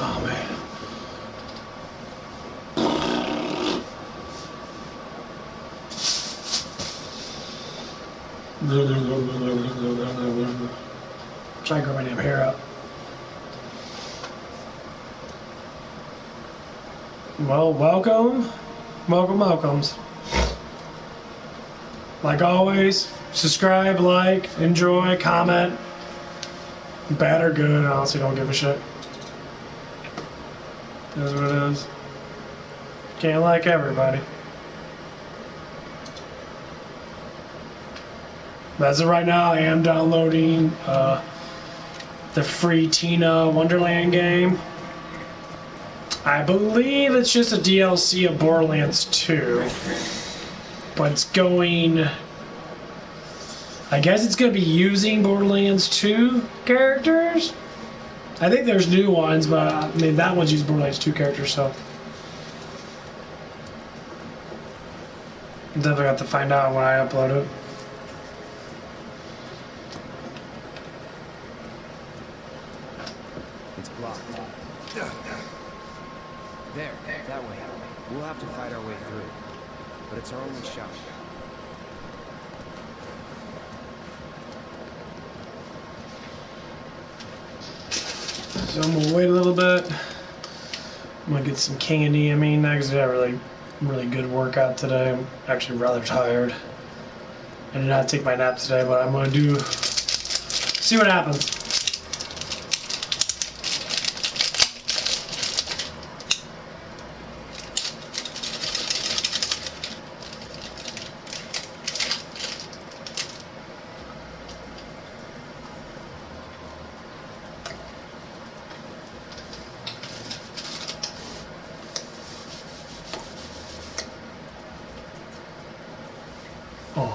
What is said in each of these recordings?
Oh man. Try to grow my damn hair up. Well, welcomes. Like always, subscribe, like, enjoy, comment. Bad or good, I honestly don't give a shit. That's what it is. Can't like everybody. As of right now, I am downloading the free Tina Wonderland game. I believe it's just a DLC of Borderlands 2. But it's going... I guess it's going to be using Borderlands 2 characters? I think there's new ones, but I mean, that one's using Borderlands 2 characters, so... Definitely have to find out when I upload it. It's blocked. There, that way. We'll have to fight our way through. But it's our only shot. So I'm gonna wait a little bit. I'm gonna get some candy. I mean, I had a really good workout today. I'm actually rather tired. I did not take my nap today, but I'm gonna see what happens. Oh.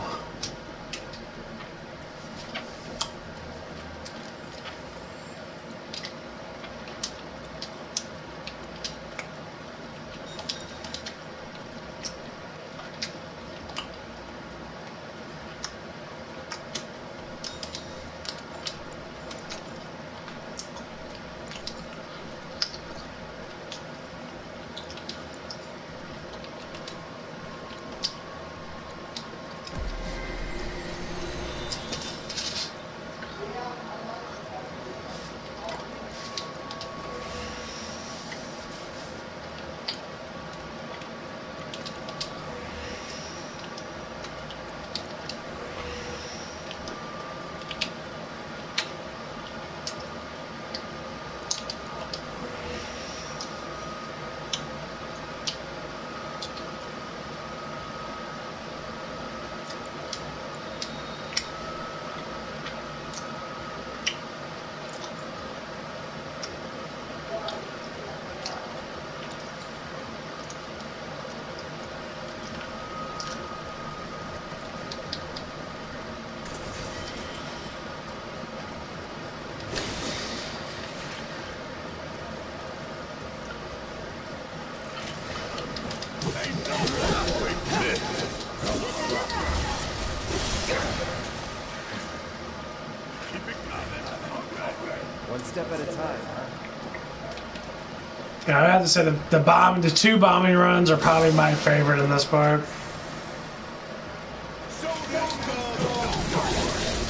One step at a time, huh? Yeah, I have to say the two bombing runs are probably my favorite in this part.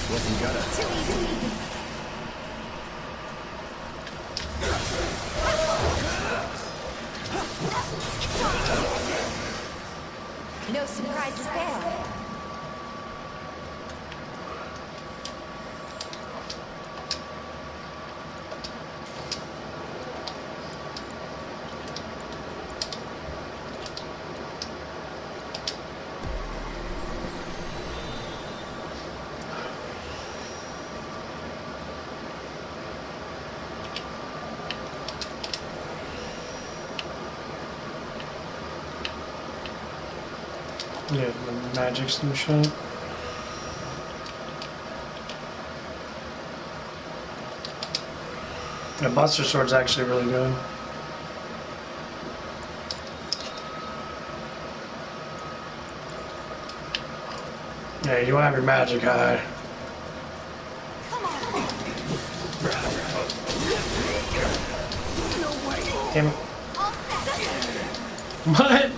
Wasn't gonna. No surprises there. Yeah, the magics and shit. The Buster Sword's actually really good. Yeah, you want to have your magic high. Come on. No way. Damn it. What?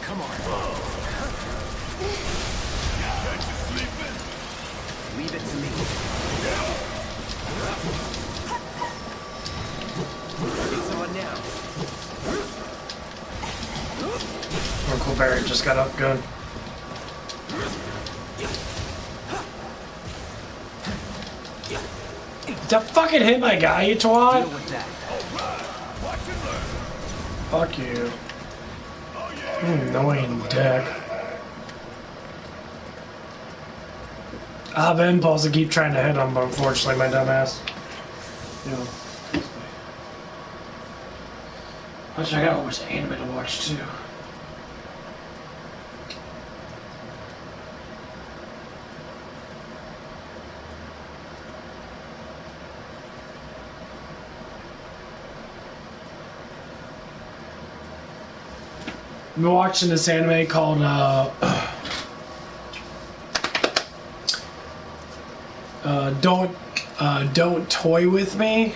Come on. Leave it to me. It's on now. Uncle Barrett just got up good. Don't fucking hit my guy, you twat! Deal with that. Fuck you. Annoying dick. I have impulse to keep trying to hit him, but unfortunately my dumb ass. Actually, I gotta watch the anime to watch too. I've been watching this anime called Don't Toy With Me,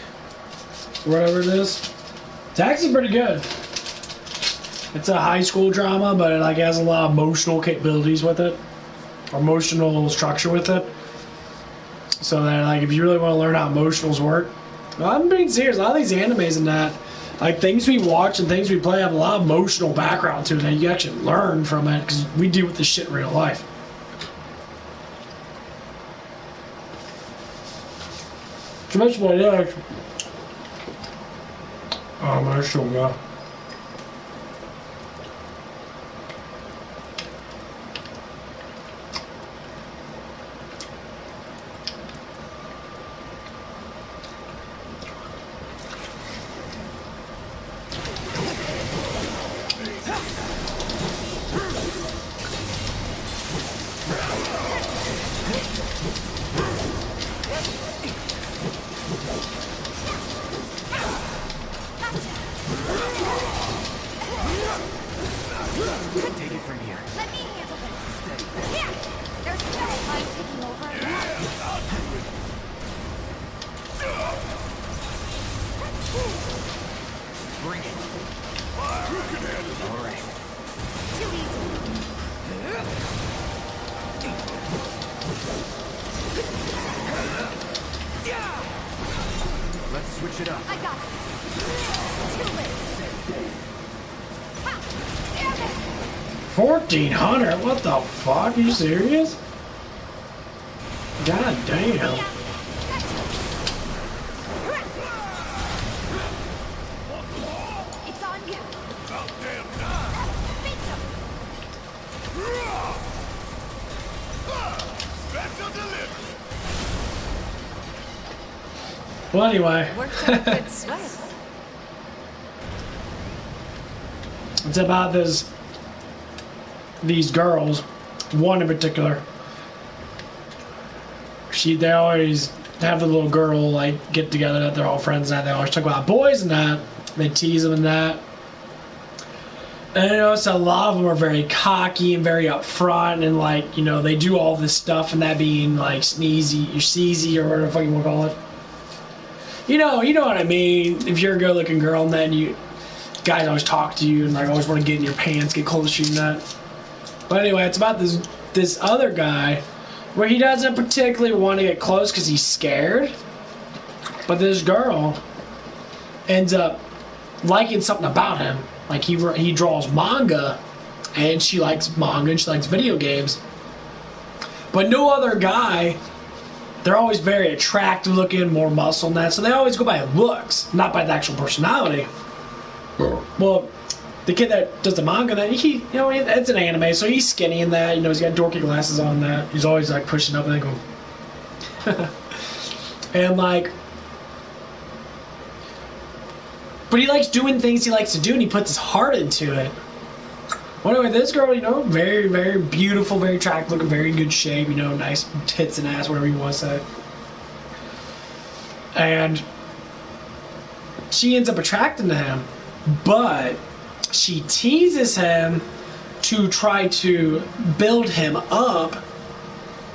whatever it is. It's actually pretty good. It's a high school drama, but it like has a lot of emotional capabilities with it, emotional structure with it. So that like if you really want to learn how emotionals work, well, I'm being serious. A lot of these animes and that, like things we watch and things we play have a lot of emotional background to it that you actually learn from it because we deal with this shit in real life. So much what it is. Oh, my sugar. Take it from here. Let me handle this. Here! There's no mind taking over. Bring it. All right. Too easy. Let's switch it up. I got this. Too late. Ha! Damn it! 1400? What the fuck? Are you serious? God damn. It's on you. Beat them. Well, anyway. Worked up a good sweat. It's about these girls, one in particular. They always have the little girl like get together that they're all friends and they always talk about boys and that. They tease them and that. And you know, so a lot of them are very cocky and very upfront and like, you know, they do all this stuff and that being like sneezy or seezy or whatever the fuck you want to call it. You know what I mean. If you're a good looking girl and then guys always talk to you and like always want to get in your pants, get close to you and that. But anyway, it's about this other guy where he doesn't particularly want to get close because he's scared. But this girl ends up liking something about him. Like he draws manga, and she likes manga and she likes video games. But no other guy. They're always very attractive looking, more muscle and that. So they always go by looks, not by the actual personality. Well, the kid that does the manga, that it's an anime, so he's skinny in that. You know, he's got dorky glasses on and that. He's always like pushing up and then going, and like, but he likes doing things he likes to do, and he puts his heart into it. Well, anyway, this girl, you know, very, very beautiful, very attractive, looking, very good shape. You know, nice tits and ass, whatever you want to say. And she ends up attracting to him, but she teases him to try to build him up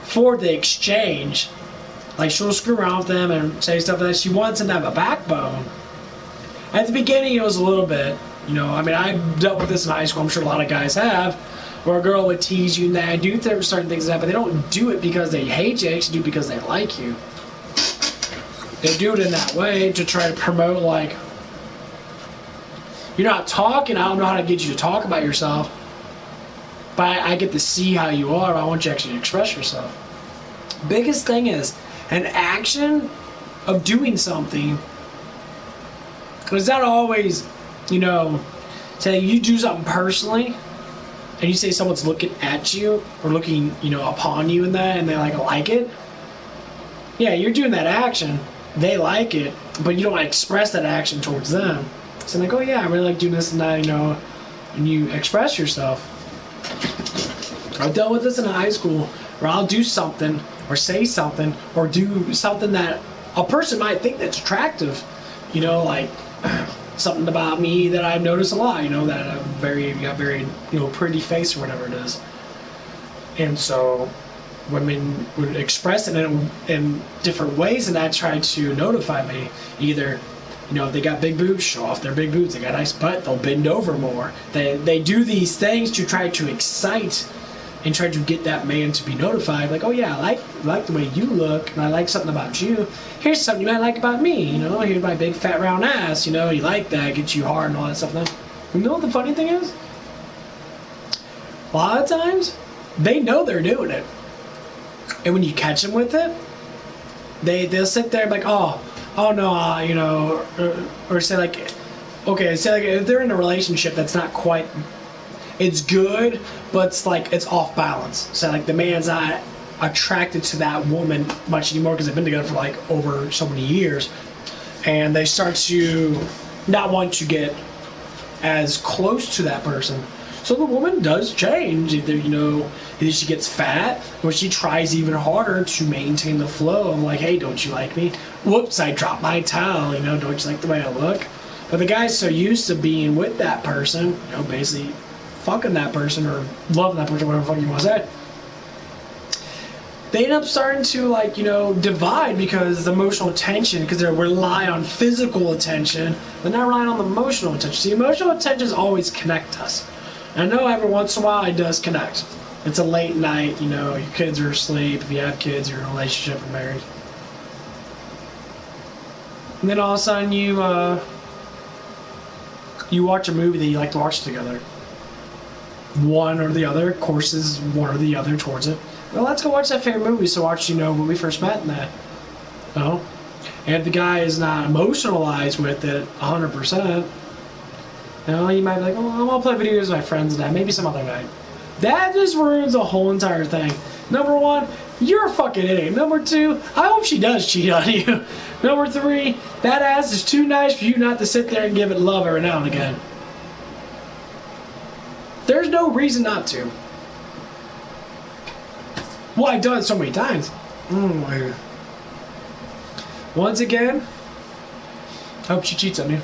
for the exchange. Like, she'll screw around with them and say stuff that she wants them to have a backbone. At the beginning, it was a little bit, you know, I mean, I dealt with this in high school, I'm sure a lot of guys have, where a girl would tease you and they do certain things like that, but they don't do it because they hate you, they actually do it because they like you. They do it in that way to try to promote, like, you're not talking, I don't know how to get you to talk about yourself, but I get to see how you are, I want you to actually express yourself. Biggest thing is, an action of doing something, because not always, you know, say you do something personally, and you say someone's looking at you, or looking, you know, upon you in that, and they like it, yeah, you're doing that action, they like it, but you don't express that action towards them. So like, oh yeah, I really like doing this and that, you know, and you express yourself. I dealt with this in high school, where I'll do something, or say something, or do something that a person might think that's attractive, you know, like something about me that I've noticed a lot, you know, that I'm got very, you know, pretty face or whatever it is. And so women would express it in different ways, and that tried to notify me. Either, you know, if they got big boobs, show off their big boobs. They got a nice butt, they'll bend over more. They do these things to try to excite and try to get that man to be notified. Like, oh yeah, I like the way you look, and I like something about you. Here's something you might like about me. You know, here's my big fat round ass. You know, you like that, gets you hard and all that stuff. You know what the funny thing is? A lot of times, they know they're doing it. And when you catch them with it, they'll sit there and be like, oh no, you know, or say like, okay, say like if they're in a relationship that's not quite, it's good, but it's like it's off balance. So like the man's not attracted to that woman much anymore because they've been together for like over so many years, and they start to not want to get as close to that person. So the woman does change. Either, you know, either she gets fat, or she tries even harder to maintain the flow. I'm like, hey, don't you like me? Whoops, I dropped my towel. You know, don't you like the way I look? But the guy's so used to being with that person, you know, basically fucking that person or loving that person, whatever the fuck you want to say, they end up starting to, like, you know, divide because the emotional attention, because they rely on physical attention, they're not relying on the emotional attention. See, emotional attention always connect us. I know every once in a while it does connect. It's a late night, you know, your kids are asleep, if you have kids, you're in a relationship or married. And then all of a sudden you watch a movie that you like to watch together. One or the other courses one or the other towards it. Well, let's go watch that favorite movie. So watch, you know, when we first met in that. You know? And if the guy is not emotionalized with it 100%, you know, you might be like, oh, I'm gonna play video games with my friends tonight, maybe some other night. That just ruins the whole entire thing. Number one, you're a fucking idiot. Number two, I hope she does cheat on you. Number three, that ass is too nice for you not to sit there and give it love every now and again. There's no reason not to. Well, I've done it so many times. Once again, I hope she cheats on you.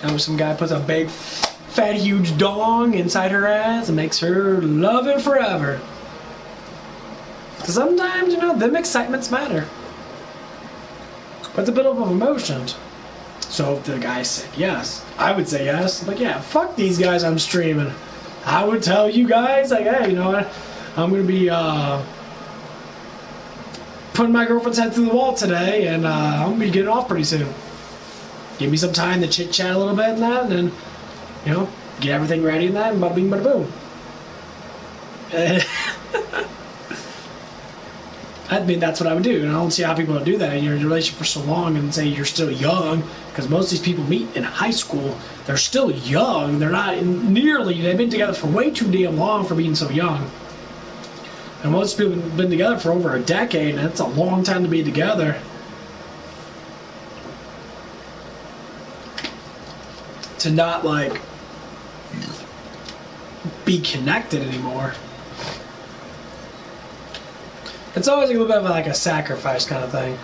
I hope some guy puts a big, fat, huge dong inside her ass and makes her love it forever. Because sometimes, you know, them excitements matter. But it's a bit of emotions. So if the guy said yes, I would say yes. Like, yeah, fuck these guys I'm streaming. I would tell you guys, like, hey, you know what? I'm going to be putting my girlfriend's head through the wall today, and I'm going to be getting off pretty soon. Give me some time to chit-chat a little bit and that, and then, you know, get everything ready and that, and bada bing, bada boom. I mean, that's what I would do, and I don't see how people do that. You're in a relationship for so long and say you're still young, because most of these people meet in high school. They're still young. They're not nearly, they've been together for way too damn long for being so young. And most people have been together for over a decade, and it's a long time to be together. To not, like, be connected anymore. It's always a little bit of like a sacrifice kind of thing.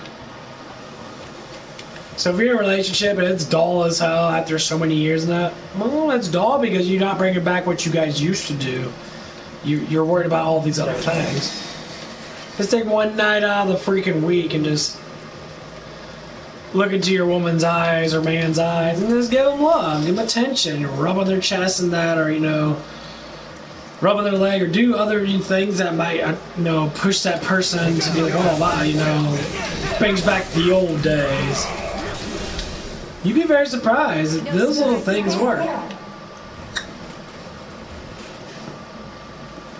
So if you're in a relationship and it's dull as hell after so many years and that, well, it's dull because you're not bringing back what you guys used to do. You're worried about all these other things. Just take one night out of the freaking week and just look into your woman's eyes or man's eyes and just give them love, give them attention, rub on their chest and that, or, you know, rub on their leg, or do other things that might, you know, push that person to be like, oh wow, you know, brings back the old days. You'd be very surprised. Those little things work.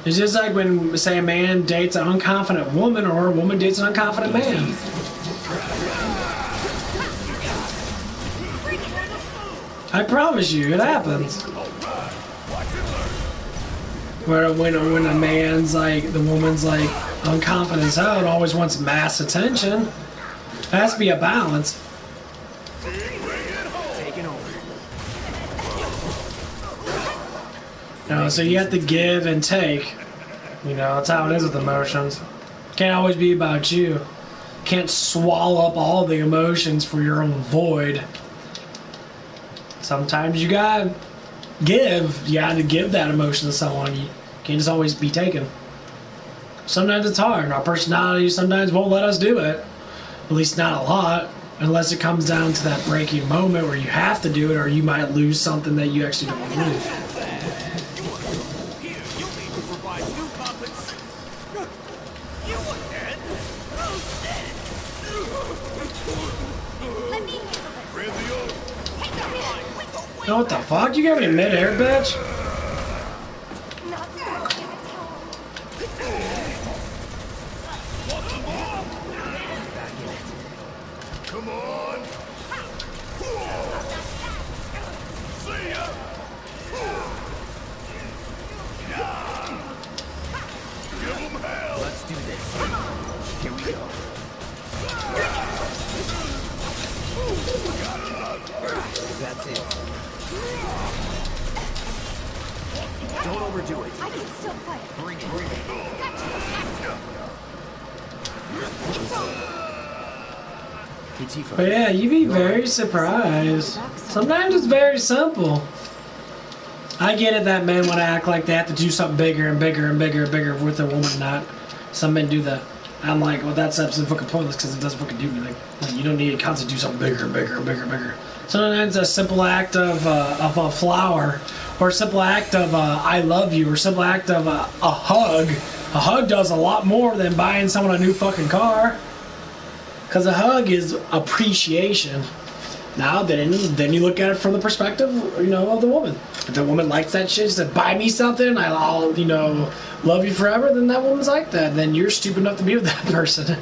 It's just like when, say, a man dates an unconfident woman, or a woman dates an unconfident man. I promise you, it happens. Where when a man's like, the woman's like unconfident as hell and always wants mass attention. There has to be a balance. You know, so you have to give and take. You know, that's how it is with emotions. Can't always be about you. Can't swallow up all the emotions for your own void. Sometimes you gotta give. You gotta give that emotion to someone. You can't just always be taken. Sometimes it's hard. Our personality sometimes won't let us do it. At least not a lot. Unless it comes down to that breaking moment where you have to do it, or you might lose something that you actually don't want to lose. Oh, what the fuck? You got me in mid-air, bitch? Come on. See ya. Give 'em hell. Let's do this. Here we go. That's it. Don't overdo it. I can still fight. Bring it. Bring it. Hey, Tifa. But yeah, you'd be very surprised. Sometimes it's very simple. I get it that men want to act like they have to do something bigger and bigger and bigger and bigger with a woman. Not some men do that. I'm like, well, that's absolutely fucking pointless because it doesn't fucking do anything. Like, you don't need to constantly do something bigger and bigger and bigger and bigger. Sometimes a simple act of a flower, or a simple act of I love you, or a simple act of a hug. A hug does a lot more than buying someone a new fucking car. Because a hug is appreciation. Now, then you look at it from the perspective, you know, of the woman. If the woman likes that shit, she said, buy me something, I'll, you know, love you forever, then that woman's like that. Then you're stupid enough to be with that person.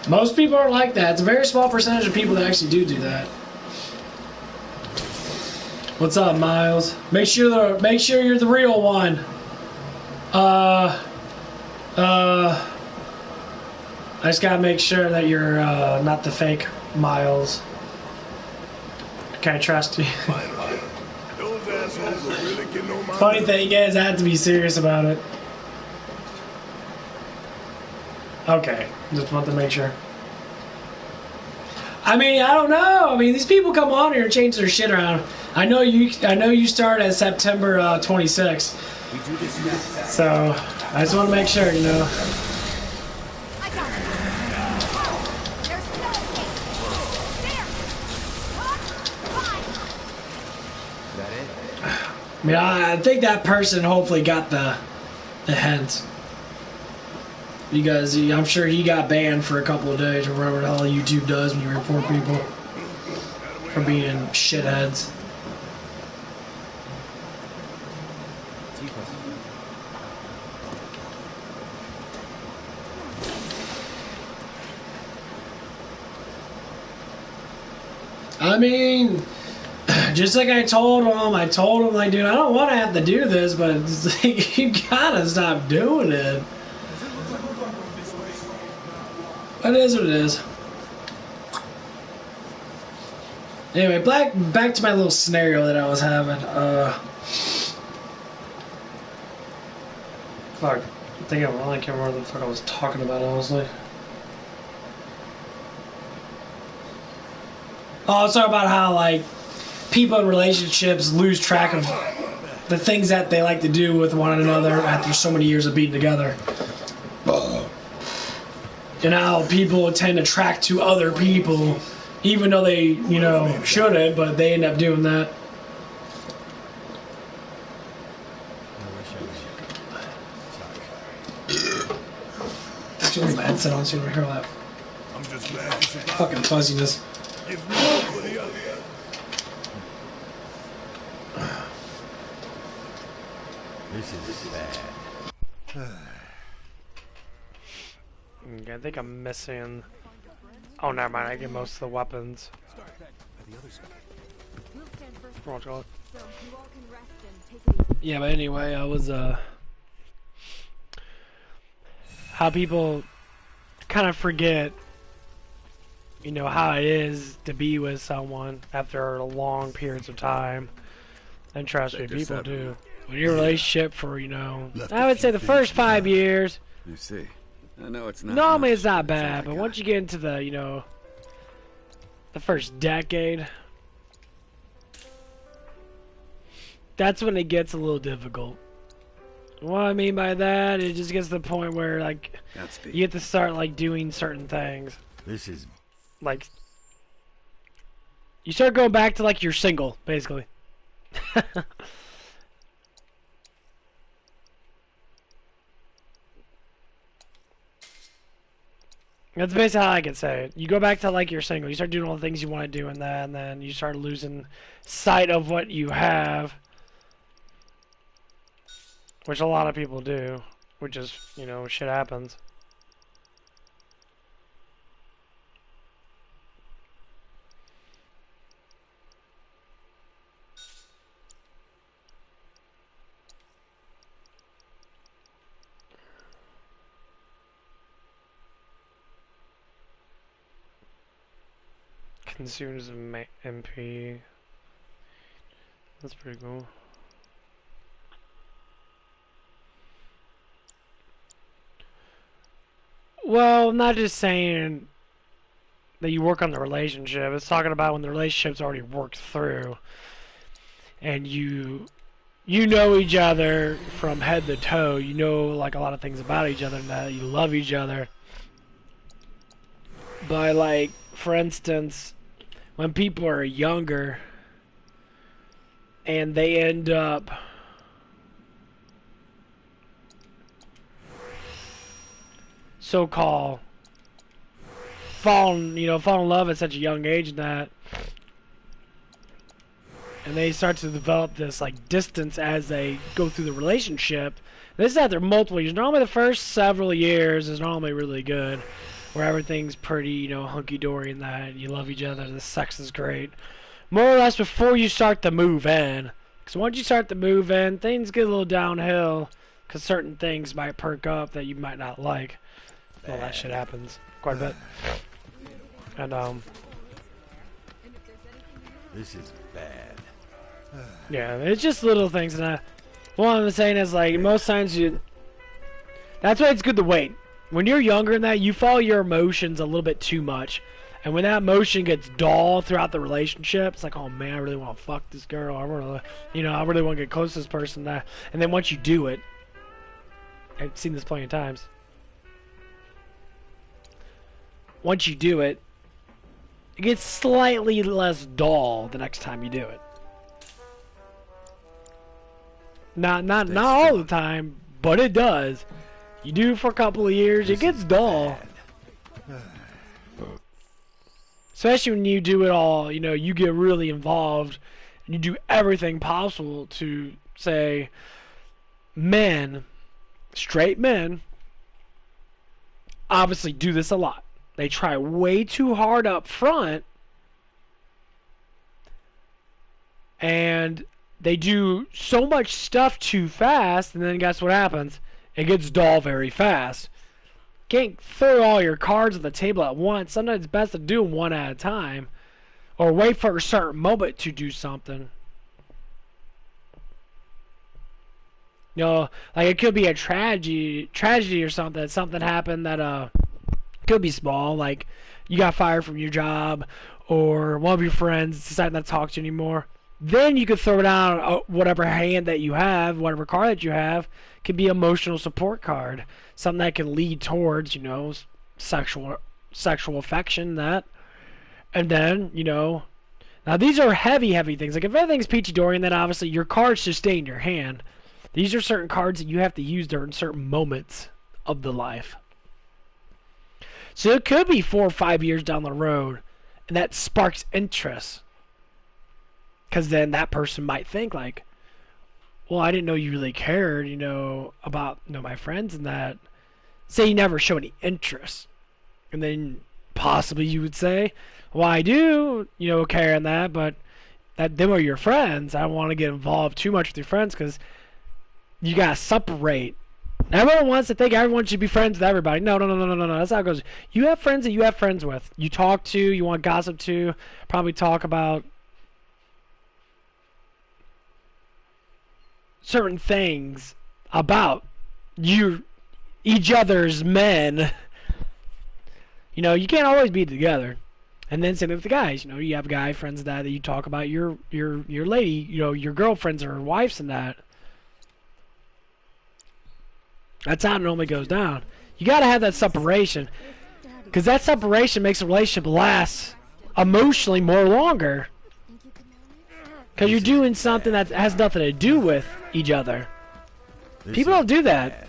Most people aren't like that. It's a very small percentage of people that actually do that. What's up, Miles? Make sure you're the real one. I just gotta make sure that you're not the fake Miles. Can I trust you? Those assholes are really getting on my Funny thing is, I have to be serious about it. Okay, just want to make sure. I mean, I don't know. I mean, these people come on here and change their shit around. I know you start at September 26th. We do this now. So I just want to make sure, you know. I got it. There's no escape. There. Fine. That it? I mean, I think that person hopefully got the hint. You guys, I'm sure he got banned for a couple of days, or whatever the hell YouTube does when you report people for being shitheads. Tifa. I mean, just like I told him, like, dude, I don't want to have to do this, but it's like, you gotta stop doing it. It is what it is. Anyway, back to my little scenario that I was having. Fuck. I think I can't remember what the fuck I was talking about, honestly. Oh, I was talking about how, like, people in relationships lose track of the things that they like to do with one another after so many years of being together. and how people tend to track to other people, even though they, you know, shouldn't, but they end up doing that. I wish I was. Sorry. Actually, my headset on so you don't hear all that I'm just glad you survived. fucking fuzziness. Gives me hope for the others. This is bad. Okay, I think I'm missing. Oh, never mind. I get most of the weapons. We'll stand first, Wrong call. so you all can rest and take it easy. Yeah, but anyway, I was how people kind of forget, you know, how it is to be with someone after long periods of time. And trust me, Sector people 7. do. When your relationship for, you know, Left I a would say few the things first to 5 buy. years, You see, I know it's not. normally much, it's not but all bad, I but got. once you get into the, you know, the first decade, that's when it gets a little difficult. What I mean by that, it just gets to the point where, like, Godspeed. you have to start, like, doing certain things. This is Like, you start going back to, like, you're single, basically. That's basically how I can say it. You go back to, like, you're single. You start doing all the things you want to do in that, and then you start losing sight of what you have. Which a lot of people do. Which is, you know, shit happens. Consumes MP. That's pretty cool. Well, I'm not just saying that you work on the relationship. It's talking about when the relationship's already worked through, and you know each other from head to toe. You know, like, a lot of things about each other, and that you love each other. But, like, for instance, when people are younger and they end up so-called fall in love at such a young age, and they start to develop this, like, distance as they go through the relationship. This is after multiple years. Normally the first several years is normally really good, where everything's pretty, you know, hunky-dory and that, you love each other, the sex is great. More or less before you start to move in. Because once you start to move in, things get a little downhill, because certain things might perk up that you might not like. Well, that shit happens quite a bit. And, this is bad. yeah, it's just little things, and what I'm saying is, like, most times that's why it's good to wait. When you're younger than that, you follow your emotions a little bit too much. And when that emotion gets dull throughout the relationship, it's like, oh man, I really want to fuck this girl. I really want to get close to this person. And then once you do it, I've seen this plenty of times. Once you do it, it gets slightly less dull the next time you do it. Not all the time, but it does. You do for a couple of years, it gets dull. Especially when you do it all, you know, you get really involved, and you do everything possible to, say, men, straight men, obviously do this a lot. They try way too hard up front, and they do so much stuff too fast, and then guess what happens? It gets dull very fast. Can't throw all your cards on the table at once. Sometimes it's best to do them one at a time, or wait for a certain moment to do something. You know, like, it could be a tragedy or something. Something happened that could be small, like you got fired from your job, or one of your friends decided not to talk to you anymore. Then you could throw down whatever hand that you have, whatever card that you have, could be emotional support card. Something that can lead towards, you know, sexual affection, that. And then, you know, now these are heavy things. Like if everything's peachy Dorian, then obviously your cards should stay in your hand. These are certain cards that you have to use during certain moments of the life. So it could be 4 or 5 years down the road, and that sparks interest. Because then that person might think like, well, I didn't know you really cared, you know, about, you know, my friends and that. Say you never show any interest. And then possibly you would say, well, I do, you know, care in that, but them are your friends. I don't want to get involved too much with your friends because you got to separate. Everyone wants to think everyone should be friends with everybody. No. That's how it goes. You have friends that you have friends with. You talk to, you want gossip to, probably talk about certain things about each other's men. You know, you can't always be together. And then same with the guys. You know, you have guy friends that you talk about your lady, you know, your girlfriends or wives and that. That's how it normally goes down. You got to have that separation. Because that separation makes a relationship last emotionally more longer. Because you're doing something that has nothing to do with each other. People don't do that.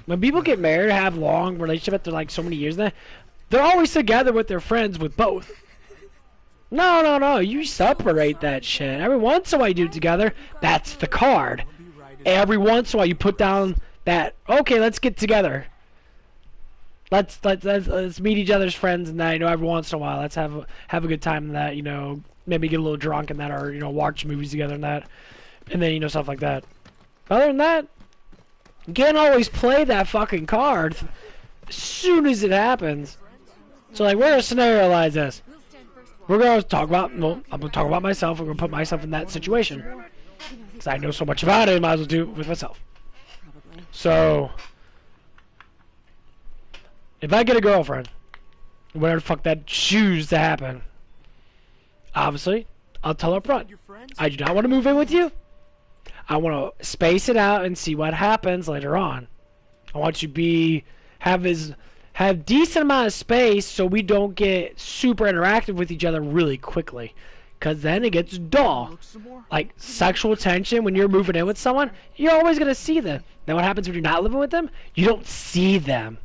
When people get married, have long relationship after like so many years, they're always together with their friends with both. No. You separate that shit. Every once in a while you do it together. That's the card. Every once in a while you put down that, okay, let's get together. Let's meet each other's friends and that, you know, every once in a while. Let's have a good time in that, you know, maybe get a little drunk in that, or, you know, watch movies together in that. And then, you know, stuff like that. Other than that, you can't always play that fucking card as soon as it happens. So, like, we're going to scenarioize this. We're going to talk about, well, I'm going to talk about myself. I'm going to put myself in that situation. Because I know so much about it, I might as well do it with myself. So, if I get a girlfriend, whatever the fuck that choose to happen, obviously, I'll tell her up front. I do not want to move in with you. I want to space it out and see what happens later on. I want you to have decent amount of space so we don't get super interactive with each other really quickly. Because then it gets dull. Like, sexual tension, when you're moving in with someone, you're always going to see them. Then what happens when you're not living with them? You don't see them.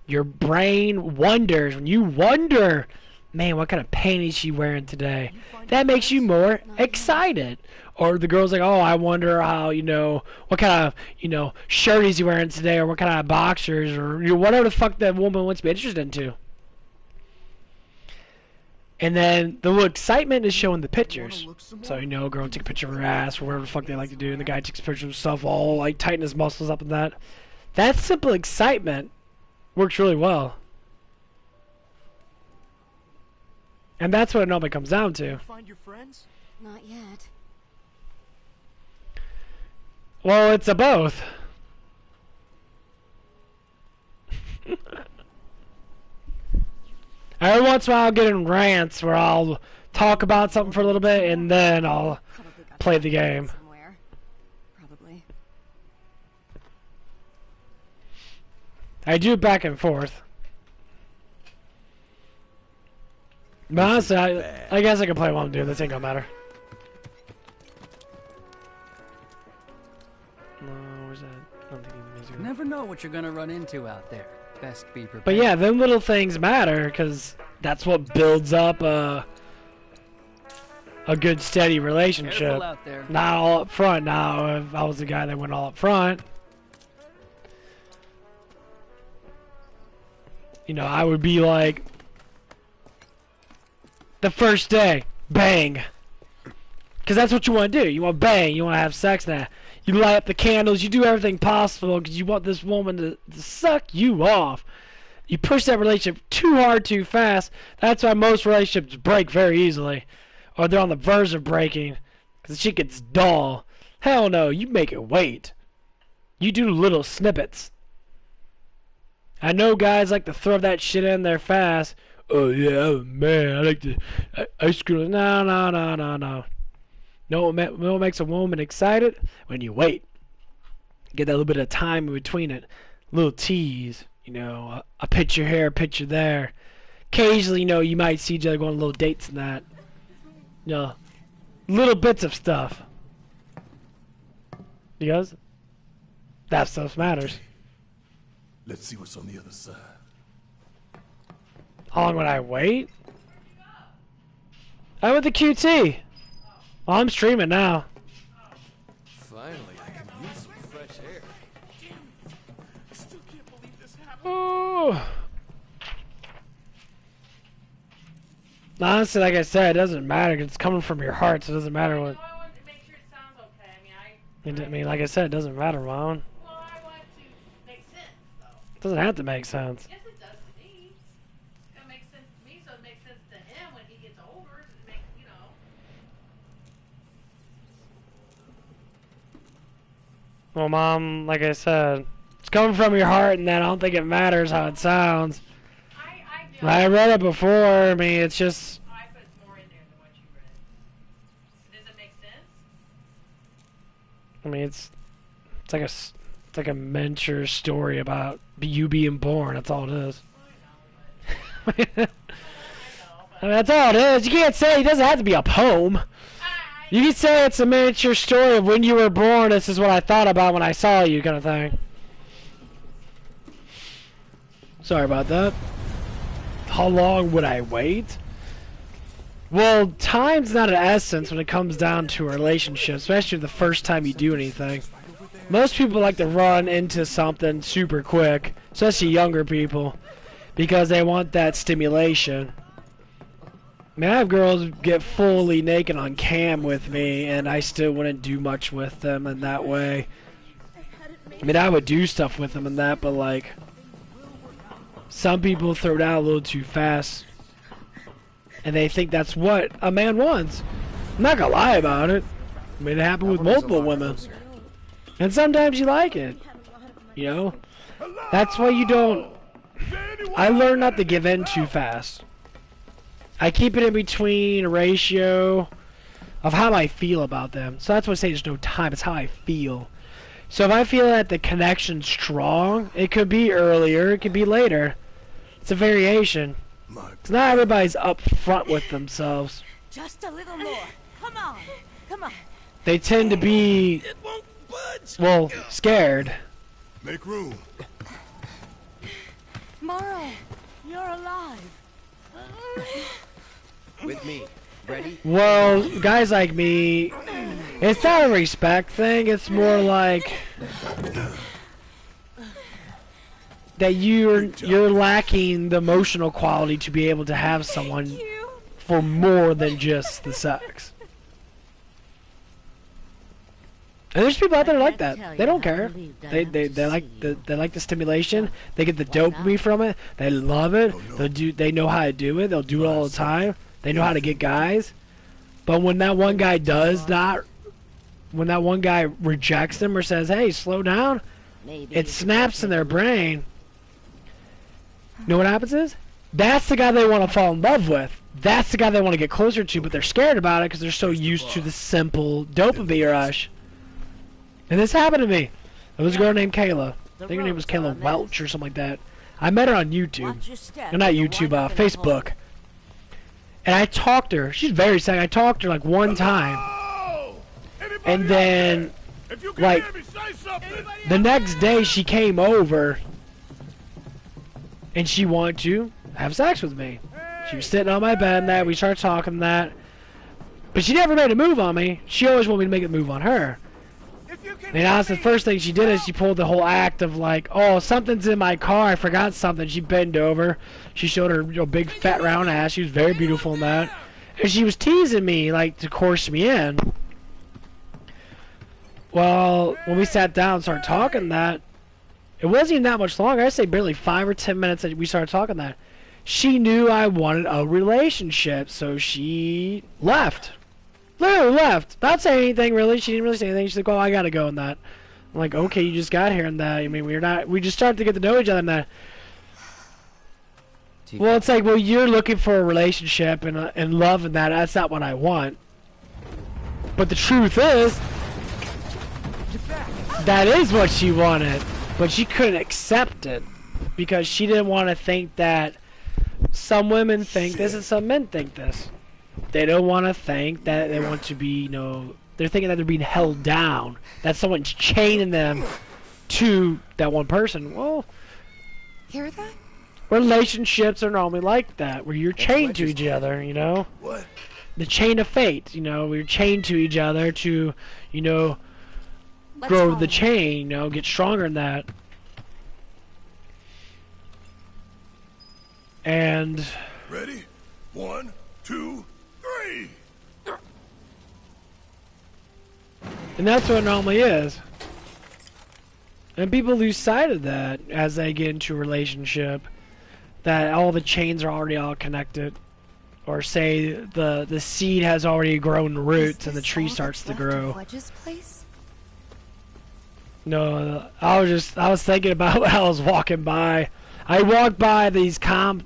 Your brain wonders. When you wonder, man, what kind of panties is she wearing today? That makes you more excited. Or the girl's like, oh, I wonder how, you know, what kind of, you know, shirt is he wearing today, or what kind of boxers, or, you know, whatever the fuck that woman wants to be interested into. And then the little excitement is showing the pictures. So, you know, a girl will take a picture of her ass or whatever the fuck they like to do, and the guy takes a picture of himself all, like, tighten his muscles up and that. That simple excitement works really well. And that's what it normally comes down to. Find your friends? Not yet. Well, it's a both. Every once in a while I'll get in rants where I'll talk about something for a little bit and then I'll play the game. Probably. I do it back and forth. But honestly, I guess I can play while I'm doing this. Ain't gonna matter. No, where's that? I don't think the music. Never know what you're gonna run into out there. Best be prepared. But yeah, them little things matter because that's what builds up a good steady relationship. Careful out there. Not all up front. Now, if I was the guy that went all up front, you know, I would be like, the first day, bang. Because that's what you want to do. You want to bang. You want to have sex now. You light up the candles. You do everything possible because you want this woman to suck you off. You push that relationship too hard, too fast. That's why most relationships break very easily. Or they're on the verge of breaking. Because the shit gets dull. Hell no. You make it wait. You do little snippets. I know guys like to throw that shit in there fast. Oh yeah, oh, man, I like to ice cream. No. No, what makes a woman excited? When you wait. Get that little bit of time in between it. Little tease. You know, a picture here, a picture there. Occasionally, you know, you might see each other going on little dates and that. You know, little bits of stuff. Because that stuff matters. Let's see what's on the other side. How long would I wait? I went to QT. Well, I'm streaming now. Finally, I can use some fresh air. Oh. Honestly, like I said, it doesn't matter. It's coming from your heart, so it doesn't matter what. I want to make sure it sounds okay. I mean, like I said, it doesn't matter, Ron. Well, I want it to make sense, though. It doesn't have to make sense. Yes, it does to me. It's gonna make sense to me, so it makes sense to him when he gets older. It makes, you know. Well, Mom, like I said, it's coming from your heart, and then I don't think it matters how it sounds. I do. I read it before. I mean, it's just. I put more in there than what you read. Does it make sense? I mean, it's like a miniature story about you being born. That's all it is. I mean, that's all it is. You can't say it doesn't have to be a poem. You can say it's a miniature story of when you were born. This is what I thought about when I saw you, kind of thing. Sorry about that. How long would I wait? Well, time's not an essence when it comes down to a relationship, especially the first time you do anything. Most people like to run into something super quick, especially younger people, because they want that stimulation. I mean, I have girls get fully naked on cam with me, and I still wouldn't do much with them in that way. I mean, I would do stuff with them and that, but like, some people throw down a little too fast, and they think that's what a man wants. I'm not gonna lie about it. I mean, it happened with multiple women, and sometimes you like it. You know, that's why you don't. I learned not to give in too fast. I keep it in between a ratio of how I feel about them. So that's why I say there's no time. It's how I feel. So if I feel that the connection's strong, it could be earlier, it could be later. It's a variation. It's not everybody's up front with themselves. Just a little more. Come on. Come on. They tend to be, well, scared. Make room. Morrow, you're alive. With me. Ready? Well, guys like me, it's not a respect thing. It's more like that you're lacking the emotional quality to be able to have someone for more than just the sex. And there's people out there like that. They don't care. They like the stimulation. They get the dopamine from it. They love it. They know how to do it. They'll do it all the time. They know how to get guys. But when that one guy when that one guy rejects them or says, "Hey, slow down," it snaps in their brain. You know what happens is? That's the guy they want to fall in love with. That's the guy they want to get closer to, but they're scared about it because they're so used to the simple dopamine rush. And this happened to me. There was a girl named Kayla. I think her name was Kayla Welch or something like that. I met her on YouTube. No, not YouTube, Facebook. And I talked to her. She's very sad. I talked to her like one time. And then, like, the next day she came over and she wanted to have sex with me. She was sitting on my bed and that. We started talking and that. But she never made a move on me. She always wanted me to make a move on her. And honestly, the first thing she did is she pulled the whole act of like, oh, something's in my car. I forgot something. She bent over. She showed her big fat round ass. She was very beautiful in that. And she was teasing me, like, to coerce me in. Well, when we sat down and started talking that, it wasn't even that much longer. I'd say barely 5 or 10 minutes that we started talking that. She knew I wanted a relationship, so she left. Literally left. Not saying anything really. She didn't really say anything. She's like, "Oh, I gotta go in that." I'm like, "Okay, you just got here in that. I mean, we just started to get to know each other in that." Well, it's like, well, you're looking for a relationship and love and that. That's not what I want. But the truth is, that is what she wanted, but she couldn't accept it. because she didn't want to think that some women think this and some men think this. They don't want to think that they want to be, you know, they're thinking that they're being held down, that someone's chaining them to that one person. Well, Hear that? relationships are normally like that, where you're chained to each other, you know? What? The chain of fate, you know, we're chained to each other to, you know, Let's grow follow. the chain, you know, get stronger in that. And Ready? 1, 2, 3. that's what it normally is. And people lose sight of that as they get into a relationship, that all the chains are already all connected. Or say the seed has already grown roots and the tree starts to grow. Wedge's place? No, I was thinking about when I was walking by. I walked by these condos,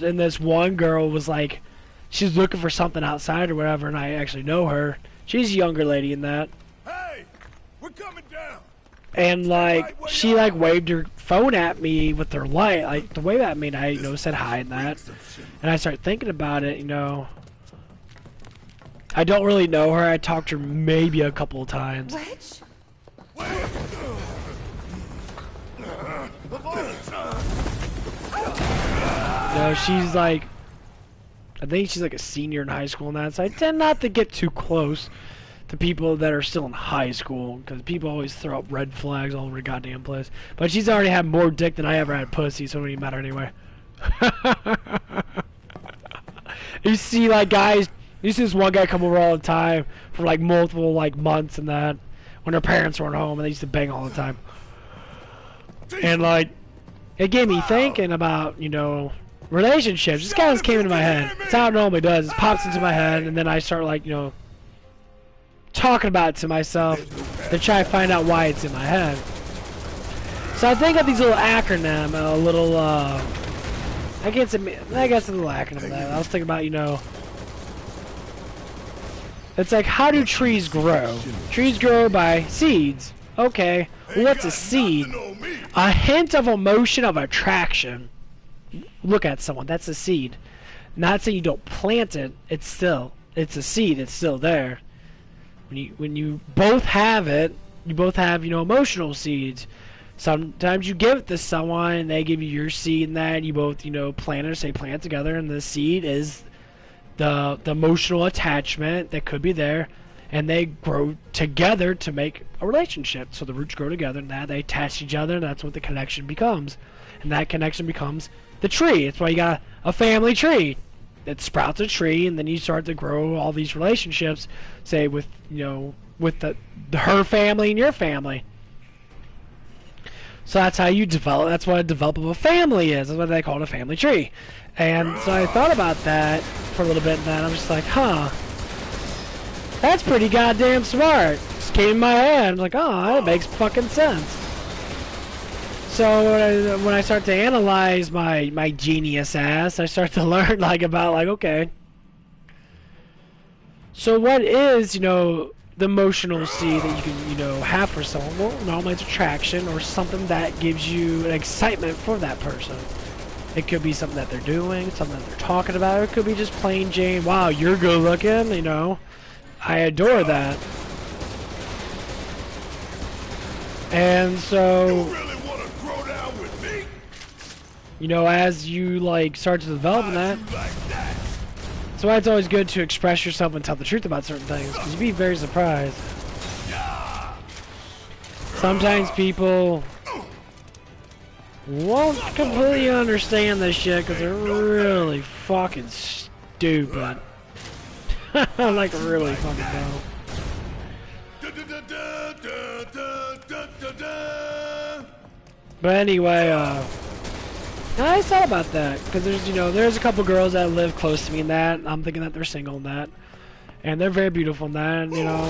and this one girl was like, she's looking for something outside or whatever, and I actually know her. She's a younger lady in that. Hey, we're coming down. And like she like waved her phone at me with her light, like to wave at me, and I, you know, said hi and that. And I started thinking about it, you know. I don't really know her. I talked to her maybe a couple of times. Wedge? You know, she's like, I think she's like a senior in high school and that, so I tend not to get too close to people that are still in high school, because people always throw up red flags all over the goddamn place. But she's already had more dick than I ever had pussy, so it don't even matter anyway. You see, like, guys, you see this one guy come over all the time for like multiple like months and that, when their parents weren't home, and they used to bang all the time. And like, it gave me thinking about, you know, relationships. This guy just came into my head. That's how it normally does. It pops into my head, and then I start like, you know, talking about it to myself to try to find out why it's in my head. So I think of these little acronym, a little, I guess a little acronym that I was thinking about, you know. It's like, how do trees grow? Trees grow by seeds. Okay, well, what's a seed? A hint of emotion of attraction. Look at someone, that's a seed. Not saying you don't plant it, it's a seed, it's still there. When you both have it, you both have, you know, emotional seeds. Sometimes you give it to someone and they give you your seed, and that you both, you know, plant it together, and the seed is the emotional attachment that could be there, and they grow together to make a relationship. So the roots grow together, and that they attach to each other, and that's what the connection becomes. And that connection becomes the tree. It's why you got a family tree. It sprouts a tree, and then you start to grow all these relationships, say with, you know, with her family and your family. So that's how you develop. That's what a develop of a family is. That's what they call it, a family tree. And so I thought about that for a little bit, and then I'm just like, huh, that's pretty goddamn smart. Just came in my head. I'm like, oh, that makes fucking sense. So when I start to analyze my genius ass, I start to learn like about like, okay, so what is, you know, the emotional seed that you can, you know, have for someone? Well, normally it's attraction or something that gives you an excitement for that person. It could be something that they're doing, something that they're talking about, or it could be just plain Jane, wow, you're good looking, you know. I adore that. And so, you know, as you like start to develop that, that's why it's always good to express yourself and tell the truth about certain things, because you'd be very surprised. Sometimes people won't completely understand this shit because they're really fucking stupid. Like really fucking dumb. But anyway, I thought about that because there's, you know, there's a couple girls that live close to me and that. I'm thinking that they're single and that, and they're very beautiful and that. And, you know,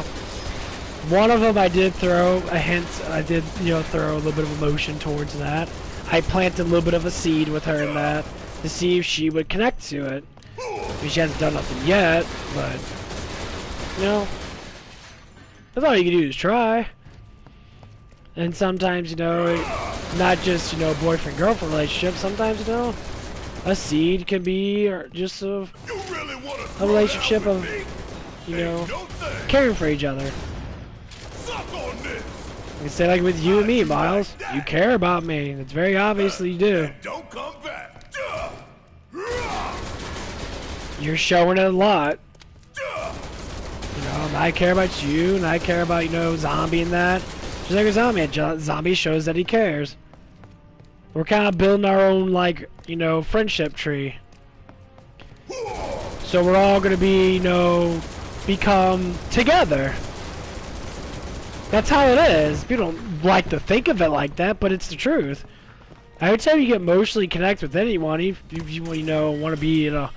one of them I did throw a hint. I did, you know, throw a little bit of emotion towards that. I planted a little bit of a seed with her in that to see if she would connect to it. I mean, she hasn't done nothing yet, but, you know, that's all you can do is try. And sometimes, you know, not just, you know, boyfriend-girlfriend relationship. Sometimes, you know, a seed can be just a relationship of, you know, caring for each other. You say like with you and me, Miles. You care about me. It's very obvious that you do. Don't come back. You're showing it a lot. You know, and I care about you, and I care about, you know, Zombie and that. Just like a zombie. Zombie shows that he cares. We're kind of building our own, like, you know, friendship tree. So we're all gonna be, you know, become together. That's how it is. People don't like to think of it like that, but it's the truth. I would say you get emotionally connect with anyone if you know, want to be in a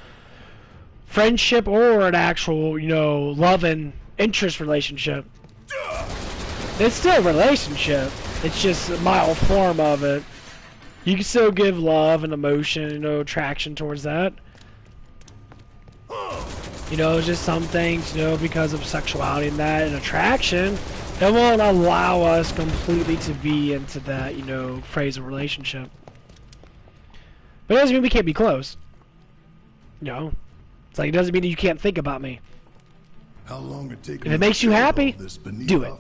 friendship or an actual, you know, love and interest relationship. It's still a relationship. It's just a mild form of it. You can still give love and emotion, you know, attraction towards that. You know, just some things, you know, because of sexuality and that and attraction, it won't allow us completely to be into that, you know, phrase of relationship. But it doesn't mean we can't be close. You know, it's like it doesn't mean that you can't think about me. How long it take If it makes you happy, do it.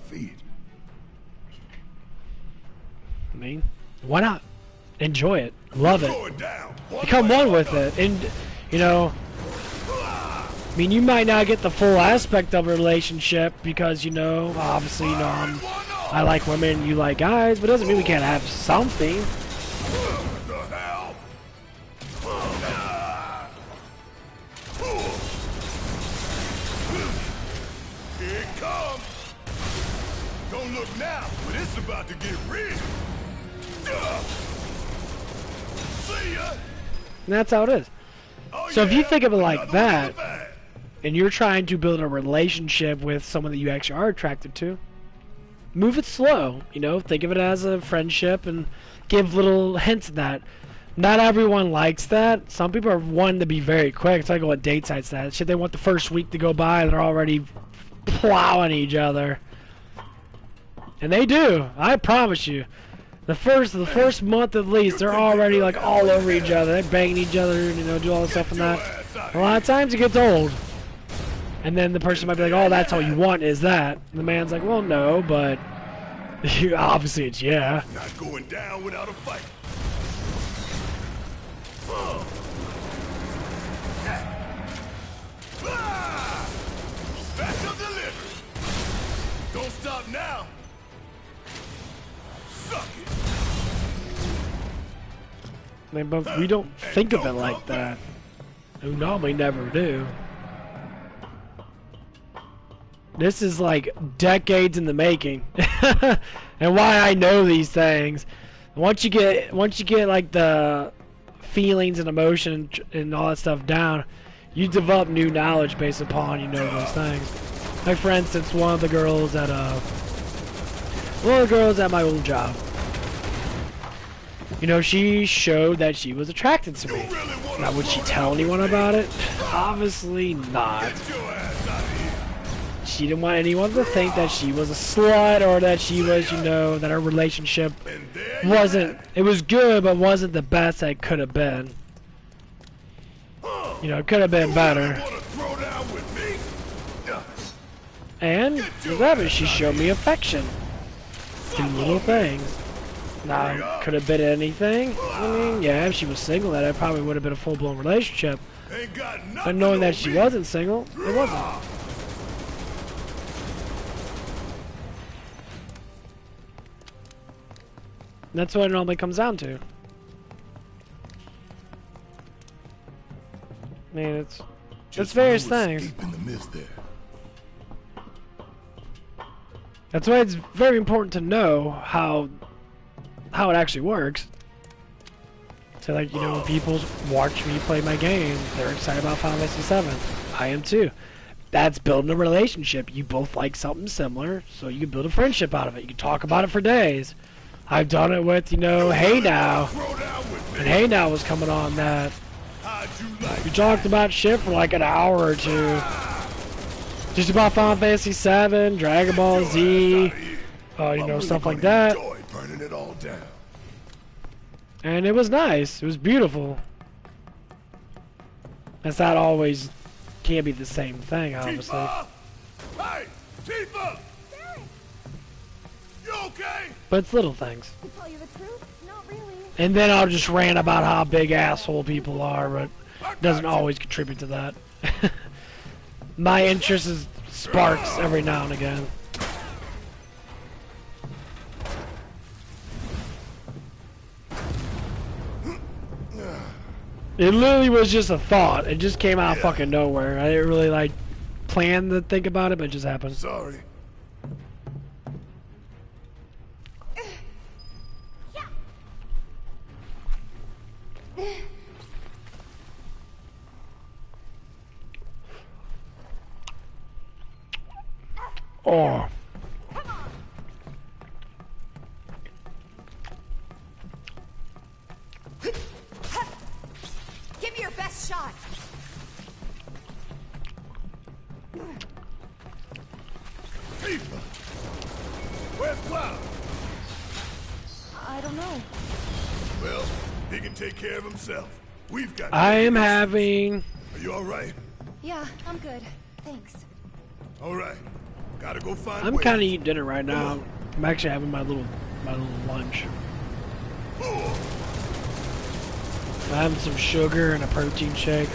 I mean, why not? Enjoy it. Love it. Become one with it. And, you know, I mean, you might not get the full aspect of a relationship because, you know, obviously, you know, I like women and you like guys, but it doesn't mean we can't have something. Here it comes. Don't look now, but it's about to get real. See ya. And that's how it is. So if you think of it like that, and you're trying to build a relationship with someone that you actually are attracted to, move it slow. You know, think of it as a friendship and give little hints of that. Not everyone likes that. Some people are wanting to be very quick. It's like what date sites that shit. They want the first week to go by and they're already plowing each other. And they do. I promise you. The first month at least, they're already like all over each other. They're banging each other and, you know, do all this stuff and that. A lot of times it gets old. And then the person might be like, oh, that's all you want is that. And the man's like, well, no, but obviously it's yeah. Not going down without a fight. Special delivery. Don't stop now. Suck it. I mean, but we don't think of it like that. We normally never do. This is like decades in the making, and why I know these things. Once you get like the feelings and emotion and all that stuff down, you develop new knowledge based upon, you know, those things. Like for instance, one of the girls at my old job. You know, she showed that she was attracted to me. Now, would she tell anyone about it? Obviously not. She didn't want anyone to think that she was a slut or that she was, you know, that our relationship wasn't, it was good, but wasn't the best that it could have been. You know, it could have been better. And, with that, she showed me affection. Through little things. Now, could have been anything. I mean, yeah, if she was single, that it probably would have been a full-blown relationship. But knowing that she wasn't single, it wasn't. That's what it normally comes down to. I mean, it's various things. That's why it's very important to know how it actually works. So, like, you know, when people watch me play my game, they're excited about Final Fantasy 7. I am too. That's building a relationship. You both like something similar, so you can build a friendship out of it. You can talk about it for days. I've done it with, you know, Hey Now. And Hey Now was coming on that. We talked about shit for like an hour or two. Just about Final Fantasy 7, Dragon Ball Z, you I'm know, really stuff like gonna that. enjoy burning it all down. And it was nice. It was beautiful. That's not always, can't be the same thing, obviously. Tifa! Hey! Tifa! You okay? But it's little things. To tell you the truth, not really. And then I'll just rant about how big asshole people are, but I it doesn't got you. always contribute to that. My interest is sparks every now and again. It literally was just a thought. It just came out of fucking nowhere. I didn't really like plan to think about it, but it just happened. Sorry. Oh. Give me your best shot. Tifa! Where's Cloud? I don't know. Well, he can take care of himself. We've got. I am having. Are you all right? Yeah, I'm good. Thanks. All right. Gotta go find. I'm Wade. kind of eating dinner right now. I'm actually having my little lunch. Oh, I'm having some sugar and a protein shake.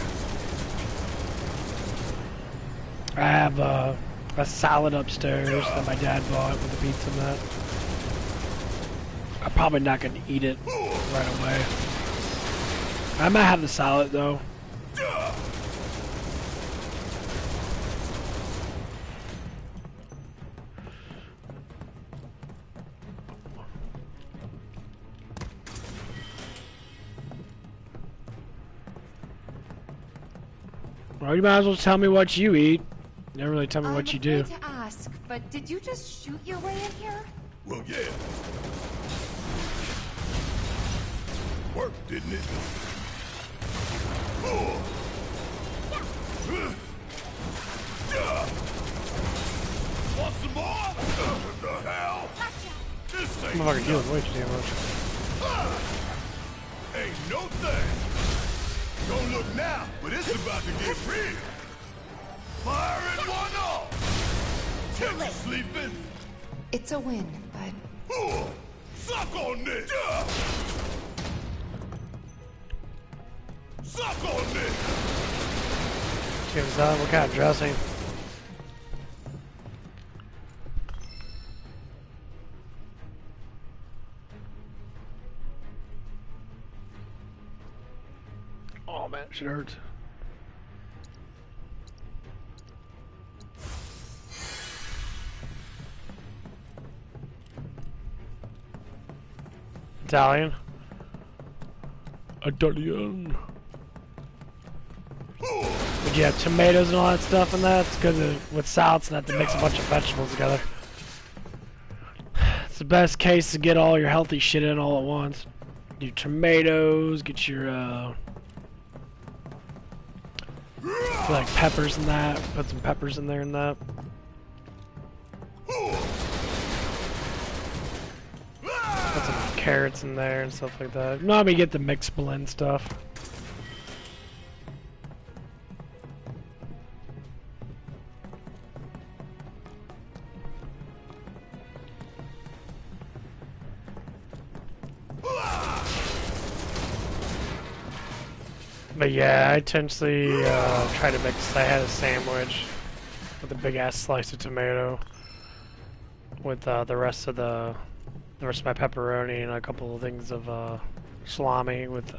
I have a salad upstairs that my dad bought with a pizza in that. I'm probably not going to eat it right away. I might have the salad though. Well, you might as well tell me what you eat. You never really tell me what you do. I'm afraid to ask, but did you just shoot your way in here? well, yeah. Worked, didn't it? Oh. Want some more? What the hell? This ain't Motherfucker dealing way too damn much. Ain't no thing. Don't look now, but it's about to get real. Fire in one off. Too late. Sleeping? It's a win, but Oh, suck on this. Suck on this. Jim's on. What kind of dressing? Oh man, shit hurts. Italian. Italian. Would you have tomatoes and all that stuff in that? It's good with salads and have to mix a bunch of vegetables together. It's the best case to get all your healthy shit in all at once. Your tomatoes, get your like peppers in that. Put some peppers in there and that. Put some carrots in there and stuff like that. No, I mean get the mixed blend stuff. But yeah, I intentionally try to mix. I had a sandwich with a big ass slice of tomato with the rest of my pepperoni and a couple of things of salami with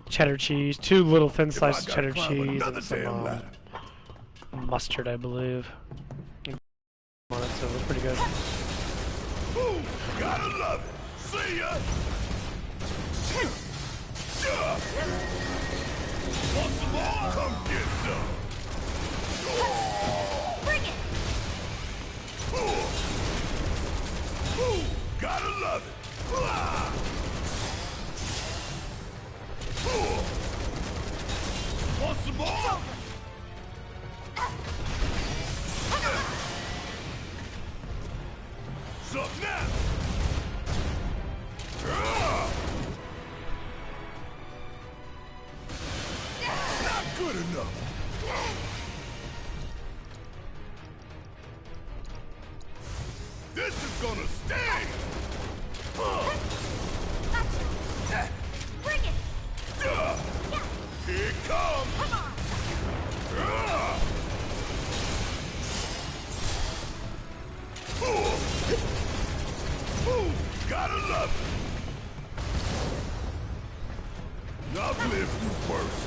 cheddar cheese, 2 little thin slices of cheddar cheese, and some mustard, I believe. On it, so it was pretty good. Ooh, gotta love it. See ya. Want some more? Come get some. bring it! Ooh, gotta love it. Want some more? Good enough. This is gonna sting! Bring it! Here it comes! Come on! Ooh, gotta love it! I've lived through worse.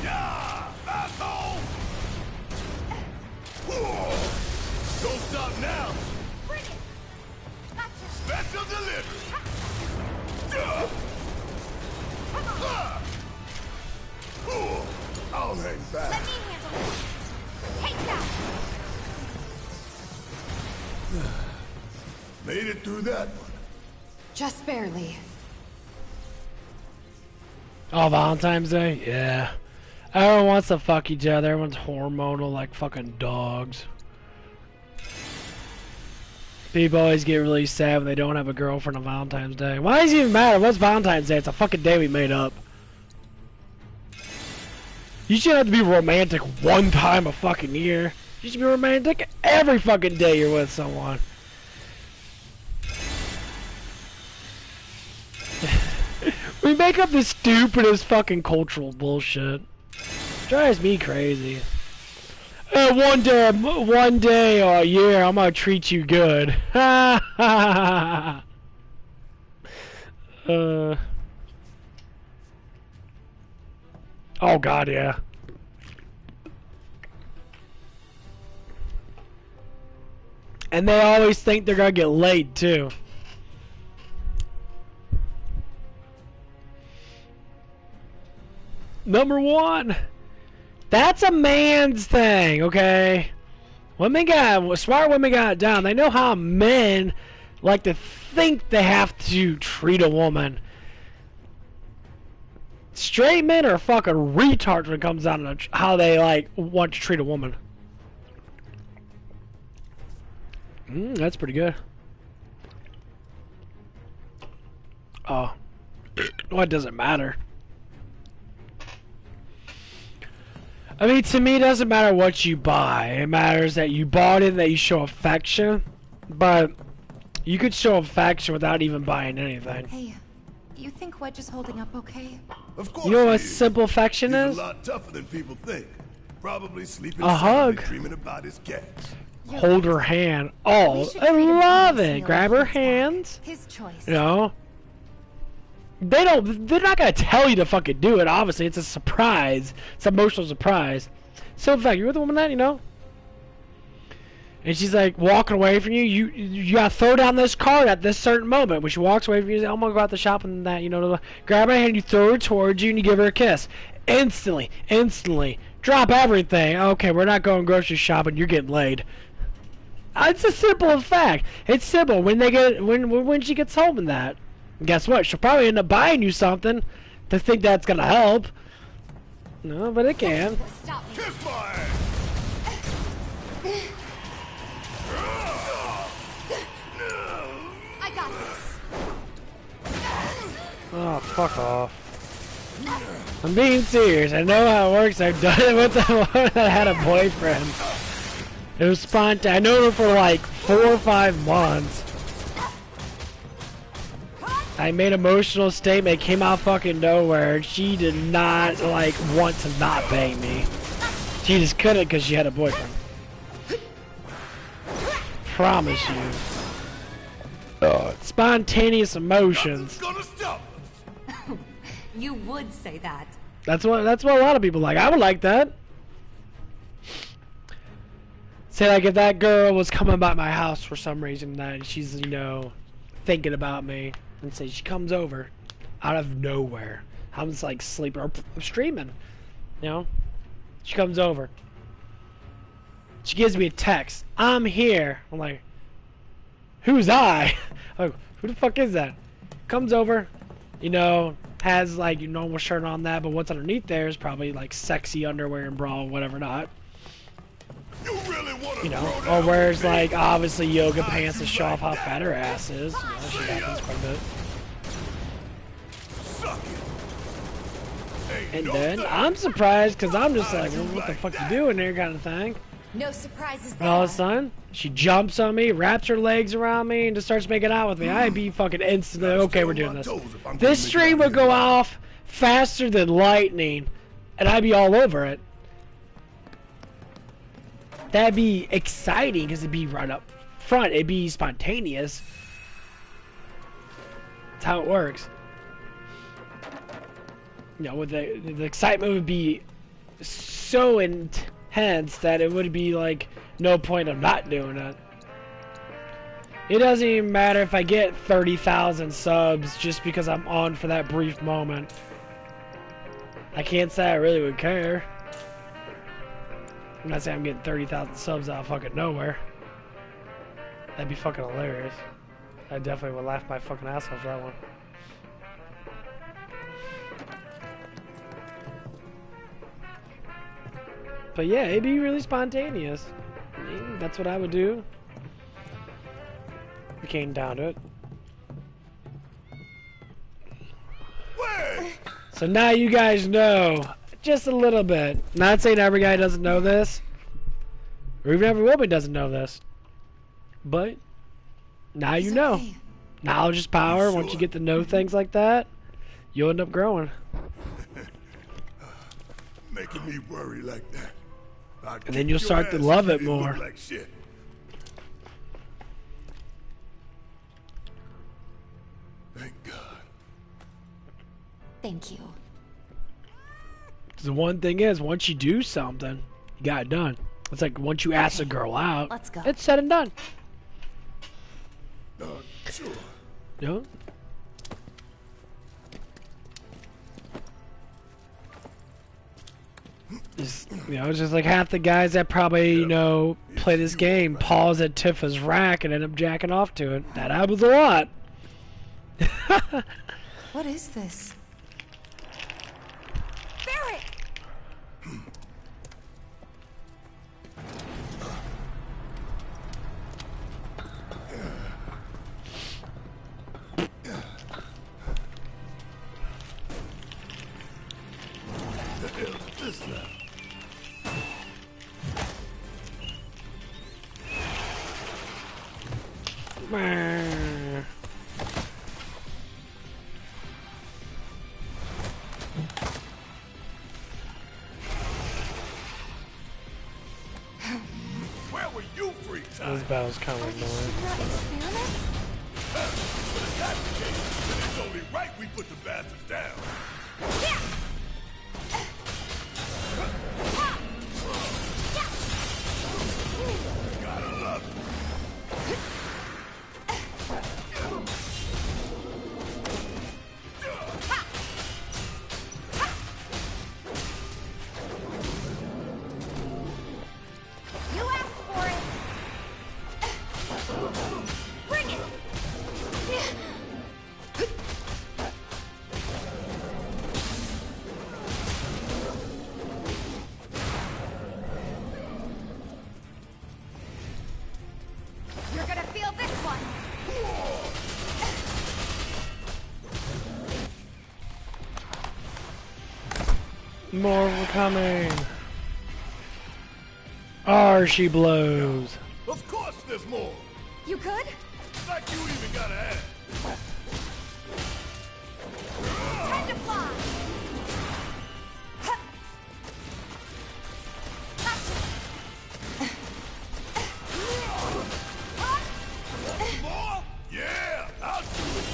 Yeah, asshole! Don't stop now! Bring it! Gotcha! Special delivery! I'll hang back. Let me handle it! Take that! Made it through that one. Just barely. Oh, Valentine's Day? Yeah. Everyone wants to fuck each other. Everyone's hormonal like fucking dogs. People always get really sad when they don't have a girlfriend on Valentine's Day. Why does it even matter? What's Valentine's Day? It's a fucking day we made up. You shouldn't have to be romantic one time a fucking year. You should be romantic every fucking day you're with someone. We make up the stupidest fucking cultural bullshit. Drives me crazy. One day or a year, I'm gonna treat you good. Ha ha ha. Oh god, yeah. And they always think they're gonna get laid too. Number one. That's a man's thing, okay? Smart women got it down. They know how men like to think they have to treat a woman. Straight men are fucking retards when it comes down to how they like want to treat a woman. That's pretty good. Oh. Well, it doesn't matter. I mean, to me, it doesn't matter what you buy. It matters that you bought it, that you show affection. But you could show affection without even buying anything. Hey, you think Wedge is holding up okay? Of course You know what he is. simple affection He's is? a lot tougher than people think. Probably sleeping A hug. dreaming about his cats. Hold her hand. We Oh, should I treat him love piecemeal it. Grab her when he gets back. hands. His choice. You know? They're not gonna tell you to fucking do it, obviously. It's a surprise. It's an emotional surprise. So in fact, you're with a woman that, you know? And she's like walking away from you. You gotta throw down this card at this certain moment. When she walks away from you, I'm gonna go out the shop and that, you know, grab her hand, you throw her towards you, and you give her a kiss. Instantly. Drop everything. Okay, we're not going grocery shopping, you're getting laid. It's a simple fact. It's simple. When she gets home and that. And guess what? She'll probably end up buying you something to think that's gonna help. No, but it can. Stop me. Kiss my ass! I got this. Oh, fuck off. I'm being serious. I know how it works. I've done it with a woman that had a boyfriend. It was spontaneous. I known her for like 4 or 5 months. I made an emotional statement, came out fucking nowhere, and she did not, like, want to not pay me. She just couldn't because she had a boyfriend. Promise you. Spontaneous emotions. Gonna stop us. You would say that. That's what a lot of people like. I would like that. Say, like, if that girl was coming by my house for some reason, that she's, you know, thinking about me. And say she comes over out of nowhere. I'm just like sleeping or I'm streaming. You know? She comes over. She gives me a text. I'm here. I'm like, who's I? Like, who the fuck is that? Comes over, you know, has like your normal shirt on that, but what's underneath there is probably like sexy underwear and bra, whatever not. You really wanna You know, throw or down wears with me? like obviously yoga pants to show off how fat her ass is. You know, she happens quite a bit. Suck it. And then I'm surprised because I'm just like, well, what the fuck you doing there kind of thing. No surprises And there. all of a sudden, she jumps on me, wraps her legs around me, and just starts making out with me. I'd be fucking instantly, okay, we're doing this. This stream would go off faster than lightning, and I'd be all over it. That'd be exciting because it'd be right up front. It'd be spontaneous. That's how it works. You know, with the excitement would be so intense that it would be like no point of not doing it. It doesn't even matter if I get 30,000 subs just because I'm on for that brief moment. I can't say I really would care. I'm not saying I'm getting 30,000 subs out of fucking nowhere. That'd be fucking hilarious. I definitely would laugh my fucking ass off for that one. But yeah, it'd be really spontaneous. I mean, that's what I would do. We came down to it. So now you guys know just a little bit. Not saying every guy doesn't know this, or even every woman doesn't know this, but now you know. Knowledge is power. Once you get to know things like that, you'll end up growing. Making me worry like that. And then you'll start to love it more. Like shit. Thank God. Thank you. The one thing is, once you do something, you got it done. It's like once you ask a girl out, Let's go. it's said and done. Sure. You know? Just, you know, it's just like half the guys that probably, you know, play this game pause at Tifa's rack and end up jacking off to it. That happens a lot. What is this? Barrett! The hell is this now? Where were you free time? This battle's kind of annoying. But if that's the case, then it's only right we put the bastards down. Gotta love it. You asked for it. Bring it. You're gonna feel this one. More were coming. She blows. Of course there's more. You good? Like you even gotta ask. Time to fly. Hup. More? Yeah, I'll do it.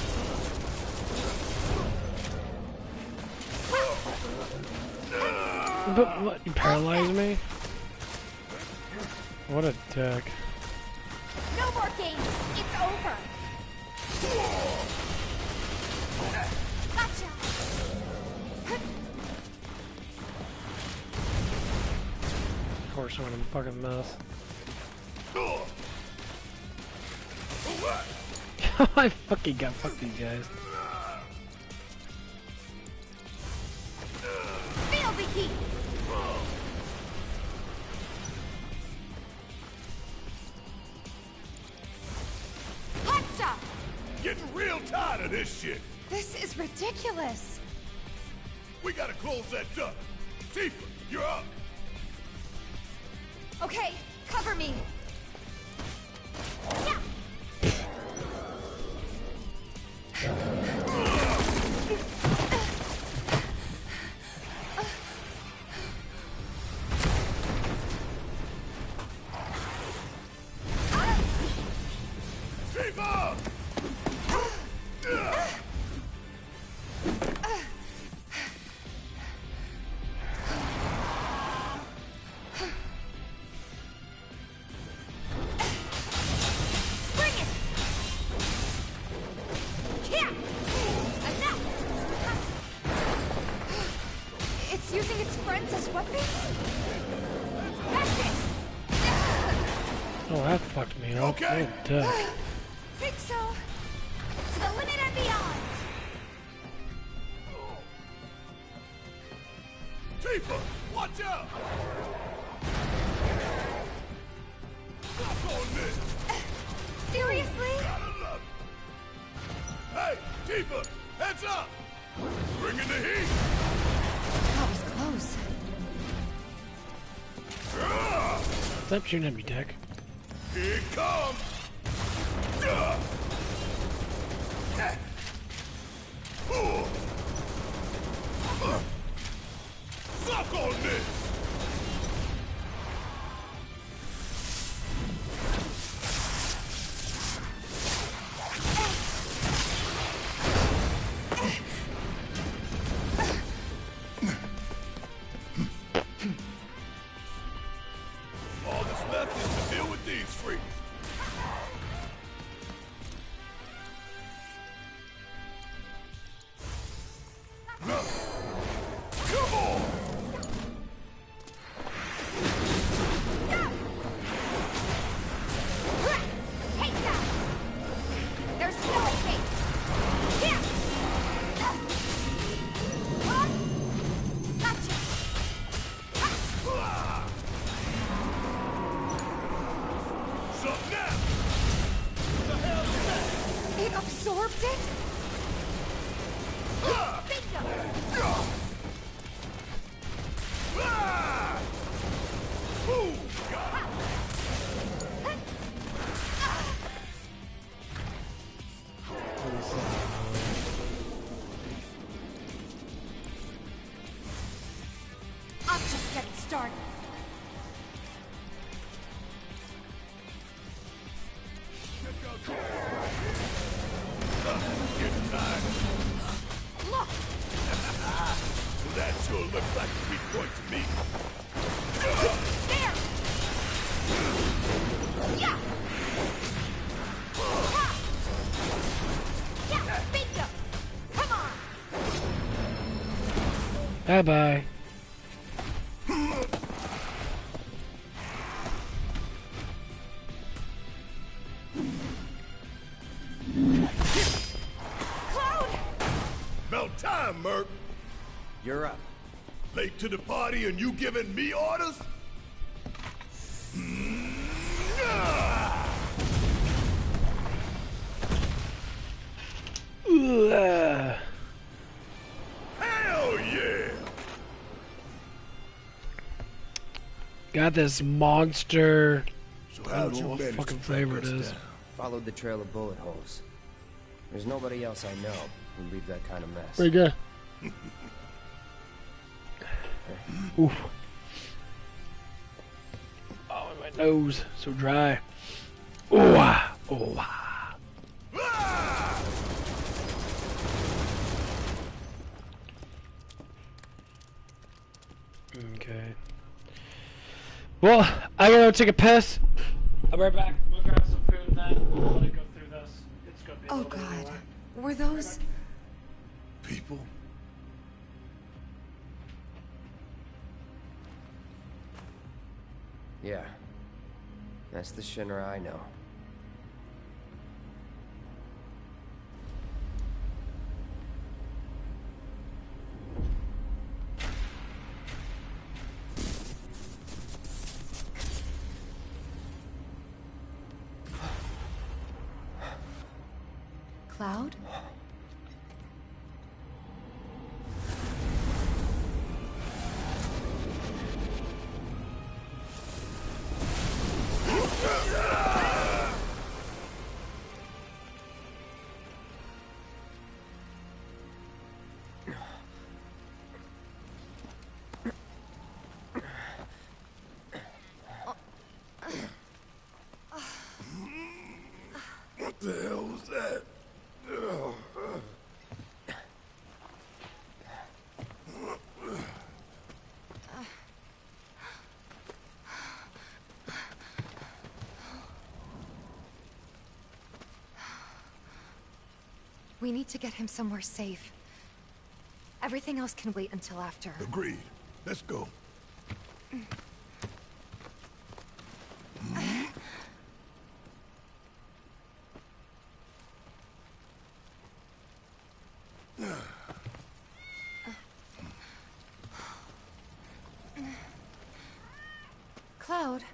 But what? You paralyzed me? What a dick. No more games. It's over. Gotcha. Of course, I'm in a fucking mess. I fucking got fuck these guys. Feel the heat. Hot stuff. Getting real tired of this shit. This is ridiculous. We gotta close that duct. Tifa, you're up. Okay, cover me. Yeah. Tifa! Bring it! Yeah! Enough! It's using its friends as weapons? That's it! Oh, that fucked me up. Okay. Oh, duh. Think so. To the limit and beyond! Tifa, watch out! Stop on this! Seriously? Gotta love it. Hey, Tifa, heads up! Bring in the heat! That was close. Stop shooting at me, Dick. Here it comes! Suck on this! All that's left is to deal with these freaks. Come on! Take that! There's no escape! Here! Gotcha! Suck now! It absorbed it? Bingo! Ooh, got it. I'm just getting started. Getting tired. Look! Well, that sure looks like a weak point to me. There! Yeah! Ha! Yeah! Bingo! Come on! Bye-bye. Cloud! About time, Merc. You're up. Late to the party and you giving me orders? Ugh. Hell yeah! Got this monster. So I don't know what fucking flavor it is. Followed the trail of bullet holes. There's nobody else I know who'd leave that kind of mess. Pretty good. Oof. Oh, my nose. So dry. Ooh, ah. Oh, ah. Ah! Okay. Well, I gotta take a piss. I'll be right back. We'll grab some food and then we'll go through this. It's gonna be a Oh little bit god. anyway. Were those... People? Yeah. That's the Shinra I know. Cloud? We need to get him somewhere safe. Everything else can wait until after. Agreed. Let's go. Cloud.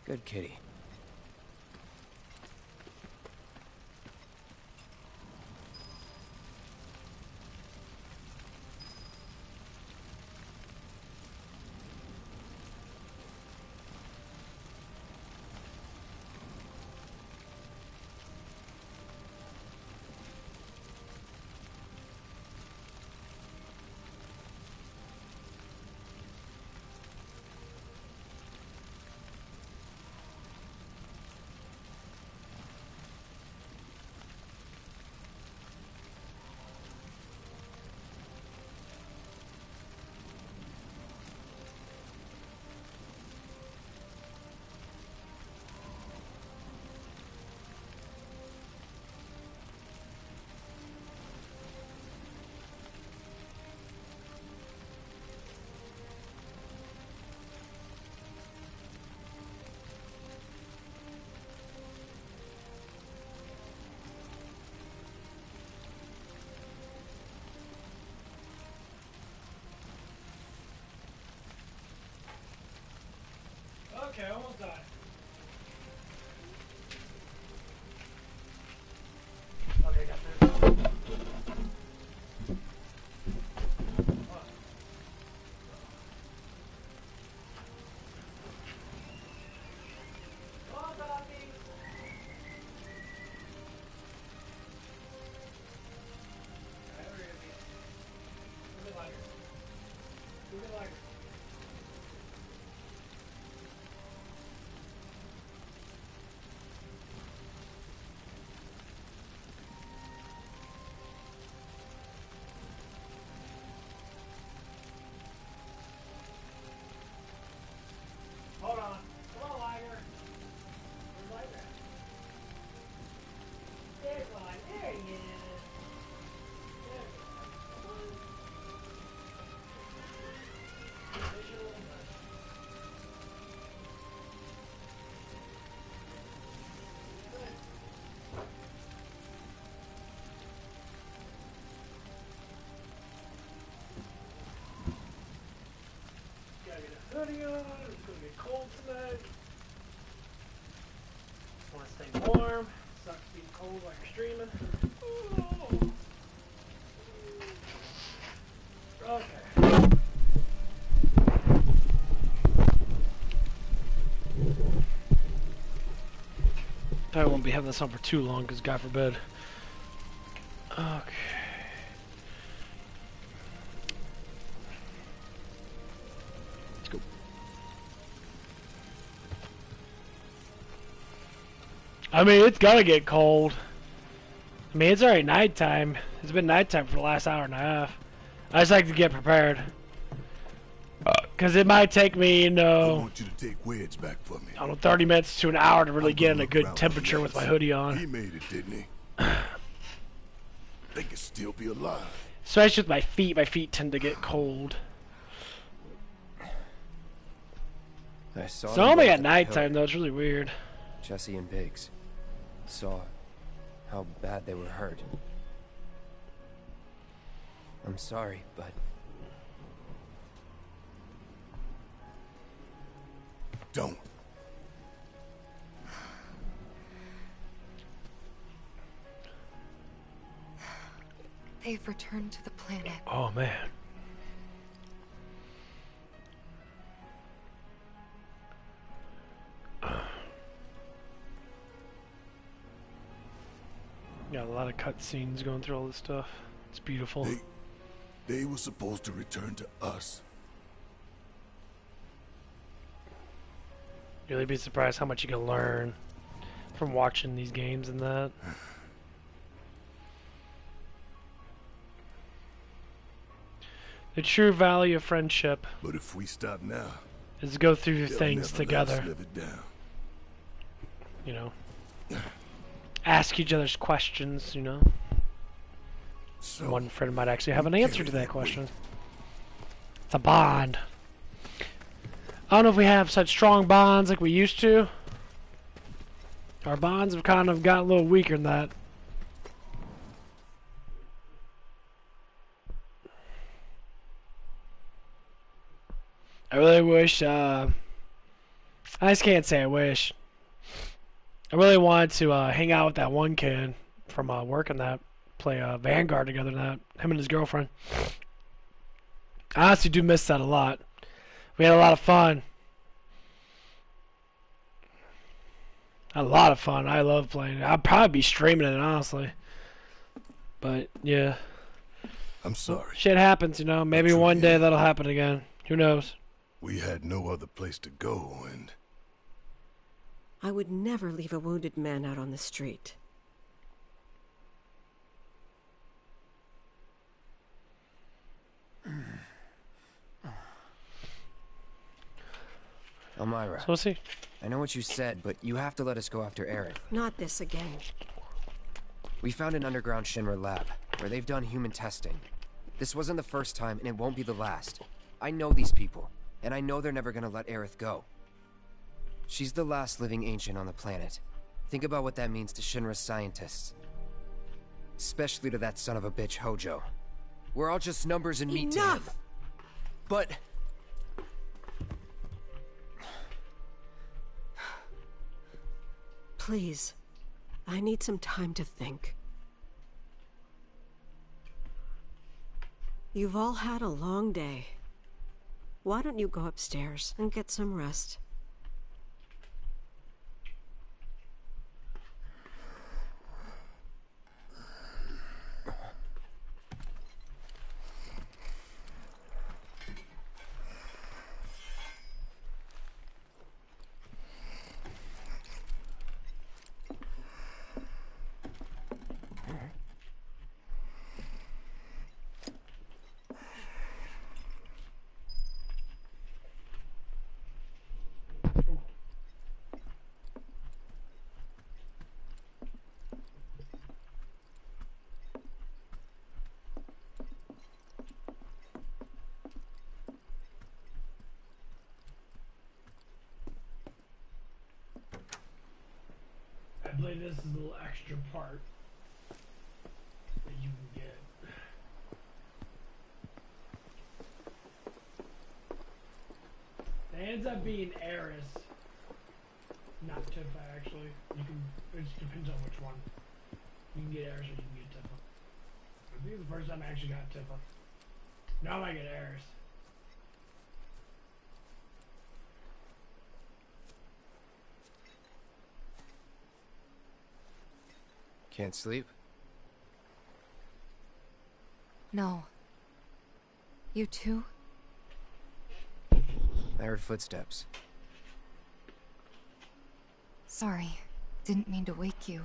Good kitty. Okay, almost done. Okay, got this. Hold on. Come on, Liger. Where's Liger? There's Liger. There he is. There he is. Come on. Visual. Gotta get a hoodie on. It's gonna get cold tonight. Want to stay warm. Sucks being cold while you're streaming. Okay. Probably won't be having this on for too long, because God forbid. Okay. Let's go. I mean, it's gonna get cold. I mean, it's already nighttime. It's been nighttime for the last hour and a half. I just like to get prepared. Because it might take me, you I know, want you to take Wedge back for me. I don't know, 30 minutes to an hour to really I'm get gonna in a look good around for temperature the with my others. hoodie He on. made it, didn't he? They could still be alive. Especially with my feet. My feet tend to get cold. I saw It's them only both at the nighttime, pillar. though. It's really weird. Jesse and Biggs saw how bad they were hurt. I'm sorry, but Don't. They've returned to the planet. Oh, man. Got a lot of cutscenes going through all this stuff. It's beautiful. They were supposed to return to us. You'll really be surprised how much you can learn from watching these games and that. The true value of friendship But if we stop now, is to go through they'll things never let us together. live it down. You know. ask each other's questions, you know. So, One friend might actually have an answer to that question. It's a bond. I don't know if we have such strong bonds like we used to. Our bonds have kind of got a little weaker than that. I really wish, I just can't say I wish. I really wanted to hang out with that one kid from working that, play Vanguard together, that him and his girlfriend. I honestly do miss that a lot. We had a lot of fun. A lot of fun. I love playing it. I'd probably be streaming it, honestly. But, yeah. I'm sorry. Shit happens, you know. Maybe one day that'll happen again. Who knows? We had no other place to go, and... I would never leave a wounded man out on the street. Elmira, So we'll see. I know what you said, but you have to let us go after Aerith. Not this again. We found an underground Shinra lab, where they've done human testing. This wasn't the first time, and it won't be the last. I know these people, and I know they're never gonna let Aerith go. She's the last living ancient on the planet. Think about what that means to Shinra's scientists. Especially to that son of a bitch, Hojo. We're all just numbers and meat to him. Enough! But... Please. I need some time to think. You've all had a long day. Why don't you go upstairs and get some rest? I believe this is a little extra part that you can get. It ends up being Eris, not Tifa. Actually, you can. It just depends on which one. You can get Eris or you can get Tifa. I think it's the first time I actually got Tifa. Now I might get Eris. Can't sleep? No. You too? I heard footsteps. Sorry. Didn't mean to wake you.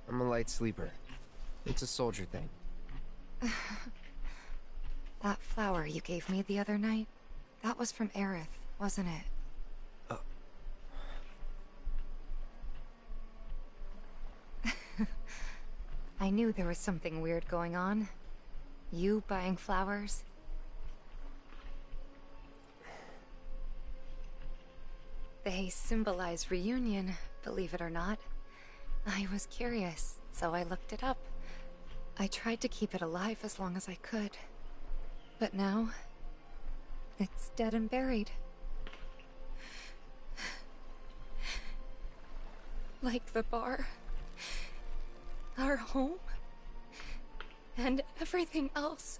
I'm a light sleeper. It's a soldier thing. That flower you gave me the other night, that was from Aerith, wasn't it? I knew there was something weird going on. You buying flowers? They symbolize reunion, believe it or not. I was curious, so I looked it up. I tried to keep it alive as long as I could. But now, it's dead and buried. Like the bar. Our home. And everything else.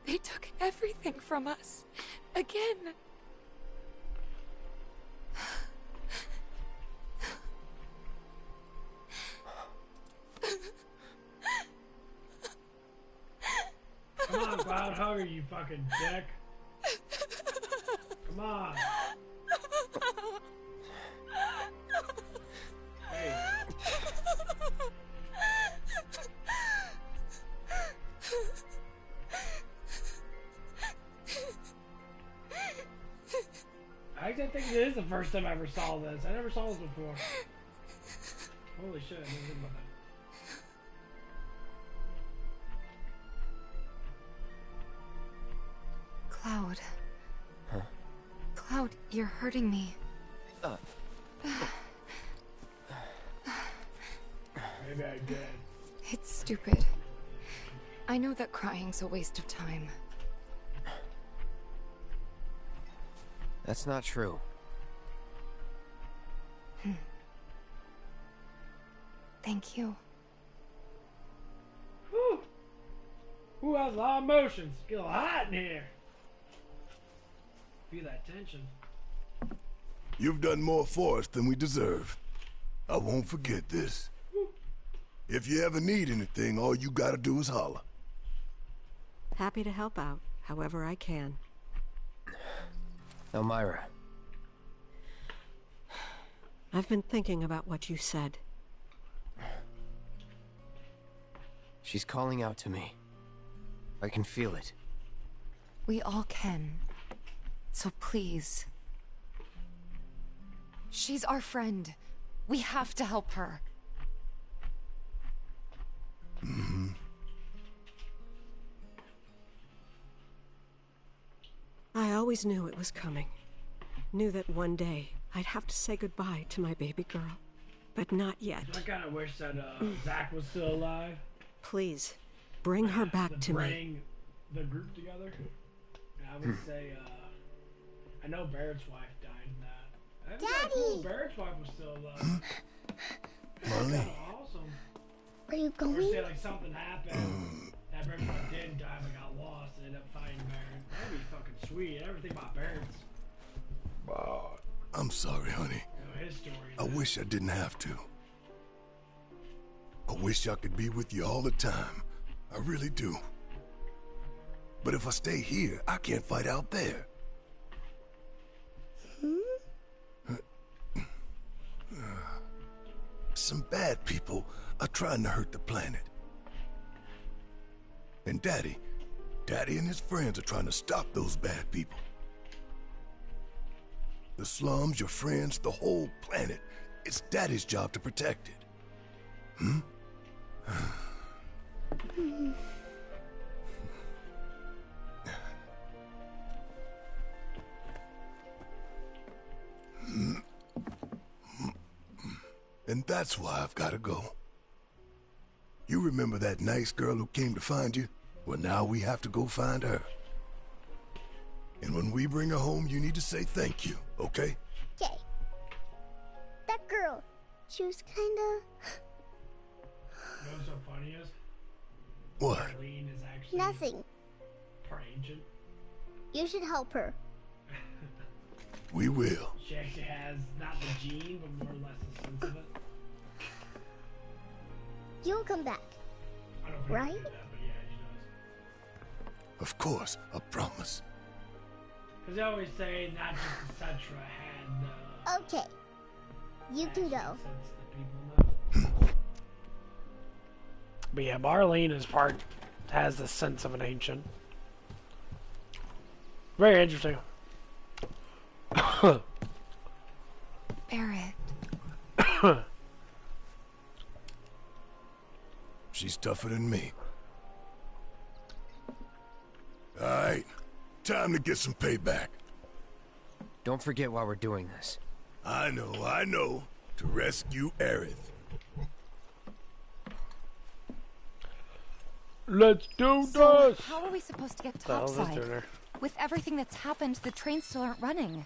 They took everything from us. Again. Come on, Cloud Hugger, you fucking dick. Come on. Hey. is the first time I ever saw this. I never saw this before. Holy shit, I never did about that. Cloud. Huh? Cloud, you're hurting me. Maybe I did. It's stupid. I know that crying's a waste of time. That's not true. Thank you. Whew. Who has a lot of emotions? Get a lot hot in here. Feel that tension. You've done more for us than we deserve. I won't forget this. If you ever need anything, all you gotta do is holler. Happy to help out, however I can. Elmira. I've been thinking about what you said. She's calling out to me. I can feel it. We all can. So please. She's our friend. We have to help her. Mm-hmm. I always knew it was coming. Knew that one day I'd have to say goodbye to my baby girl. But not yet. I kind of wish that Zach was still alive. Please, bring her back to me. Bring the group together. And I would say, I know Barrett's wife died in that. That'd be cool if Barrett's wife was still alive. Molly. That's awesome. Are you Or going? say like something happened that Barrett's wife didn't die but got lost and ended up fighting Barrett. That'd be fucking sweet. Everything about Barrett's. I'm sorry, honey. You know, his story. I wish I didn't have to. I wish I could be with you all the time. I really do. But if I stay here, I can't fight out there. Some bad people are trying to hurt the planet. And Daddy and his friends are trying to stop those bad people. The slums, your friends, the whole planet. It's Daddy's job to protect it. And that's why I've got to go. You remember that nice girl who came to find you? Well, now we have to go find her. And when we bring her home, you need to say thank you, okay? Okay. That girl, she was kinda... You know what's so funny is? What? Arlene is actually Nothing. part ancient. You should help her. We will. She actually has not the gene, but more or less the sense of it. You'll come back. I don't think Right? she did that, but yeah, she does. Of course, I promise. Because they always say not just etc. had Okay. You can go. sense that people know. But yeah, Marlene is has the sense of an ancient. Very interesting. Barrett. She's tougher than me. All right, time to get some payback. Don't forget why we're doing this. I know. To rescue Aerith. Let's do So, this! how are we supposed to get The hell is this topside? doing there? With everything that's happened, the trains still aren't running.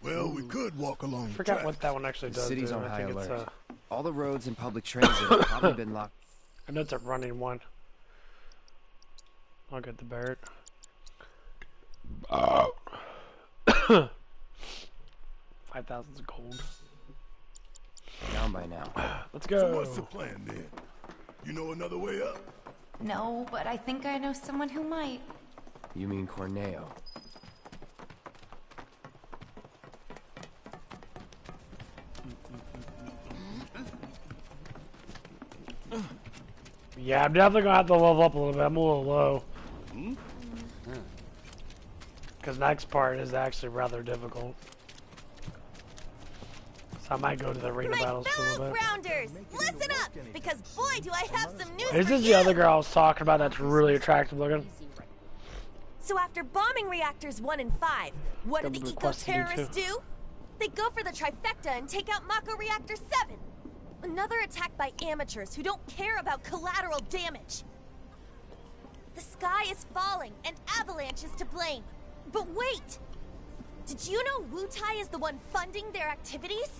Well, we could walk along I the forgot track. what that one actually The does. city's do. on I high think it's alert. All the roads and public transit have probably been locked. I know it's a running one. I'll get the Barrett. 5,000's gold. Down by now. Let's So go. what's the plan then? You know another way up? No, but I think I know someone who might. You mean Corneo? Yeah, I'm definitely gonna have to level up a little bit. I'm a little low. Because next part is actually rather difficult. So I might go to the arena My battles for a fellow little bit. grounders, listen up, because boy do I have some news This for is you. the other girl I was talking about that's really attractive looking. So after bombing reactors 1 and 5, what do Got the some requests to do, eco-terrorists too. do? They go for the trifecta and take out Mako Reactor 7. Another attack by amateurs who don't care about collateral damage. The sky is falling and Avalanche is to blame. But wait! Did you know Wutai is the one funding their activities?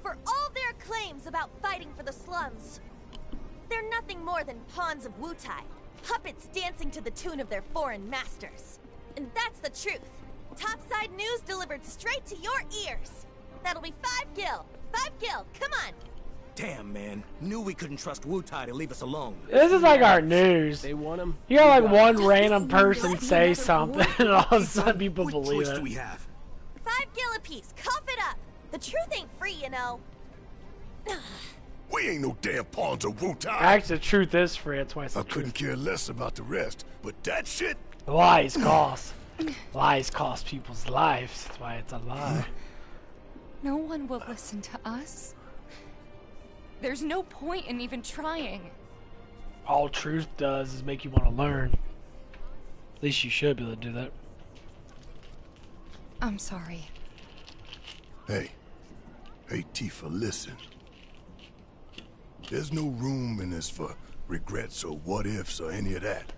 For all their claims about fighting for the slums, they're nothing more than pawns of Wutai, puppets dancing to the tune of their foreign masters. And that's the truth. Topside news delivered straight to your ears. That'll be 5 gil. 5 gil, come on. Damn, man. Knew we couldn't trust Wutai to leave us alone. This is like our news. They want him. You got like one random person say something, and all of a sudden people believe it. We have 5 gil apiece, cough it up. The truth ain't free, you know. We ain't no damn pawns of Wutai. Actually, the truth is free. That's why it's the I couldn't truth. care less about the rest, but that shit. Lies cost. Lies cost people's lives. That's why it's a lie. No one will listen to us. There's no point in even trying. All truth does is make you want to learn. At least you should be able to do that. I'm sorry. Hey, Tifa, listen. There's no room in this for regrets or what ifs or any of that.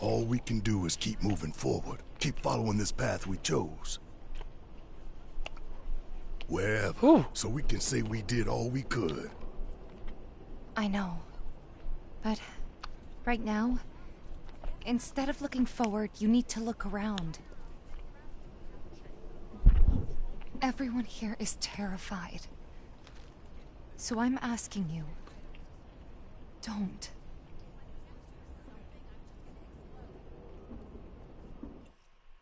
All we can do is keep moving forward, keep following this path we chose. Wherever, Ooh. so we can say we did all we could. I know. But right now, instead of looking forward, you need to look around. Everyone here is terrified. So I'm asking you, don't.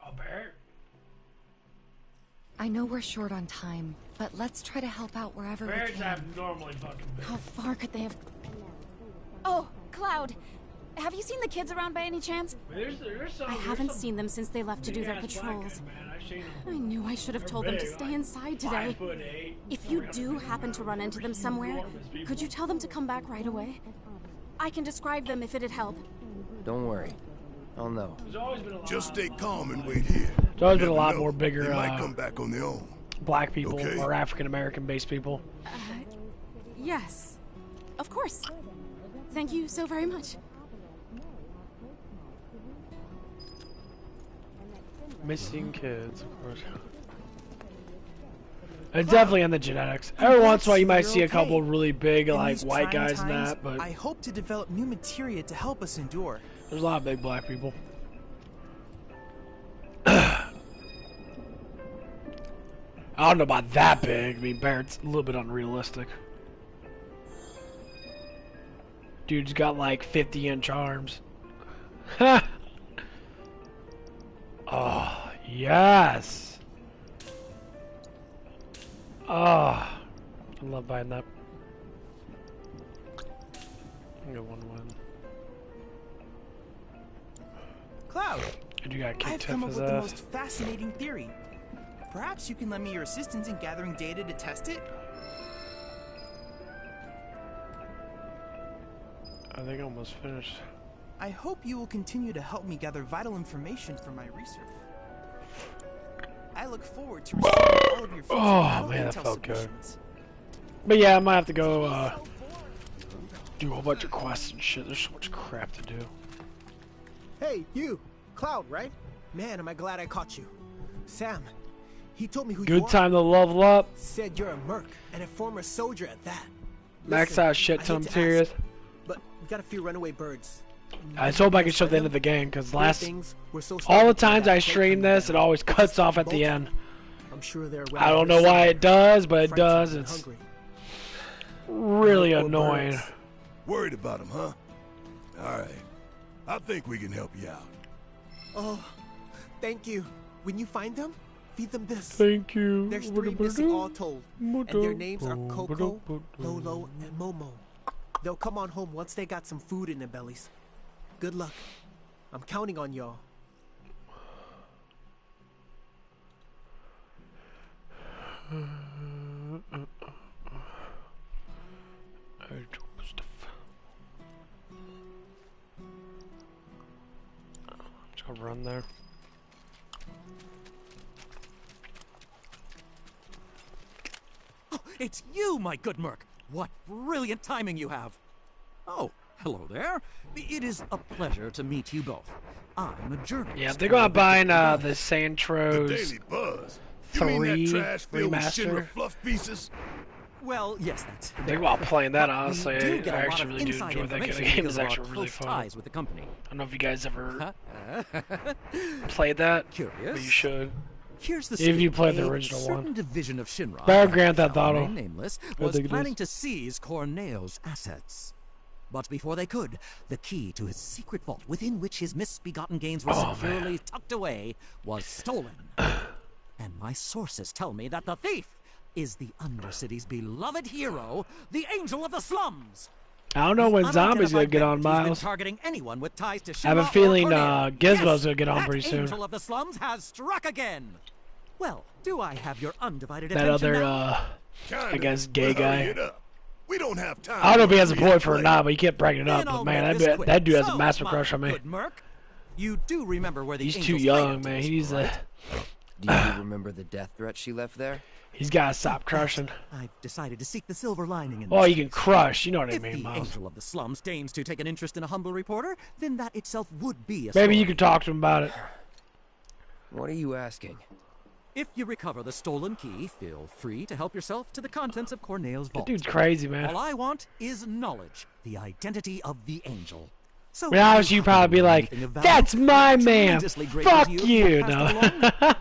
Albert? I know we're short on time, but let's try to help out wherever we Bears can. abnormally fucking big. How far could they have... Oh, Cloud. Have you seen the kids around by any chance? I haven't seen them since they left to do their patrols. I knew I should have told them to stay inside today. If you do happen to run into them somewhere, could you tell them to come back right away? I can describe them if it'd help. Don't worry. I'll know. Just stay calm and wait here. There's always been a Never lot know. more bigger They might come back on their own. black people Okay. or African American based people. Yes. Of course. Thank you so very much. Missing kids, of course. It's definitely in the genetics. Every once in a while you might see a couple of really big like these white trying guys in times, that, but I hope to develop new materia to help us endure. there's a lot of big black people. I don't know about that big. I mean, Barrett's a little bit unrealistic. Dude's got like 50-inch arms. Oh, yes. Oh, I love buying that. I got one win. Cloud, And you got I've kicked come off up his with the ass. most fascinating theory. Perhaps you can lend me your assistance in gathering data to test it? I think I almost finished. I hope you will continue to help me gather vital information for my research. I look forward to receiving all of your future battle man, that intel felt good. submissions. But yeah, I might have to go do a whole bunch of quests and shit. There's so much crap to do. Hey, you. Cloud, right? Man, am I glad I caught you. Sam, he told me who you Good are. time to level up. Said you're a merc and a former soldier at that. Max Listen, out shit I ton hate of to materials. ask, but we got a few runaway birds. I just hope I can show the end of the game, because Poor last things, we're so all the starved to times that I plate stream coming this, down. it always cuts off at the Both. end. I'm sure they're I don't know why it does, but it does. It's hungry. really Poor annoying. birds. Worried about him, huh? All right. I think we can help you out. Oh, thank you. When you find them, feed them this. Thank you. There's 3 missing all told, and their names are Coco, Lolo, and Momo. They'll come on home once they got some food in their bellies. Good luck. I'm counting on y'all. Just gonna run there. Oh, it's you, my good Merc. What brilliant timing you have. Oh, hello there. It is a pleasure to meet you both. I'm a journalist. Yeah, they're going to buy the Santros The Daily Buzz. You 3 mean that trash filled with Shinra remaster. fluff pieces? Well, yes, that's fair. Think about playing that, But we honestly. do I get a lot actually of really do inside enjoy that game. information The game because is of our actually really close fun. ties with the company. I don't know if you guys ever Huh? played that. Curious? But you should. Here's the If you scoop. played the A original certain one. division of Shinra, Better that Grand Theft shall Auto. remain nameless, I was think it planning is. to seize Corneo's assets. But before they could, the key to his secret vault, within which his misbegotten gains were securely tucked away, was stolen. And my sources tell me that the thief is the Undercity's beloved hero, the Angel of the Slums. I don't know when The Zombie's gonna unidentified get on, bandit who's been Miles. targeting anyone with ties to I have a Shinra or feeling Corneo. Gizmo's Yes, gonna get on that pretty soon. Angel of the Slums has struck again. Well, do I have your undivided That attention other, now? I guess, gay guy. We don't have time. I don't know if he has a for free boyfriend or play. not, but he kept bragging it up. Then But I'll man, make this quick. that dude has a So, massive my crush on me. good Merc, you do remember where the He's too Angel's young, layout man. is, He's right? Do you remember the death threat she left there? He's gotta stop crushing. I've decided to seek the silver lining in Oh, this you can case. crush. You know what I If mean, the Miles. Angel of the Slums deigns to take an interest in a humble reporter, then that itself would be a Maybe story. you can talk to him about it. What are you asking? If you recover the stolen key, feel free to help yourself to the contents of Corneo's That vault. dude's crazy, man. All I want is knowledge, the identity of the Angel. So Now if you probably be happen to know like, anything of value, "That's my I'm man. tremendously grateful Fuck to you." if pass No. it along.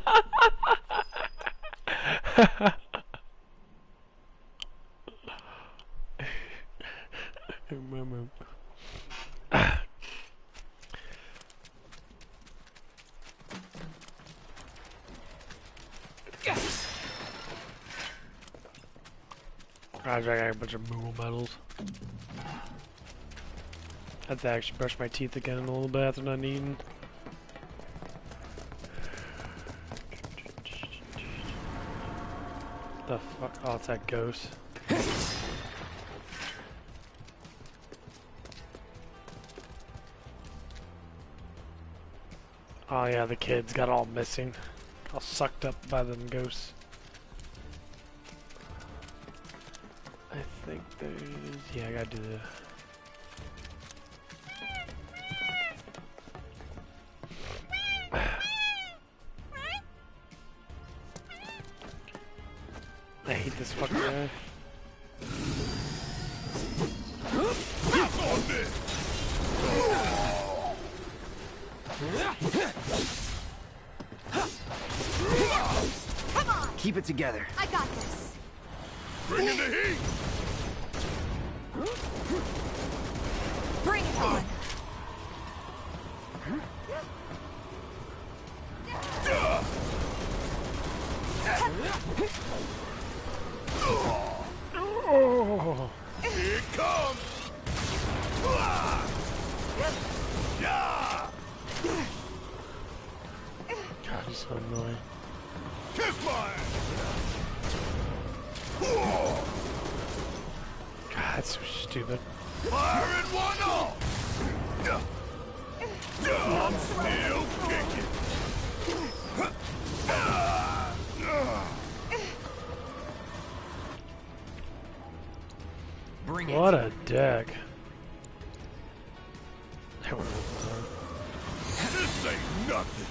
I got a bunch of Moogle medals. I have to actually brush my teeth again in a little bit after not eating. The fuck? Oh, it's that ghost. Oh yeah, the kids got all missing. All sucked up by them ghosts. I think there's... yeah, I gotta do the... I hate this fucking guy. Come on! Keep it together. I got this. Bring in the heat. Bring it on. Oh. Here it comes. Yeah. God, he's so annoying. Kiss my ass. God, that's so stupid. Fire in one off. I'm still kicking. Bring it. What a dick. This ain't nothing.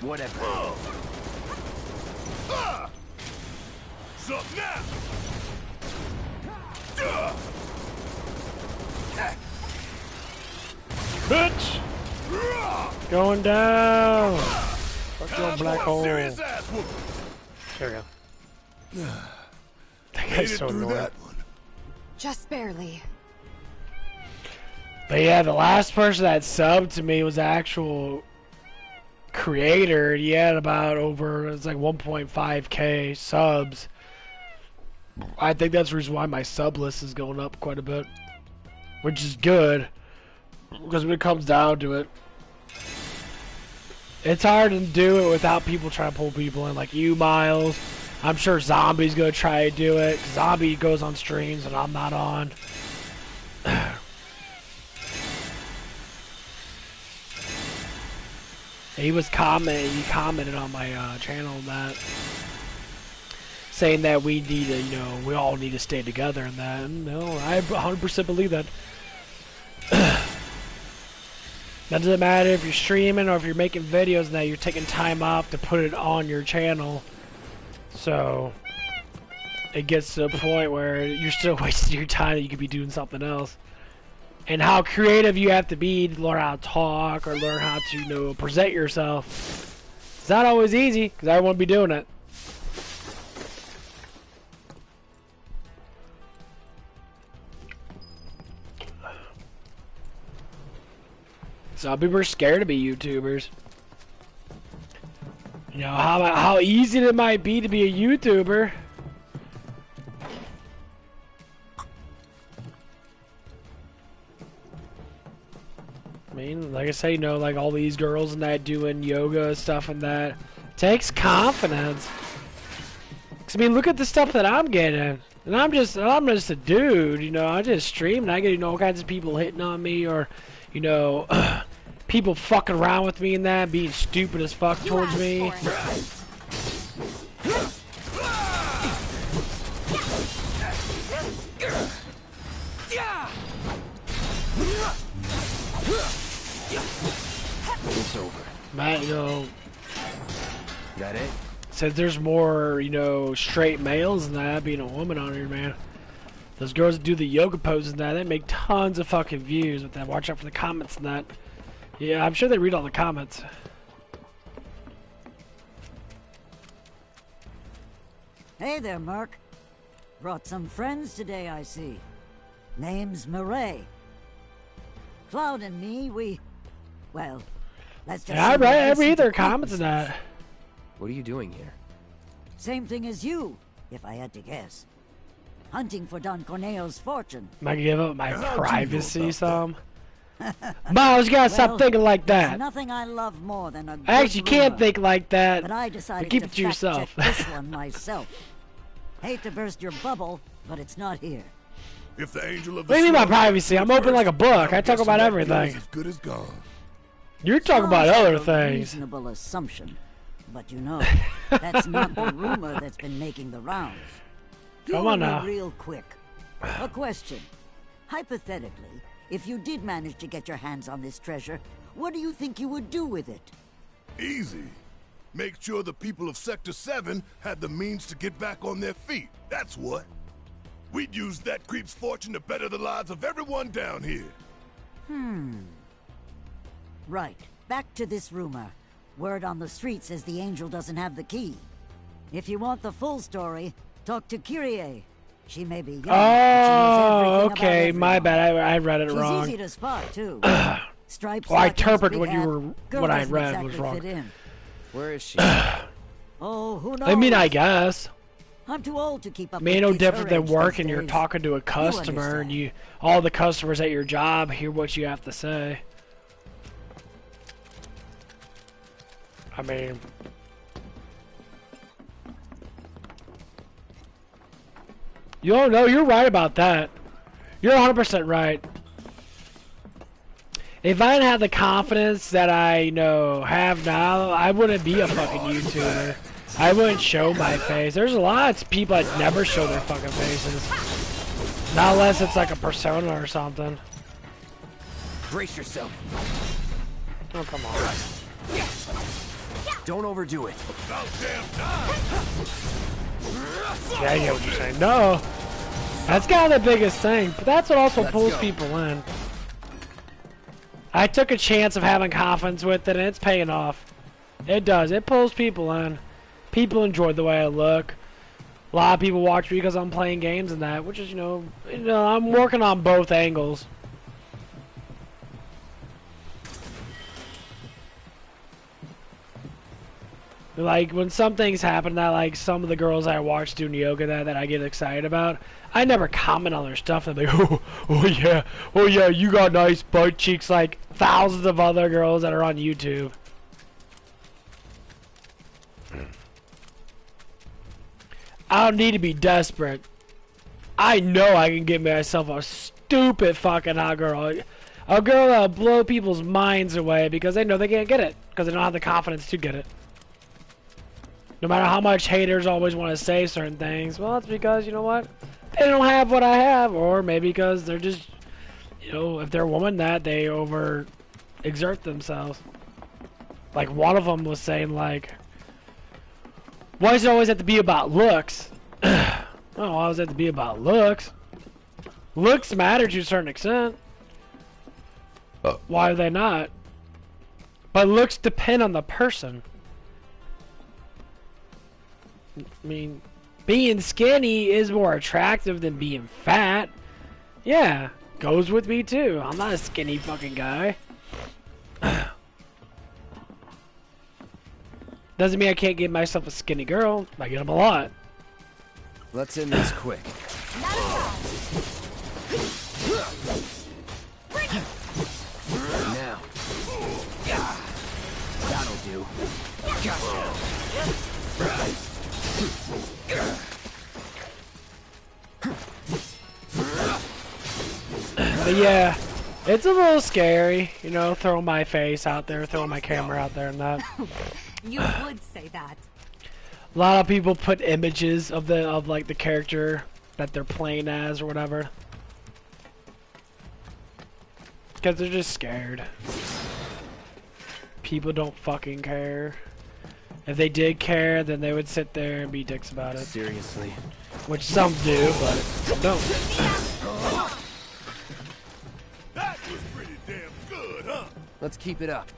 Whatever. Sup now? Bitch! Going down! Fuck your black hole. There we go. That guy's so annoying. Just barely. But yeah, the last person that subbed to me was the actual creator. He had about it's like 1.5k subs. I think that's the reason why my sub list is going up quite a bit. Which is good. Because when it comes down to it, it's hard to do it without people trying to pull people in. Like you, Miles, I'm sure Zombie's gonna try to do it. Zombie goes on streams and I'm not on. He commented on my channel that, saying that we need to, we all need to stay together and that. And, no, I 100% believe that. That doesn't matter if you're streaming or if you're making videos and that you're taking time off to put it on your channel. So it gets to a point where you're still wasting your time that you could be doing something else. And how creative you have to be to learn how to talk or learn how to, present yourself. It's not always easy, because I won't be doing it. Some people are scared to be YouTubers. How easy it might be to be a YouTuber. I mean, like I say, like all these girls and that doing yoga stuff and that takes confidence. 'Cause, I mean, look at the stuff that I'm getting, and I'm just a dude, I just stream and I get all kinds of people hitting on me or, people fucking around with me and that, being stupid as fuck towards me. It's over. Matt, That it? said there's more, straight males than that, being a woman on here, man. Those girls that do the yoga poses and that, they make tons of fucking views with that. Watch out for the comments and that. Yeah, I'm sure they read all the comments. Hey there, Merc. Brought some friends today, I see. Name's Murray. Cloud and me, well, let's just... Yeah, I read their comments and that. What are you doing here? Same thing as you, if I had to guess. Hunting for Don Corneo's fortune. Am I give up my privacy some? Miles, you gotta stop thinking like that. There's nothing I love more than a good I actually can't think like that. But I decided keep to it to yourself. fact-check this one myself. Hate to burst your bubble, but it's not here. If the angel of What do you mean by privacy? I'm open like a book. I talk about everything. As good as gone. You're talking about Sounds other like a things. Reasonable assumption, but that's not the rumor that's been making the rounds. Come on now. Real quick. A question. Hypothetically, if you did manage to get your hands on this treasure, what do you think you would do with it? Easy. Make sure the people of Sector 7 had the means to get back on their feet. That's what. We'd use that creep's fortune to better the lives of everyone down here. Right. Back to this rumor. Word on the street says the angel doesn't have the key. If you want the full story, talk to Kyrie. She may be young, but she knows everything okay, about my everyone. bad. I read it wrong. She's easy to spot, too. Stripes, Well, I stockings, interpreted big what you hat. were, Girl what I doesn't read exactly was wrong. fit in. Where is she? Oh, who knows? I mean, I guess. I'm too old to keep up I mean, with no kids different her than age working. these You're days. talking to a customer, and all the customers at your job hear what you have to say. I mean, you don't know. You're right about that. You're 100% right. If I didn't have the confidence that I have now, I wouldn't be a fucking YouTuber. I wouldn't show my face. There's a lot of people that never show their fucking faces. Not unless it's like a persona or something. Brace yourself. Oh, come on. Don't overdo it. Yeah, I get what you're saying. No. That's kind of the biggest thing. But that's what also pulls people in. I took a chance of having confidence with it, and it's paying off. It does. It pulls people in. People enjoy the way I look. A lot of people watch me because I'm playing games and that, which is, I'm working on both angles. Like, when some things happen that, like, some of the girls I watch doing yoga that I get excited about, I never comment on their stuff. They're like, oh yeah, you got nice butt cheeks, like thousands of other girls that are on YouTube. I don't need to be desperate. I know I can get myself a stupid fucking hot girl. A girl that'll blow people's minds away because they know they can't get it. Because they don't have the confidence to get it. No matter how much haters always want to say certain things. Well, it's because, you know what? They don't have what I have. Or maybe because they're just, you know, if they're a woman that they over exert themselves. Like one of them was saying like, why does it always have to be about looks? Oh, why does it have to be about looks? Looks matter to a certain extent. Why are they not? But looks depend on the person. I mean, being skinny is more attractive than being fat. Yeah, goes with me too. I'm not a skinny fucking guy. Doesn't mean I can't get myself a skinny girl. I get them a lot. Let's end this quick. Now. That'll do. But yeah, it's a little scary, you know, throwing my face out there, throwing my camera out there and that. You would say that. A lot of people put images of like the character that they're playing as or whatever. Because they're just scared. People don't fucking care. If they did care, then they would sit there and be dicks about it. Seriously. Which some do, but some don't. That was pretty damn good, huh? Let's keep it up.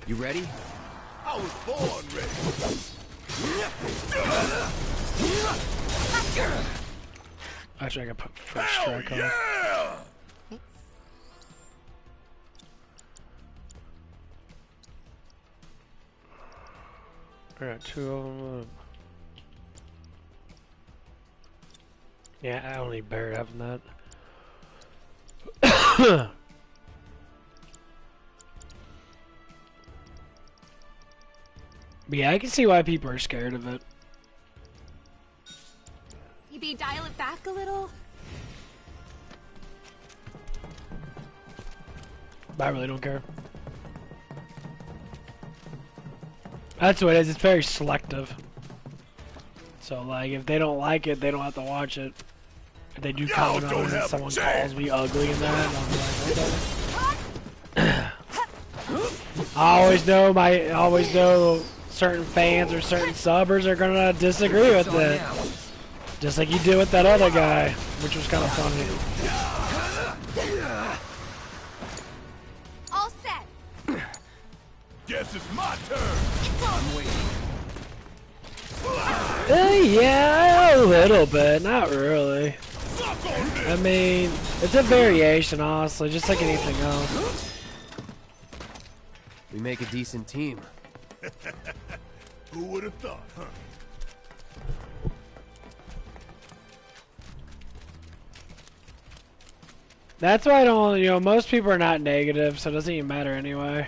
You ready? I was born ready. Actually, I can put first strike on. Yeah! I got 2 of them. Yeah, I only bear having that. But yeah, I can see why people are scared of it. Maybe dial it back a little? But I really don't care. That's what it is. It's very selective. So, like, if they don't like it, they don't have to watch it. If they do comment on it and someone calls me ugly and that, and I'm like, okay. I always know certain fans or certain subbers are gonna disagree with it. Just like you did with that other guy, which was kind of funny. All set. Guess it's my turn. I'm waiting. Yeah, a little bit, not really. I mean, it's a variation, honestly, just like anything else. We make a decent team. Who would have thought, huh? That's why I don't, you know, most people are not negative, so it doesn't even matter anyway.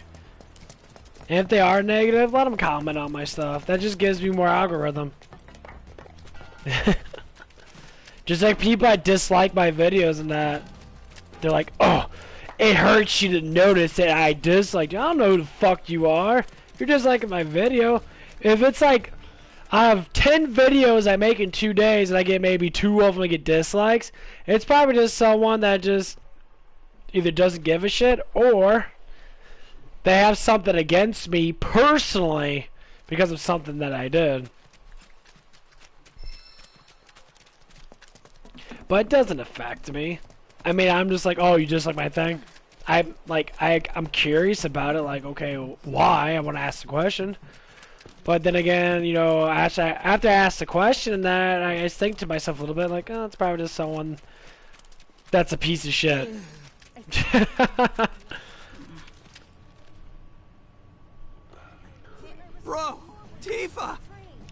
And if they are negative, let them comment on my stuff. That just gives me more algorithm. Just like people that dislike my videos and that. They're like, oh, it hurts you to notice that I dislike you. I don't know who the fuck you are. You're disliking my video. If it's like, I have 10 videos I make in 2 days and I get maybe 2 of them get dislikes, it's probably just someone that just either doesn't give a shit or they have something against me personally because of something that I did. But it doesn't affect me. I mean, I'm just like, oh, you just like my thing? I'm curious about it, like, okay, why? I want to ask the question. But then again, you know, after I ask the question and that, I just think to myself a little bit, like, oh, it's probably just someone that's a piece of shit. Bro, Tifa!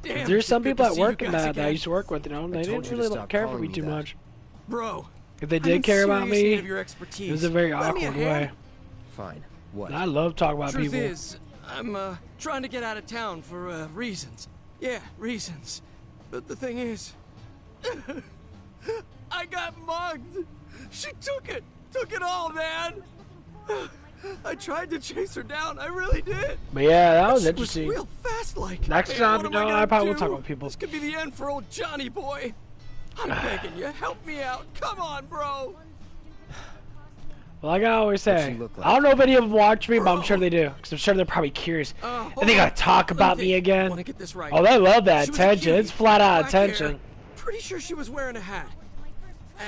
Damn, There's some people at work in that I used to work with, you know, and they didn't really care for me too much. Bro, if they did care about me, it was a very awkward way. Fine. What? And I love talking about Truth people. is, I'm trying to get out of town for reasons. Yeah, reasons. But the thing is, I got mugged. She took it all, man. I tried to chase her down. I really did. But yeah, that was She interesting. Was real fast, like. Next Man, time, what you am know, I I probably gonna will talk do? about people. This could be the end for old Johnny boy. I'm begging you, help me out. Come on, bro. Well, like I always say, I don't know if any of them watch me, but I'm sure they do. Because I'm sure they're probably curious. And they gotta talk about me again. Get this right. Oh, they love that She was attention. cute, It's flat out black hair. attention. Pretty sure she was wearing a hat.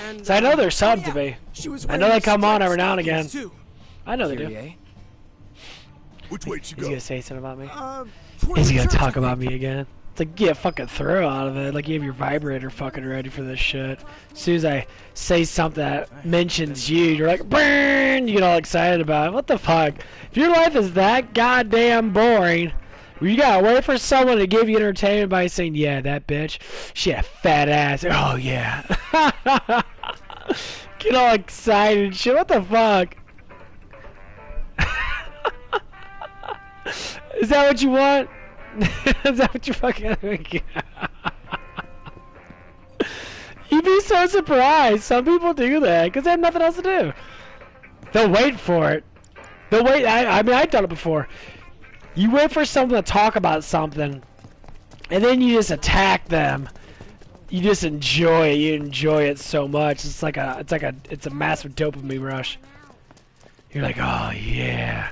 And, So I know they're subbed to me. I know they come on every now and again. I know they do. Which way He's gonna say something about me. Is he gonna talk about me again? It's like, get a fucking throw out of it. Like you have your vibrator fucking ready for this shit. As soon as I say something that mentions you, you're like, burn! You get all excited about it. What the fuck? If your life is that goddamn boring, you gotta wait for someone to give you entertainment by saying, yeah, that bitch, she had a fat ass. Oh, yeah. Get all excited and shit. What the fuck? Is that what you want? Is that what you fucking... You'd be so surprised. Some people do that because they have nothing else to do. They'll wait for it. They'll wait. I mean, I've done it before. You wait for someone to talk about something, and then you just attack them. You just enjoy it. You enjoy it so much. It's a massive dopamine rush. You're like, oh yeah.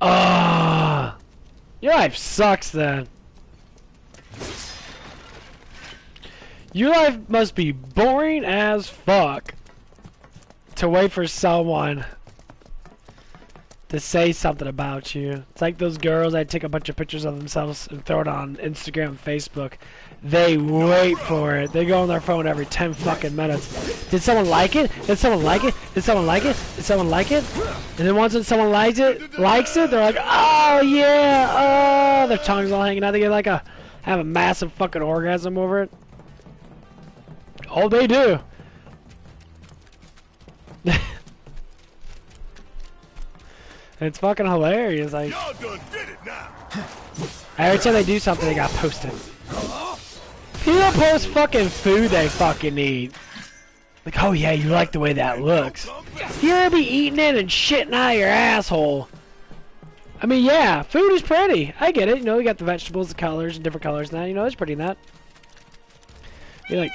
Oh. Your life sucks then. Your life must be boring as fuck to wait for someone to say something about you. It's like those girls that take a bunch of pictures of themselves and throw it on Instagram and Facebook. They wait for it. They go on their phone every 10 fucking minutes. Did someone like it? Did someone like it? Did someone like it? Did someone like it? And then once someone likes it, they're like, oh yeah, oh, their tongue's all hanging out. They get like have a massive fucking orgasm over it. Oh, they do. It's fucking hilarious. Like, every time they do something, they got posted. People post fucking food they fucking eat. Like, oh yeah, you like the way that looks. You ever be eating it and shitting out of your asshole? I mean, yeah, food is pretty. I get it. You know, you got the vegetables, the colors, and different colors and that. You know, it's pretty in that. You're like,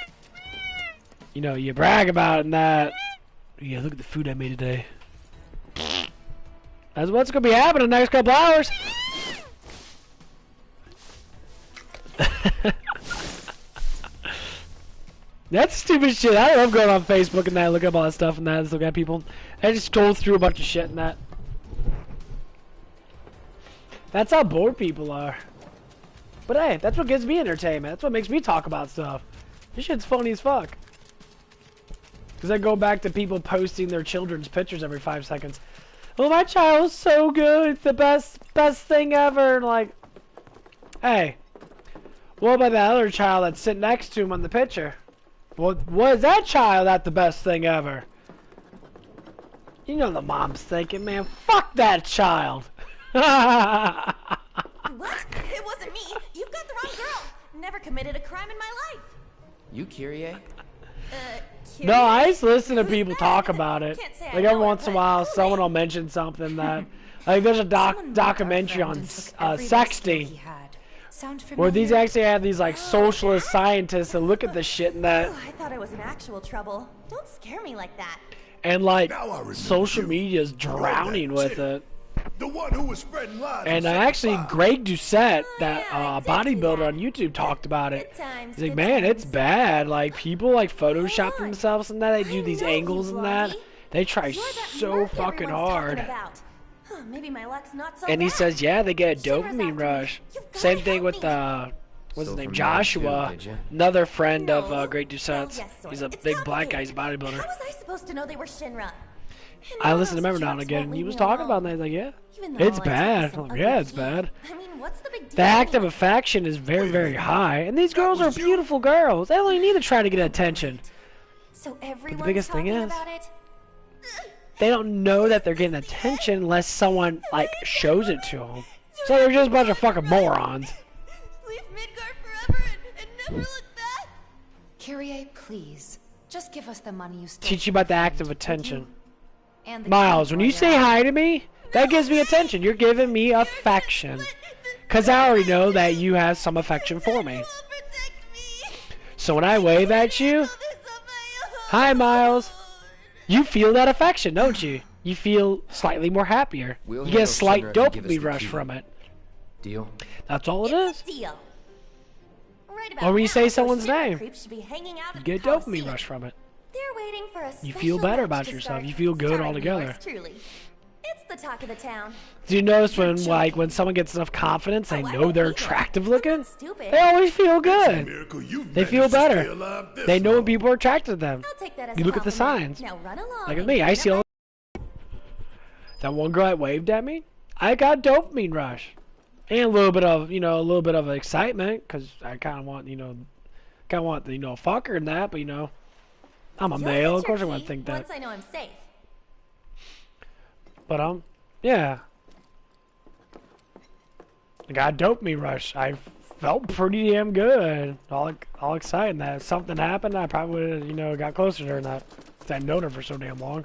you know, you brag about it and that. Yeah, look at the food I made today. That's what's gonna be happening in the next couple hours. That's stupid shit. I love going on Facebook and that, look up all that stuff and that, and look at people. I just scroll through a bunch of shit and that. That's how bored people are. But hey, that's what gives me entertainment. That's what makes me talk about stuff. This shit's funny as fuck. Because I go back to people posting their children's pictures every 5 seconds. Oh, my child's so good. It's the best thing ever. And like, hey, what about that other child that's sitting next to him on the picture? What is that child at the best thing ever? You know the mom's thinking, man, fuck that child. What? It wasn't me. You've got the wrong girl. Never committed a crime in my life. You, Kyrie? No, I used to listen to people talk about it. Like every once in a while, someone will mention something that, like there's a documentary on sexting, where these actually have these like socialist scientists that look at the shit and that. Oh, I thought I was in actual trouble. Don't scare me like that. And like social media is drowning with it. The one who was spreading lies. And actually, Greg Doucette, that bodybuilder on YouTube, talked about it. He's like, man, it's bad. Like, people like Photoshop themselves and that. They do these angles and that. They try so fucking hard. Maybe my luck's not so And he bad. says, yeah, they get a dopamine rush. Same thing with what's his name, Joshua, another friend of Greg Doucette's. He's a big black guy. He's a bodybuilder. How was I supposed to know they were Shinra? I listen to him every now and again, and he was talking about that. He's like, yeah, it's bad. I'm like, yeah, it's bad. I mean, what's the big deal? The active affection is very, very high, and these girls are beautiful girls. They only need to try to get attention. So But everyone's the biggest thing talking is, about it? they don't know that they're getting attention unless someone, like, shows it to them. So they're just a bunch of fucking morons. Leave Midgard forever and Kyrie, please. Just give us the money you stole. Teach you about the act of attention. And the Miles, when you key, say hi to me, that gives me attention. You're giving me affection. Because I already know that you have some affection for me. So when I wave at you, hi Miles, you feel that affection, don't you? You feel slightly more happier. You get a slight dopamine rush from it. Deal? That's all it is. Deal. Right Or when you say someone's Shimmer name, creeps should be hanging out you at get the a dopamine Coliseum. rush from it. They're waiting for a You feel special better match about to yourself. start, You feel good starring altogether. yours truly. It's the talk of the town. Do you notice when someone gets enough confidence, they know they're attractive looking? They always feel good. They feel better. They know when people are attracted to them. I'll take that as You a look at the compliment. signs. Now run along Like at and me, clean I up see all that one girl that waved at me. I got a dopamine rush, and a little bit of excitement, cause I kind of want, fuck her and that, but I'm a You'll male, get of course I your want to key think that. Once I know I'm safe. But yeah. I got a dopamine rush. I felt pretty damn good. All excited that if something happened, I probably would have, got closer to her than that. 'Cause I've known her for so damn long.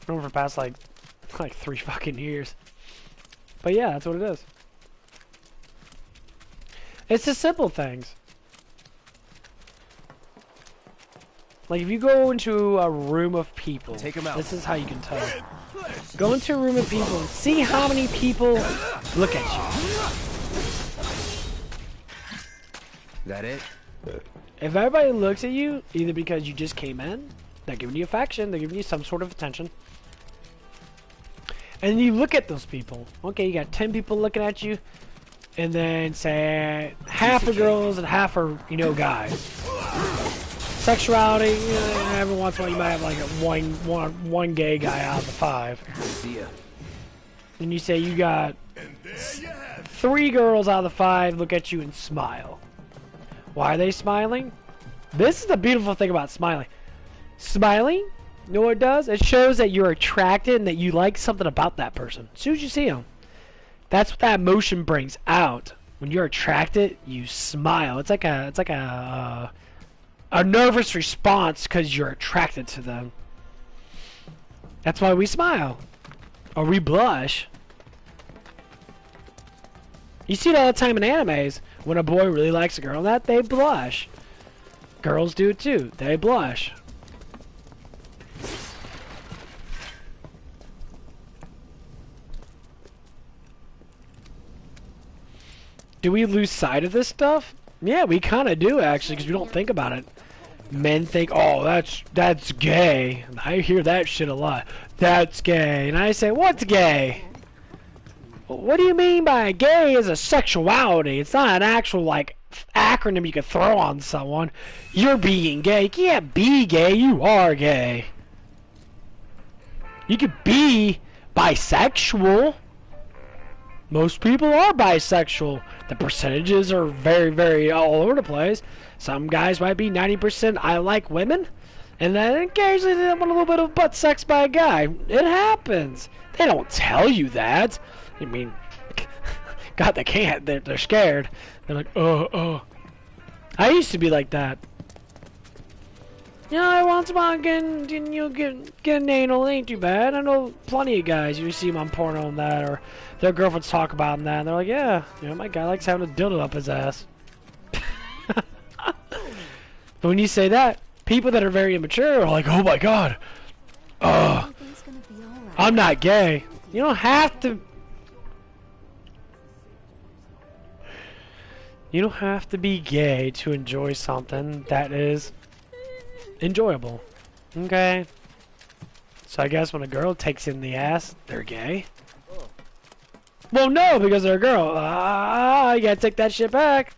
I've known her for the past like 3 fucking years. But yeah, that's what it is. It's the simple things. Like if you go into a room of people, Take 'em out. this is how you can tell. Go into a room of people and see how many people look at you. That it? If everybody looks at you, either because you just came in, they're giving you affection, they're giving you some sort of attention, and you look at those people. Okay, you got 10 people looking at you, and then say half are girls and half are, guys. Sexuality, every once in a while you might have like one gay guy out of the 5. See ya. And you say you got 3 girls out of the 5 look at you and smile. Why are they smiling? This is the beautiful thing about smiling. Smiling, you know what it does? It shows that you're attracted and that you like something about that person. As soon as you see them. That's what that emotion brings out. When you're attracted, you smile. It's like a nervous response because you're attracted to them. That's why we smile. Or we blush. You see it all the time in animes. When a boy really likes a girl, that they blush. Girls do it too. They blush. Do we lose sight of this stuff? Yeah, we kind of do actually, because we don't think about it. Men think, oh, that's gay. And I hear that shit a lot. That's gay. And I say, what's gay? What do you mean by gay is a sexuality? It's not an actual, acronym you could throw on someone. You're being gay. You can't be gay. You are gay. You could be bisexual. Most people are bisexual. The percentages are very, very all over the place. Some guys might be 90% I like women, and then occasionally they want a little bit of butt sex by a guy. It happens. They don't tell you that. I mean, God, they can't. They're scared. They're like, oh. I used to be like that. I once about getting an anal, ain't too bad. I know plenty of guys. You see them on porno and that, or their girlfriends talk about them that, and they're like, yeah, my guy likes having a dildo up his ass. But when you say that, people that are very immature are like, oh my God, I'm not gay. You don't have to. You don't have to be gay to enjoy something that is enjoyable. Okay? So I guess when a girl takes in the ass, they're gay? Well, no, because they're a girl. You gotta take that shit back.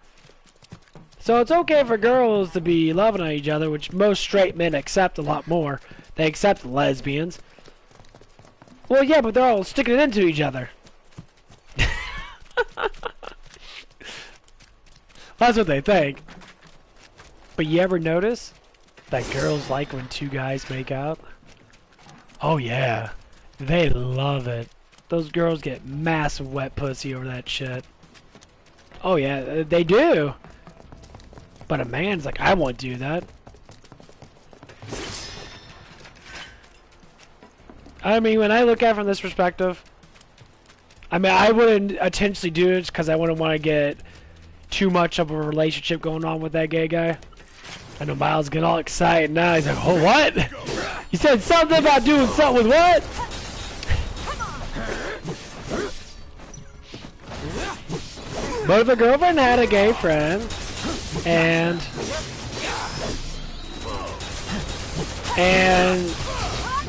So it's okay for girls to be loving on each other, which most straight men accept a lot more. They accept lesbians. Well, yeah, but they're all sticking it into each other. That's what they think. But you ever notice that girls like when 2 guys make out? Oh yeah, they love it. Those girls get massive wet pussy over that shit. Oh yeah, they do. But a man's like, I won't do that. I mean, when I look at it from this perspective, I mean, I wouldn't intentionally do it because I wouldn't want to get too much of a relationship going on with that gay guy. I know Miles getting all excited now. He's like, oh, what? You said something about doing something with what? But if a girlfriend had a gay friend, and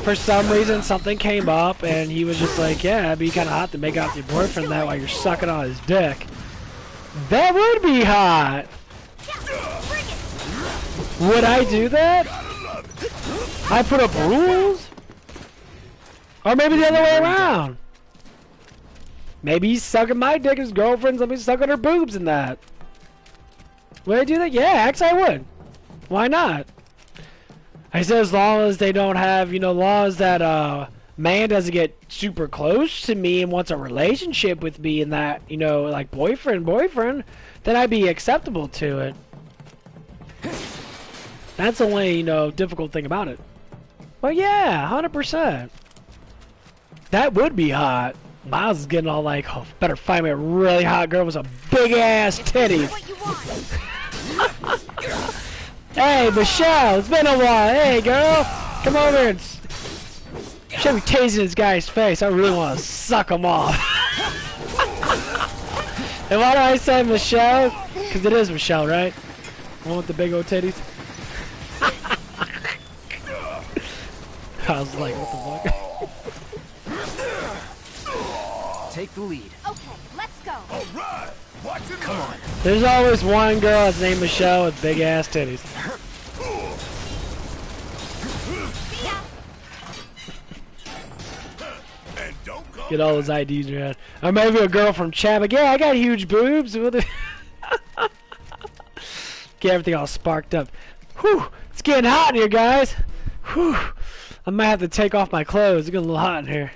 for some reason something came up, and he was just like, yeah, it'd be kind of hot to make out with your boyfriend that while you're sucking on his dick. That would be hot. Would I do that? I put up rules? Or maybe the other way around. Maybe he's sucking my dick, his girlfriend's let me suck on her boobs and that. Would I do that? Yeah, actually I would. Why not? I said as long as they don't have, you know, as long as that man doesn't get super close to me and wants a relationship with me and that, you know, like boyfriend, then I'd be acceptable to it. That's the only, you know, difficult thing about it. But yeah, 100%. That would be hot. Miles is getting all like, oh, better find me a really hot girl with some big ass titties. Hey, Michelle, it's been a while. Hey, girl, come over and should be tasing this guy's face. I really want to suck him off. And why do I say Michelle? Because it is Michelle, right? The one with the big old titties. I was like, what the fuck? Take the lead. Okay, let's go. All right, watch it. Come on. There's always one girl that's named Michelle with big ass titties. Get all those IDs in your head. Or maybe a girl from Chad, like, yeah, I got huge boobs. Get everything all sparked up. Whew, it's getting hot in here, guys. Whew, I might have to take off my clothes. It's getting a little hot in here.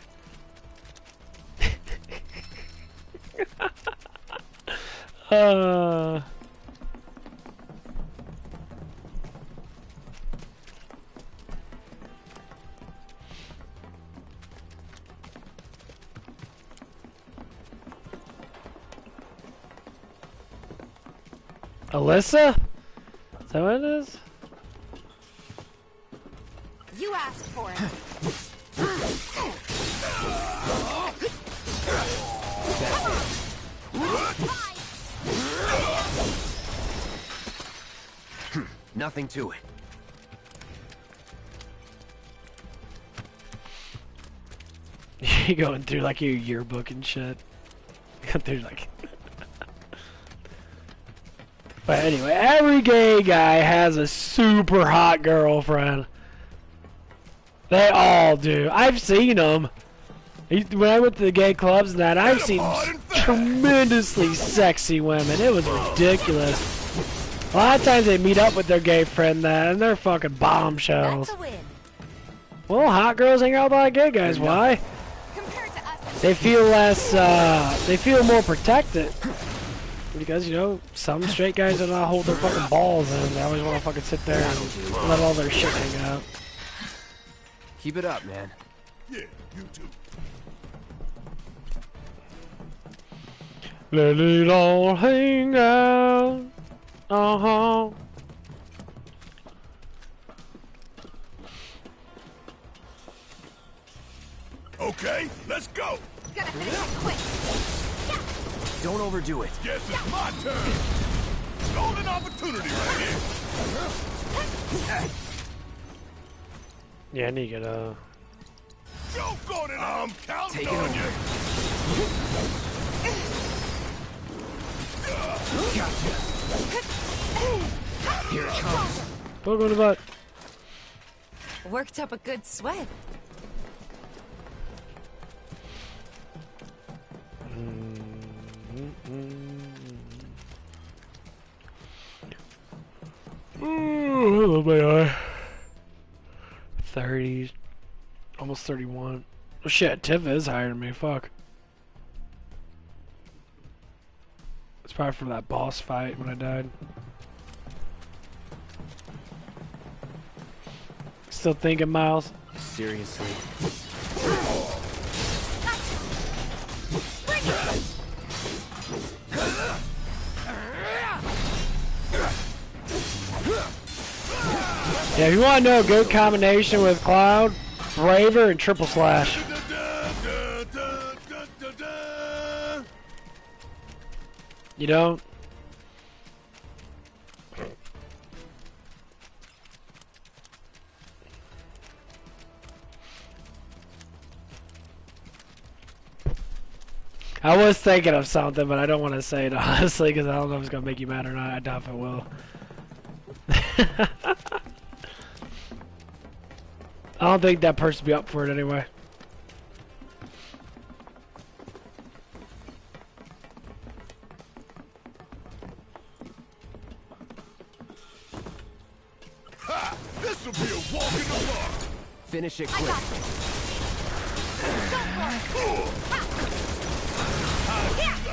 Alyssa? Is that what it is? You asked for it. Nothing to it. You going through like your yearbook and shit. Going through like. But anyway, every gay guy has a super hot girlfriend. They all do. I've seen them. When I went to the gay clubs and that, I've seen tremendously sexy women. It was ridiculous. A lot of times they meet up with their gay friend that, and they're fucking bombshells. Well, hot girls hang out with a lot of gay guys. Why? They feel less, they feel more protected. Because, you know, some straight guys do not hold their fucking balls in. They always want to fucking sit there and let all their shit hang out. Keep it up, man. Yeah, you too. Let it all hang out. Uh-huh. Okay, let's go. Gotta finish it quick. Don't overdo it. Guess it's my turn. Golden opportunity right here. Yeah, I need to get Go, Gordon. I'm counting Take it on over. you. Gotcha. Here it comes. Poke on the butt. Worked up a good sweat. Ooh, I love my eye. 30s. Almost 31. Oh shit, Tiff is higher than me, fuck. It's probably from that boss fight when I died. still thinking, Miles? Seriously. Yeah, if you want to know a good combination with Cloud, Braver and Triple Slash. You don't? I was thinking of something, but I don't want to say it honestly because I don't know if it's going to make you mad or not. I doubt if it will. I don't think that person would be up for it anyway. Ha! This will be a walk in the park. Finish it quick.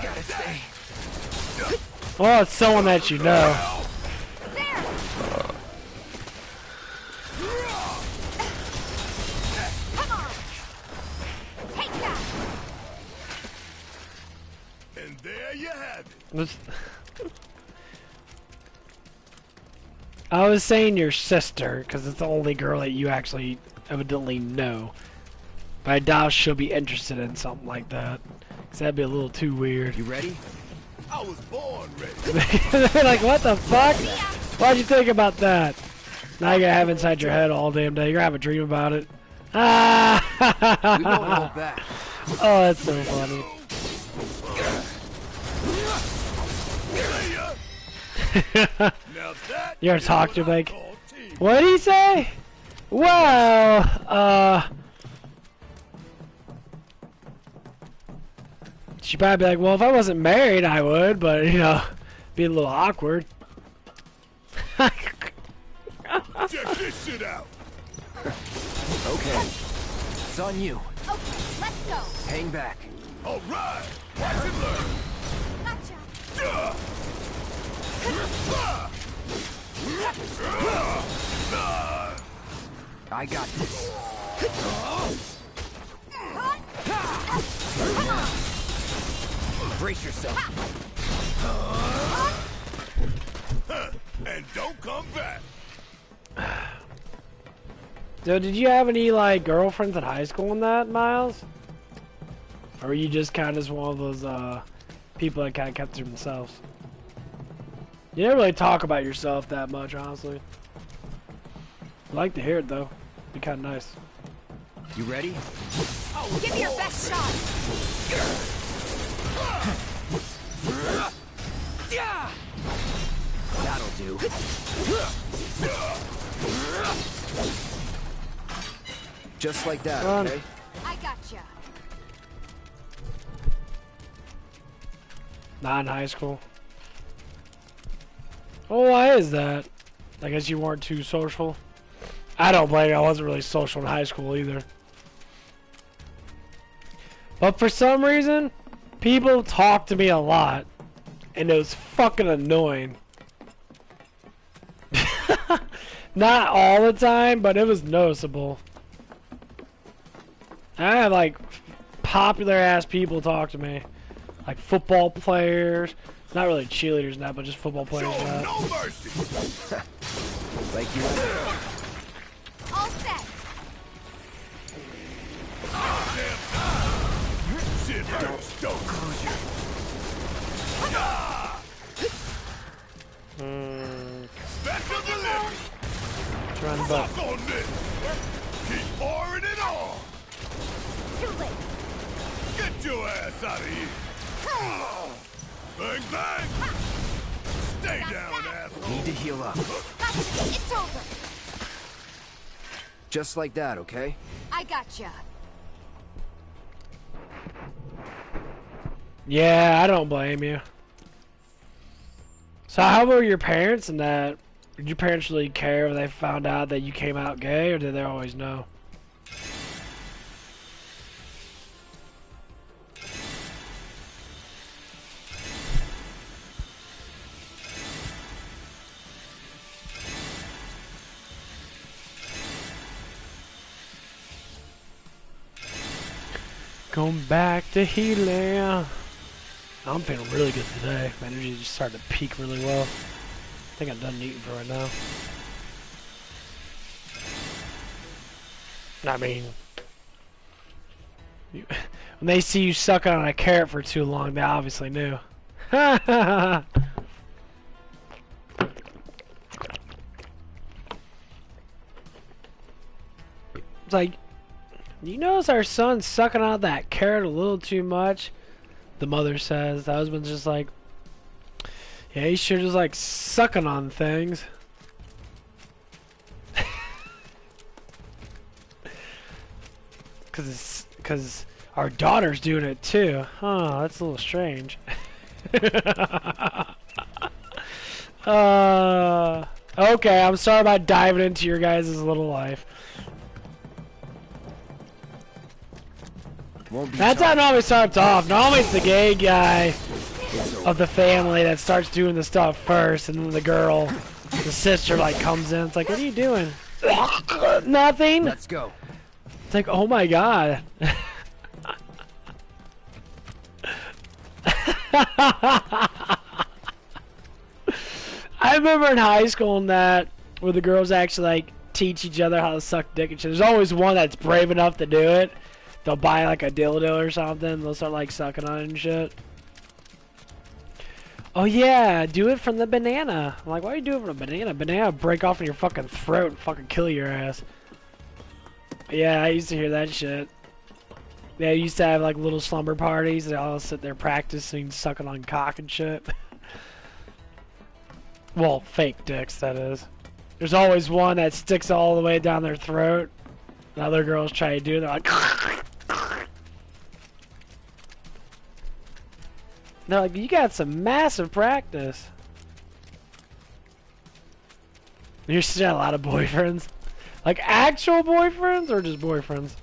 Gotta stay. Well, it's someone that you know. Come on. Take that. And there you have it. I was saying your sister, because it's the only girl that you actually evidently know. But I doubt she'll be interested in something like that. Because that'd be a little too weird. You ready? I was born ready. They're like, what the fuck? Why'd you think about that? Now you're gonna have inside your head all damn day. You're gonna have a dream about it. Ah! We won't hold back. Oh, that's so funny. You're gonna talk to him like, what did he say? Well, she'd probably be like, well, if I wasn't married, I would, but, you know, be a little awkward. Check this shit out. Okay. It's on you. Okay, let's go. Hang back. All right. Watch and learn. Gotcha. I got this. Brace yourself. And don't come back. So, did you have any, like, girlfriends in high school in that, Miles? Or were you just kind of just one of those, people that kind of kept to themselves? You didn't really talk about yourself that much, honestly. I'd like to hear it, though. Be kind of nice. You ready? Give me your best shot. That'll do. Just like that, okay? I gotcha. Not in high school. Oh, why is that? I guess you weren't too social. I don't blame you. I wasn't really social in high school either. But for some reason, people talk to me a lot. And it was fucking annoying. Not all the time, but it was noticeable. I had like popular ass people talk to me. Like football players. Not really cheerleaders and that, but just football players and that. No mercy. Like you. All set. Shit hurts. Don't close your. Special delivery. Trying to butt. Suck on this. Keep pouring it on. Too late. Get your ass out of here. Bang, bang. Stay down, asshole. Need to heal up. Gotcha. It's over. Just like that, okay? I gotcha. Yeah, I don't blame you. So how were your parents and that? Did your parents really care when they found out that you came out gay, or did they always know? Welcome back to healing. I'm feeling really good today. My energy just started to peak really well. I think I'm done eating for right now. I mean, when they see you suck on a carrot for too long, they obviously knew. It's like, you notice our son's sucking on that carrot a little too much? The mother says. The husband's just like, yeah, he sure just like sucking on things. Cause our daughter's doing it too. Huh, that's a little strange. Okay, I'm sorry about diving into your guys' little life. That's how it normally starts off. Normally it's the gay guy of the family that starts doing the stuff first, and then the girl, the sister, like comes in. It's like, what are you doing? Nothing. Let's go. It's like, oh my god. I remember in high school and that, where the girls actually like teach each other how to suck dick and shit. There's always one that's brave enough to do it. They'll buy like a dildo or something. They'll start like sucking on it and shit. Oh yeah, do it from the banana. I'm like, why are you doing it from a banana? Banana will break off in your fucking throat and fucking kill your ass. Yeah, I used to hear that shit. They used to have like little slumber parties. They all sit there practicing sucking on cock and shit. Well, fake dicks, that is. There's always one that sticks all the way down their throat. The other girls try to do it. They're like, they're like, you got some massive practice. You're still a lot of boyfriends. Like actual boyfriends or just boyfriends?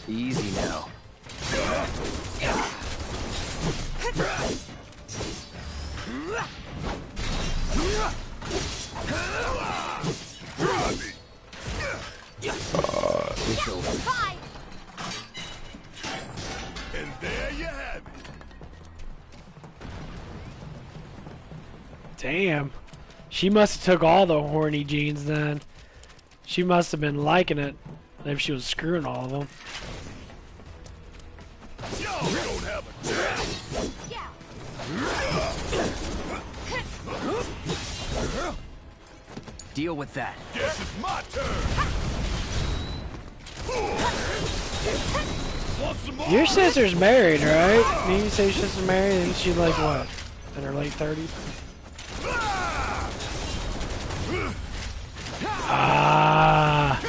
Easy now. It's over. And there you have it. Damn. She must have took all the horny genes then. She must have been liking it if she was screwing all of them. Yo, we don't have a chance. Deal with that. Guess it's my turn. Your sister's married, right? Didn't you say your sister's married? Isn't she like what? In her late 30s? Ah.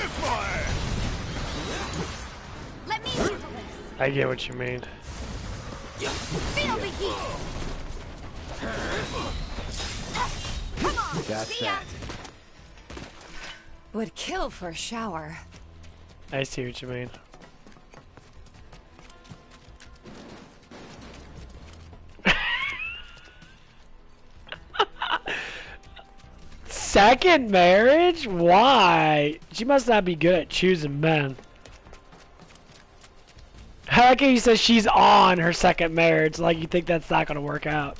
I get what you mean. That's that. Would kill for a shower. I see what you mean. Second marriage? Why? She must not be good at choosing men. I like how you said she's on her second marriage, like you think that's not gonna work out.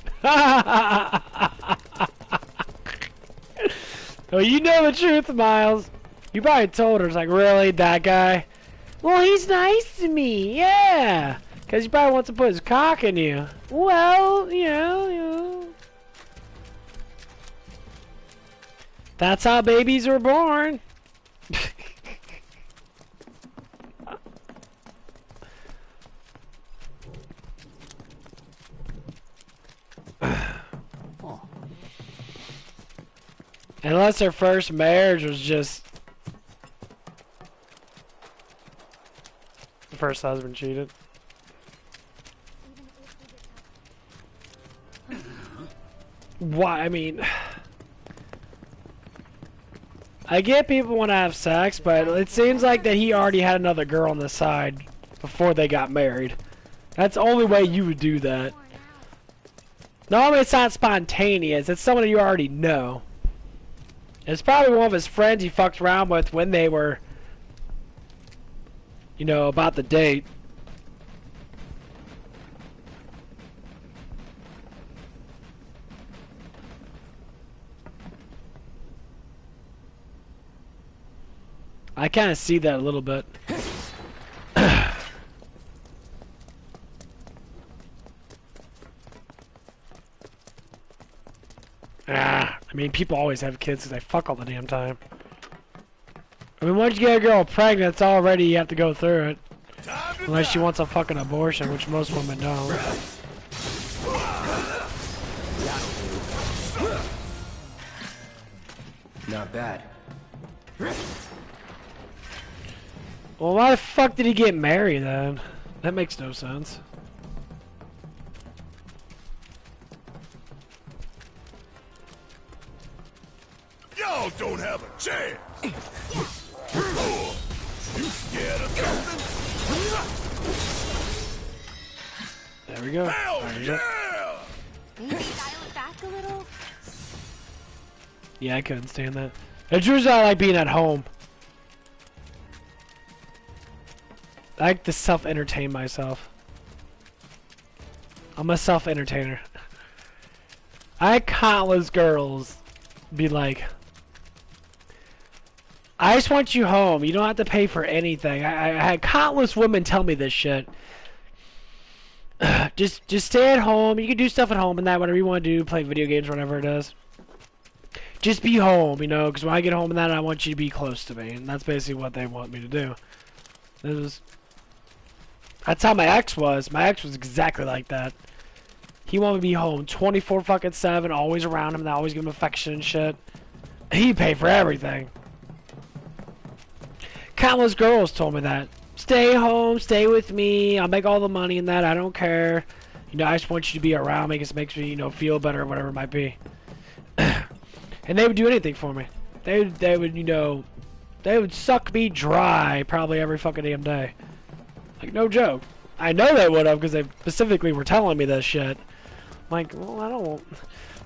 Well, you know the truth, Miles. You probably told her, it's like, really, that guy? Well, he's nice to me, yeah. Because he probably wants to put his cock in you. Well, you know. That's how babies are born. Unless their first marriage was just the first husband cheated. Why? I mean, I get people want to have sex, but it seems like that he already had another girl on the side before they got married. That's the only way you would do that. Normally it's not spontaneous, it's someone you already know. It's probably one of his friends he fucked around with when they were you know, about the date. I kind of see that a little bit. I mean, people always have kids because they fuck all the damn time. I mean, once you get a girl pregnant, it's already you have to go through it. Unless she wants a fucking abortion, which most women don't. Not bad. Well, why the fuck did he get married then? That makes no sense. Y'all don't have a chance. You scared of something? There we go. Hell yeah! Maybe dial it back a little. Yeah, I couldn't stand that. It's usually I like being at home. I like to self-entertain myself. I'm a self-entertainer. I had countless girls be like, I just want you home. You don't have to pay for anything. I had countless women tell me this shit. Just stay at home. You can do stuff at home and that, whatever you want to do, play video games, whatever it is. Just be home, you know, because when I get home and that, I want you to be close to me. And that's basically what they want me to do. That's how my ex was. My ex was exactly like that. He wanted me to be home 24/7, always around him, and I always give him affection and shit. He paid for everything. Countless girls told me that. Stay home, stay with me, I'll make all the money and that, I don't care. You know, I just want you to be around me because it makes me, you know, feel better or whatever it might be. And they would do anything for me. They would, you know, they would suck me dry probably every fucking damn day. Like, no joke. I know they would have because they specifically were telling me this shit. I'm like, well, I don't.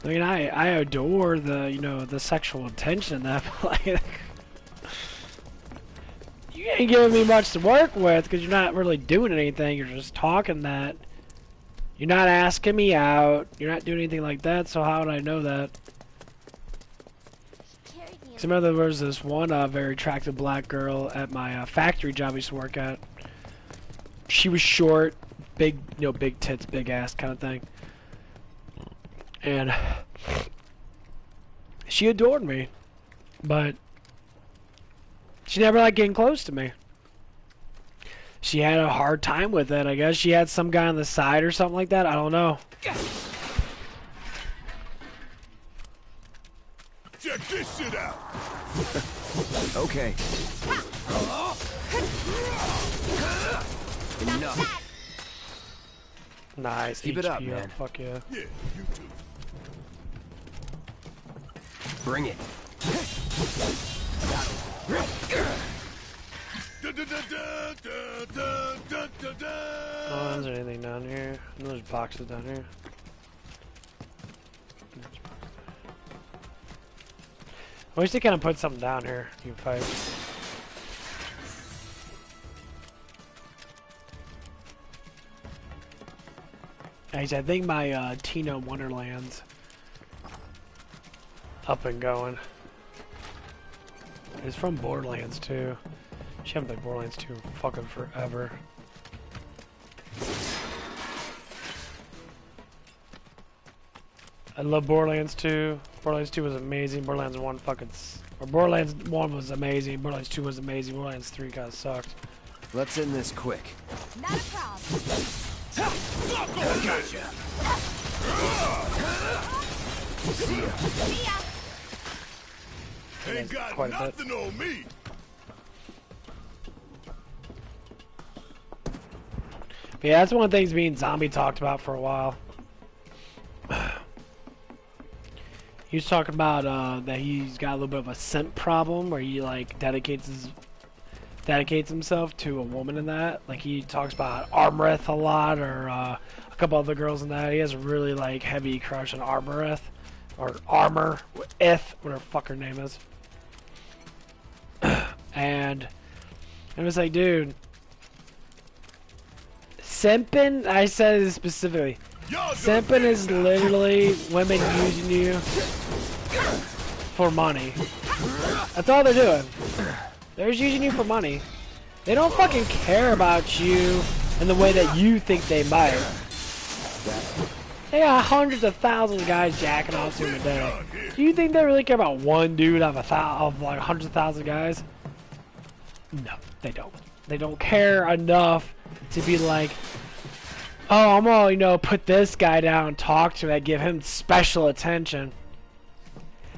I mean, I adore the, you know, the sexual attention and that, but like, you ain't giving me much to work with because you're not really doing anything. You're just talking that. You're not asking me out. You're not doing anything like that, so how would I know that? Because I remember there was this one very attractive black girl at my factory job I used to work at. She was short, big, you know, big tits, big ass kind of thing. And she adored me, but she never liked getting close to me. She had a hard time with it. I guess she had some guy on the side or something like that. I don't know. Check this shit out. Okay. Enough. Nice. Keep it up, man. Fuck yeah. Yeah, you too. Bring it. Oh, is there anything down here? No, there's boxes down here. I wish they kind of put something down here. You can fight. Actually, I think my Tina Wonderland's up and going. It's from Borderlands 2. She haven't played Borderlands 2 fucking forever. I love Borderlands 2. Borderlands 2 was amazing. Borderlands 1 fucking... Or Borderlands 1 was amazing. Borderlands 2 was amazing. Borderlands 3 kinda sucked. Let's end this quick. Not a problem. Gotcha. See ya. See ya. Ain't got quite a bit. nothing on me. But yeah, that's one of the things me and Zombie talked about for a while. He was talking about that he's got a little bit of a scent problem where he like dedicates himself to a woman in that. Like he talks about Armoreth a lot, or a couple other girls in that. He has a really like heavy crush on Armoreth or Armor, whatever fuck her name is. And it was like, dude, simping, I said it specifically. Simping is literally women using you for money. That's all they're doing. They're just using you for money. They don't fucking care about you in the way that you think they might. They got hundreds of thousands of guys jacking off to them a day. Do you think they really care about one dude out of like hundreds of thousands of guys? No, they don't. They don't care enough to be like, oh, I'm gonna, you know, put this guy down and talk to him and give him special attention.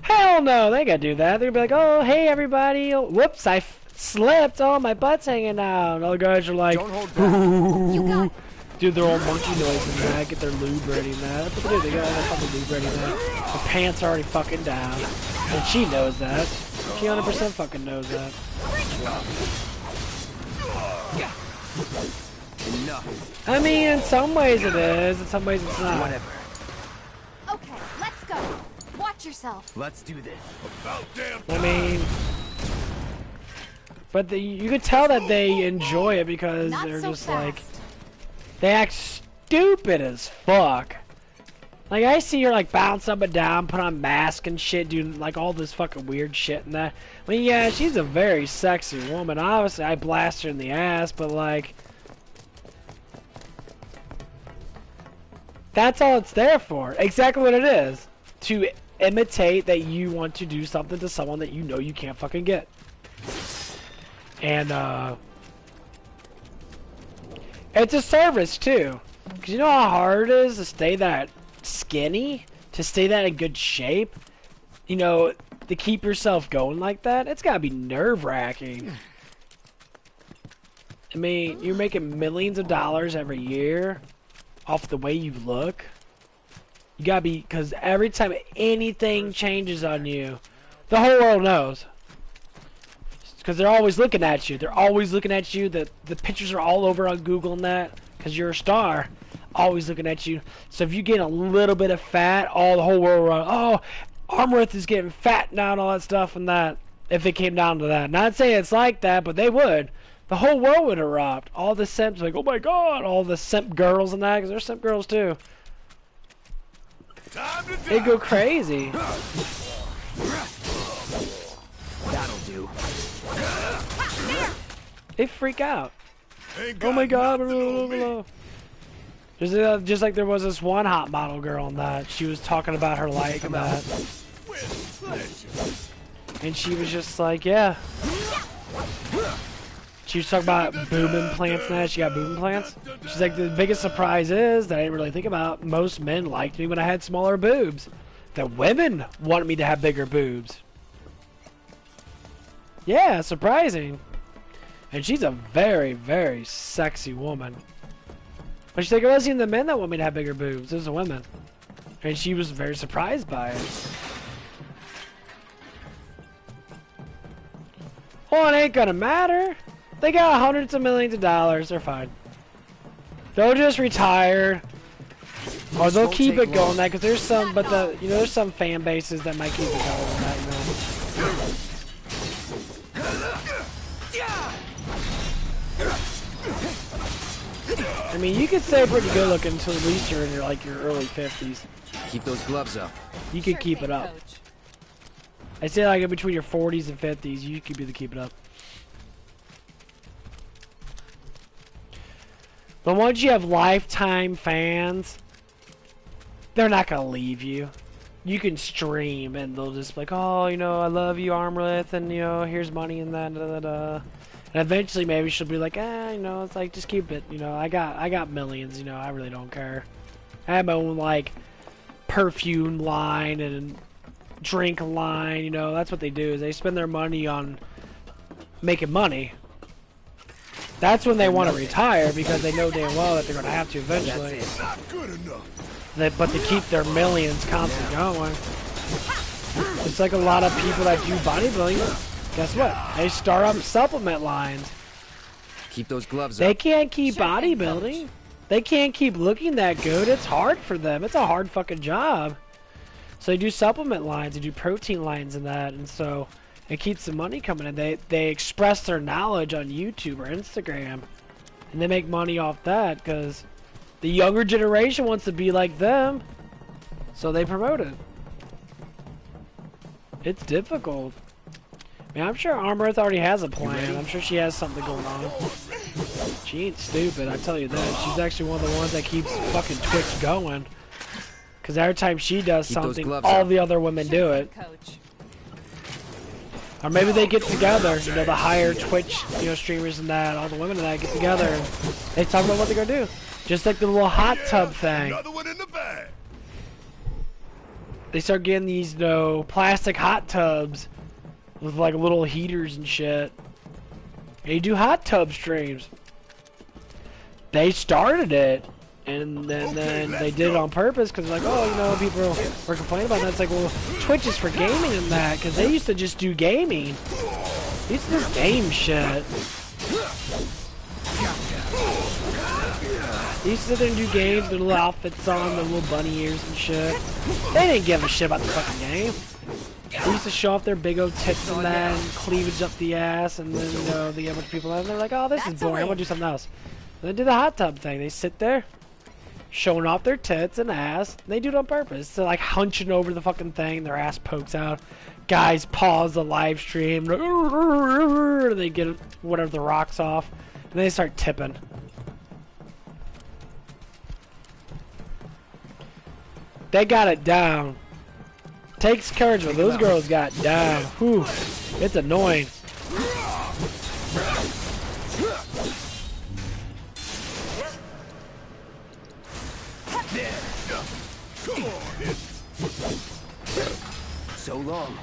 Hell no, they ain't gonna do that. They're gonna be like, oh, hey everybody, oh, whoops, I slipped, oh, my butt's hanging out. And all the guys are like, ooh. Do their old monkey noise and that, get their lube ready and that. That's what they do, they got all their fucking lube ready and that. The pants are already fucking down. And she knows that. She 100% fucking knows that. Enough. I mean, in some ways it is, in some ways it's not. Whatever. Okay, let's go. Watch yourself. Let's do this. About damn I mean, but you could tell that they enjoy it because Not they're so just fast. like, they act stupid as fuck. Like, I see her like bounce up and down, put on mask and shit, do like all this fucking weird shit and that. I mean, yeah, she's a very sexy woman. Obviously, I blast her in the ass, but like, that's all it's there for. Exactly what it is. To imitate that you want to do something to someone that you know you can't fucking get. And, it's a service, too. Because you know how hard it is to stay that skinny? To stay that in good shape? You know, to keep yourself going like that? It's gotta be nerve-wracking. I mean, you're making millions of dollars every year off the way you look. You gotta be, because every time anything changes on you, the whole world knows. Because they're always looking at you. They're always looking at you. The pictures are all over on Google and that. Because you're a star. Always looking at you. So if you get a little bit of fat, all the whole world will run, oh, Armworth is getting fat now and all that stuff and that. If it came down to that. Not saying it's like that, but they would. The whole world would erupt. All the simps like, oh my god. All the simp girls and that. Because there's simp girls too. They go crazy. That'll do. They freak out. Oh my god. Blah, blah, blah. There's, just like there was this one hot model girl in that. She was talking about her life and that. And she was just like, yeah. She was talking about boob implants and that. She got boob implants. She's like, the biggest surprise is that I didn't really think about. Most men liked me when I had smaller boobs. The women wanted me to have bigger boobs. Yeah, surprising. And she's a very, very sexy woman. But she's like, it wasn't even the men that want me to have bigger boobs. It was the women. And she was very surprised by it. Well, it ain't gonna matter. They got hundreds of millions of dollars. They're fine. They'll just retire. Or they'll keep it going that, because there's some, but the, you know, there's some fan bases that might keep it going on that, you know. I mean, you could stay pretty good looking until at least you're in your, like, your early 50s. Keep those gloves up. You could keep it up. I say like in between your 40s and 50s, you could be the keep it up. But once you have lifetime fans, they're not gonna leave you. You can stream and they'll just be like, oh, you know, I love you, Armleth, and you know, here's money and that, da da da. And eventually, maybe she'll be like, you know, it's like just keep it. You know, I got millions. You know, I really don't care. I have my own like perfume line and drink line. You know, that's what they do. Is they spend their money on making money. That's when they want to retire because they know damn well that they're going to have to eventually. But to keep their millions constantly going. It's like a lot of people that do bodybuilding. Guess what? They start up supplement lines. Keep those gloves They up. can't keep bodybuilding. They can't keep looking that good. It's hard for them. It's a hard fucking job. So they do supplement lines. They do protein lines and that. And so it keeps the money coming in. They express their knowledge on YouTube or Instagram. And they make money off that because the younger generation wants to be like them. So they promote it. It's difficult. I mean, I'm sure Armorth already has a plan. I'm sure she has something going on. She ain't stupid, I tell you that. She's actually one of the ones that keeps fucking Twitch going. Because every time she does something, all the other women do it. Or maybe they get together, you know, the higher Twitch, you know, streamers and that, all the women and that get together and they talk about what they're gonna do. Just like the little hot tub thing. Another one in the bag. They start getting these, you know, plastic hot tubs with like little heaters and shit. They do hot tub streams. They started it. And then they did it on purpose because like, oh, you know, people were complaining about that. It's like, well, Twitch is for gaming and that because they used to just do gaming. They used to just game shit. They used to sit there and do games, their little outfits on, their little bunny ears and shit. They didn't give a shit about the fucking game. They used to show off their big old tits and that and cleavage up the ass, and then, you know, they get a bunch of people and they're like, oh, this is boring, I'm gonna do something else. And they do the hot tub thing. They sit there, showing off their tits and ass. They do it on purpose. They're like hunching over the fucking thing. Their ass pokes out. Guys pause the live stream. They get whatever the rocks off. And they start tipping. They got it down. Takes courage, but those girls got down. Whew. It's annoying. So long.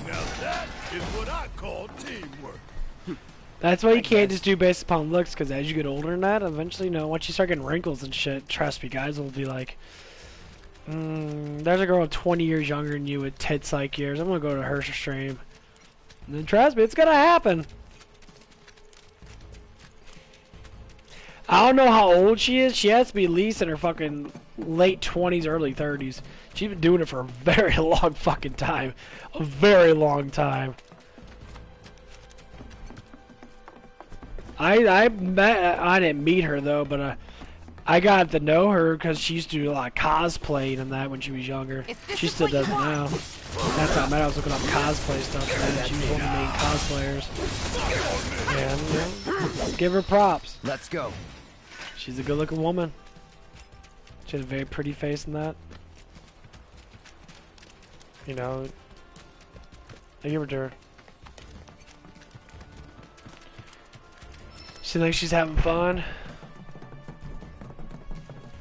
Now that is what I call teamwork. That's why you can't just do based upon looks, because as you get older than that, eventually, you know, once you start getting wrinkles and shit, trust me, guys will be like, there's a girl 20 years younger than you with tits like yours. I'm gonna go to her stream. And then trust me, it's gonna happen. I don't know how old she is. She has to be at least in her fucking late 20s, early 30s. She's been doing it for a very long fucking time. A very long time. I didn't meet her though, but I got to know her because she used to do a lot of cosplaying and that when she was younger. She still does it now. That's how I met her. I was looking up cosplay stuff and she was one of the main cosplayers. And you know, give her props. Let's go. She's a good looking woman. She has a very pretty face and that. You know, I give her to her. She thinks she's having fun.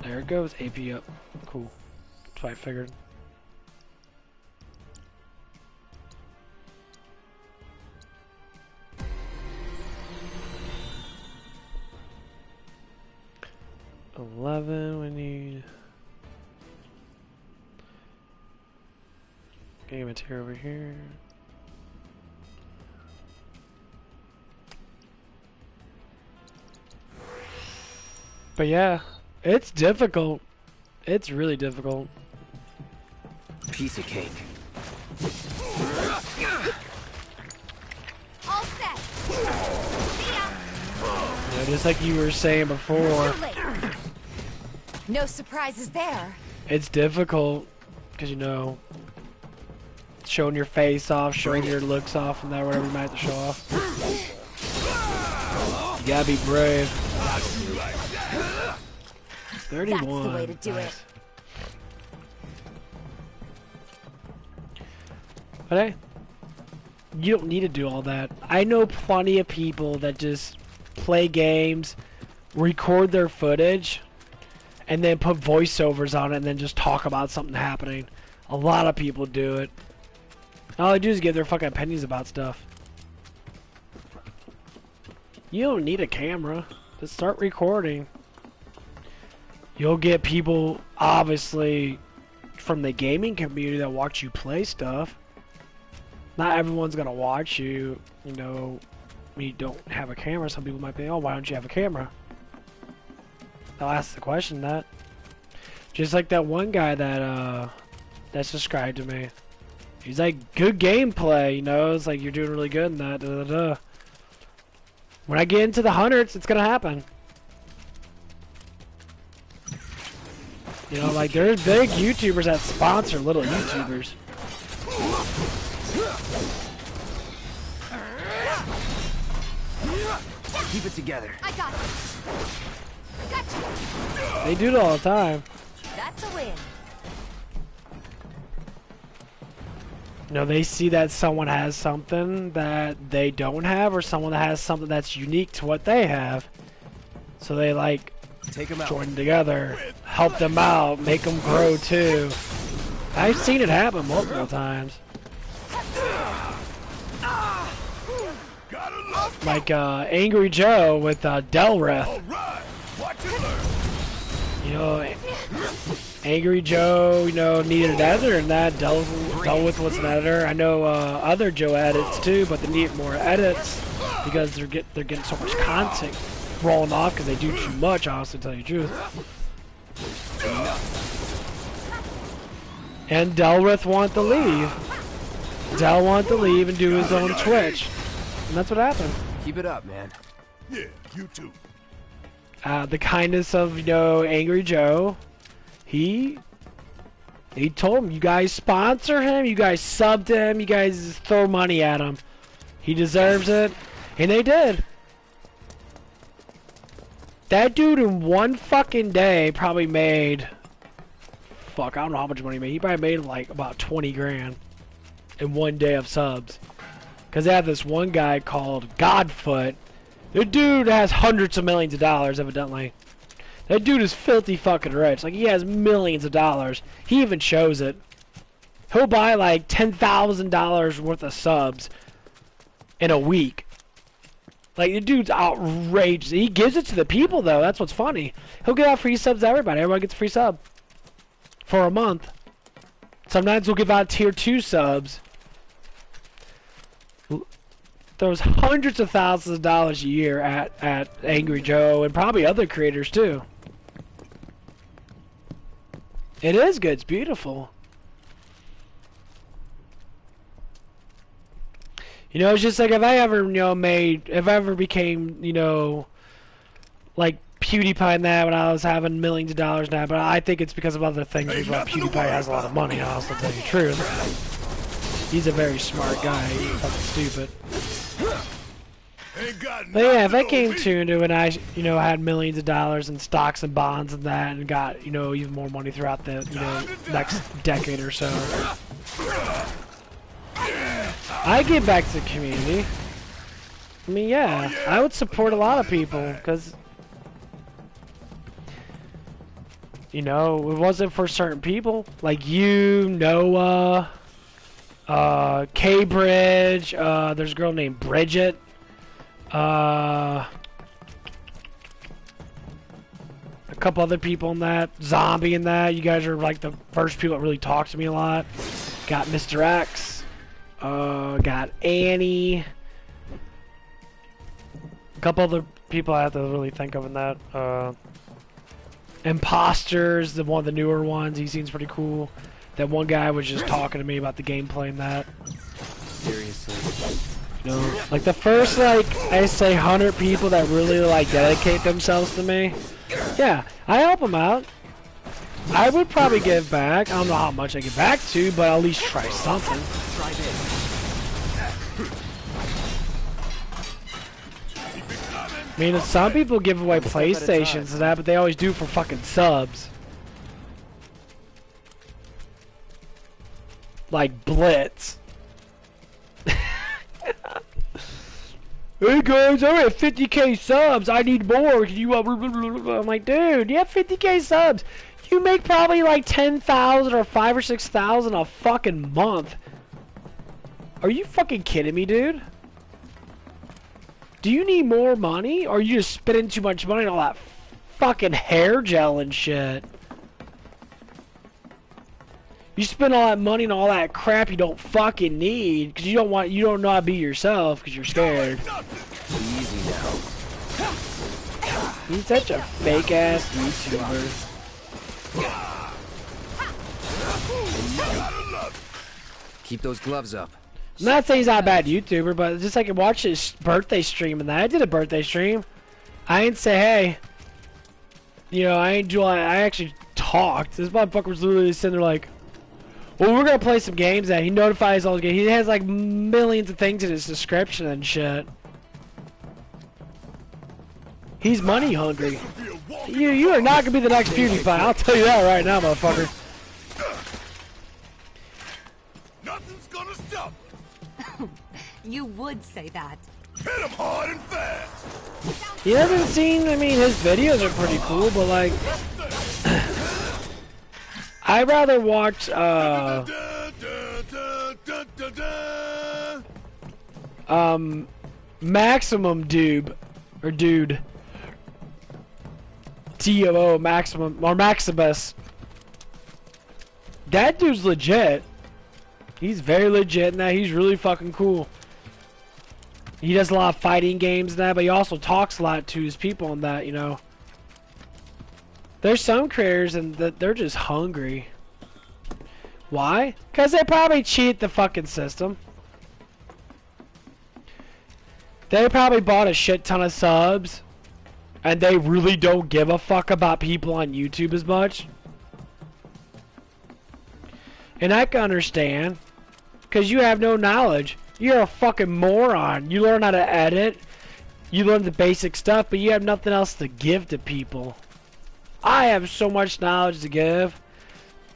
There it goes, AP up. Cool. That's what I figured. $11, we need game material over here. But yeah, it's difficult. It's really difficult. Piece of cake. All set. Yeah, just like you were saying before. No surprises there. It's difficult because, you know, showing your face off, showing your looks off, and that whatever you might have to show off. You gotta be brave. 31. That's the way to do it. But hey, you don't need to do all that. I know plenty of people that just play games, record their footage, and then put voiceovers on it and then just talk about something happening. A lot of people do it. All they do is give their fucking opinions about stuff. You don't need a camera. Just start recording. You'll get people, obviously, from the gaming community that watch you play stuff. Not everyone's gonna watch you, you know, when you don't have a camera. Some people might be, oh, why don't you have a camera? They'll ask the question that. Just like that one guy that, that subscribed to me. He's like, good gameplay, you know, it's like, you're doing really good in that, da da da. When I get into the hundreds, it's gonna happen. You know, like there's big YouTubers that sponsor little YouTubers. Keep it together. I got it. Gotcha. They do it all the time. That's a win. You know, they see that someone has something that they don't have, or someone that has something that's unique to what they have. So they like join together, help them out, make them grow too. I've seen it happen multiple times. Like Angry Joe with Delrith. You know, Angry Joe, you know, needed an editor, and that Delrith was an editor. I know other Joe edits too, but they need more edits because they're getting so much content rolling off because they do too much. Honestly, to tell you the truth. And Delrith wanted to leave. Del wanted to leave and do his own Twitch, and that's what happened. Keep it up, man. Yeah, you too. The kindness of, you know, Angry Joe, he told him, you guys sponsor him, you guys sub to him, you guys throw money at him. He deserves it, and they did. That dude in one fucking day probably made, fuck, I don't know how much money he made. He probably made like about 20 grand in one day of subs. Because they have this one guy called Godfoot. The dude has hundreds of millions of dollars, evidently. That dude is filthy fucking rich. Like, he has millions of dollars. He even shows it. He'll buy like $10,000 worth of subs in a week. Like, the dude's outrageous. He gives it to the people, though. That's what's funny. He'll give out free subs to everybody. Everyone gets a free sub for a month. Sometimes we'll give out tier 2 subs. Throws hundreds of thousands of dollars a year at Angry Joe and probably other creators too. It is good. It's beautiful. You know, it's just like if I ever, you know, if I ever became, you know, like PewDiePie and that when I was having millions of dollars now, but I think it's because of other things. Hey, why PewDiePie has a lot of money. I'll also tell you the truth. He's a very smart guy. He's fucking stupid. But yeah, if I came to and I, you know, had millions of dollars in stocks and bonds and that, and got, you know, even more money throughout the, you know, next decade or so, I give back to the community. I mean, yeah, I would support a lot of people because, you know, it wasn't for certain people like you, Noah. K-Bridge, there's a girl named Bridget, a couple other people in that, Zombie in that. You guys are like the first people that really talk to me a lot. Got Mr. X, got Annie, a couple other people I have to really think of in that. Imposters, one of the newer ones, he seems pretty cool. That one guy was just talking to me about the gameplay and that. Seriously. You know, like the first, like, I say 100 people that really, like, dedicate themselves to me. Yeah, I help them out. I would probably give back. I don't know how much I give back to, but I'll at least try something. I mean, some people give away PlayStations and that, but they always do for fucking subs. Like Blitz. Hey guys, I'm at 50k subs. I need more. Can you? I'm like, dude, you have 50k subs. You make probably like 10,000 or 5,000 or 6,000 a fucking month. Are you fucking kidding me, dude? Do you need more money, or are you just spending too much money on all that fucking hair gel and shit? You spend all that money on all that crap you don't fucking need because you don't know how to be yourself because you're scared. Easy now. He's such a fake ass YouTuber. Keep those gloves up. I'm not saying he's not a bad YouTuber, but just like I watched his birthday stream and that. I did a birthday stream. I didn't say, hey. You know, I actually talked. This motherfucker was literally sitting there like, well, we're gonna play some games that he notifies all the games. He has like millions of things in his description and shit. He's money hungry. You are not gonna be the next PewDiePie. I'll tell you that right now, motherfucker. Nothing's gonna stop. You would say that. Hit him hard and fast. You haven't seen, I mean, his videos are pretty cool, but like, I'd rather watch, Maximum Dude, or Dude, T-O-O, Maximum, or Maximus. That dude's legit. He's very legit in that. He's really fucking cool. He does a lot of fighting games and that, but he also talks a lot to his people and that, you know. There's some creators and that they're just hungry. Why? Because they probably cheat the fucking system. They probably bought a shit ton of subs and they really don't give a fuck about people on YouTube as much. And I can understand, because you have no knowledge. You're a fucking moron. You learn how to edit. You learn the basic stuff, but you have nothing else to give to people. I have so much knowledge to give.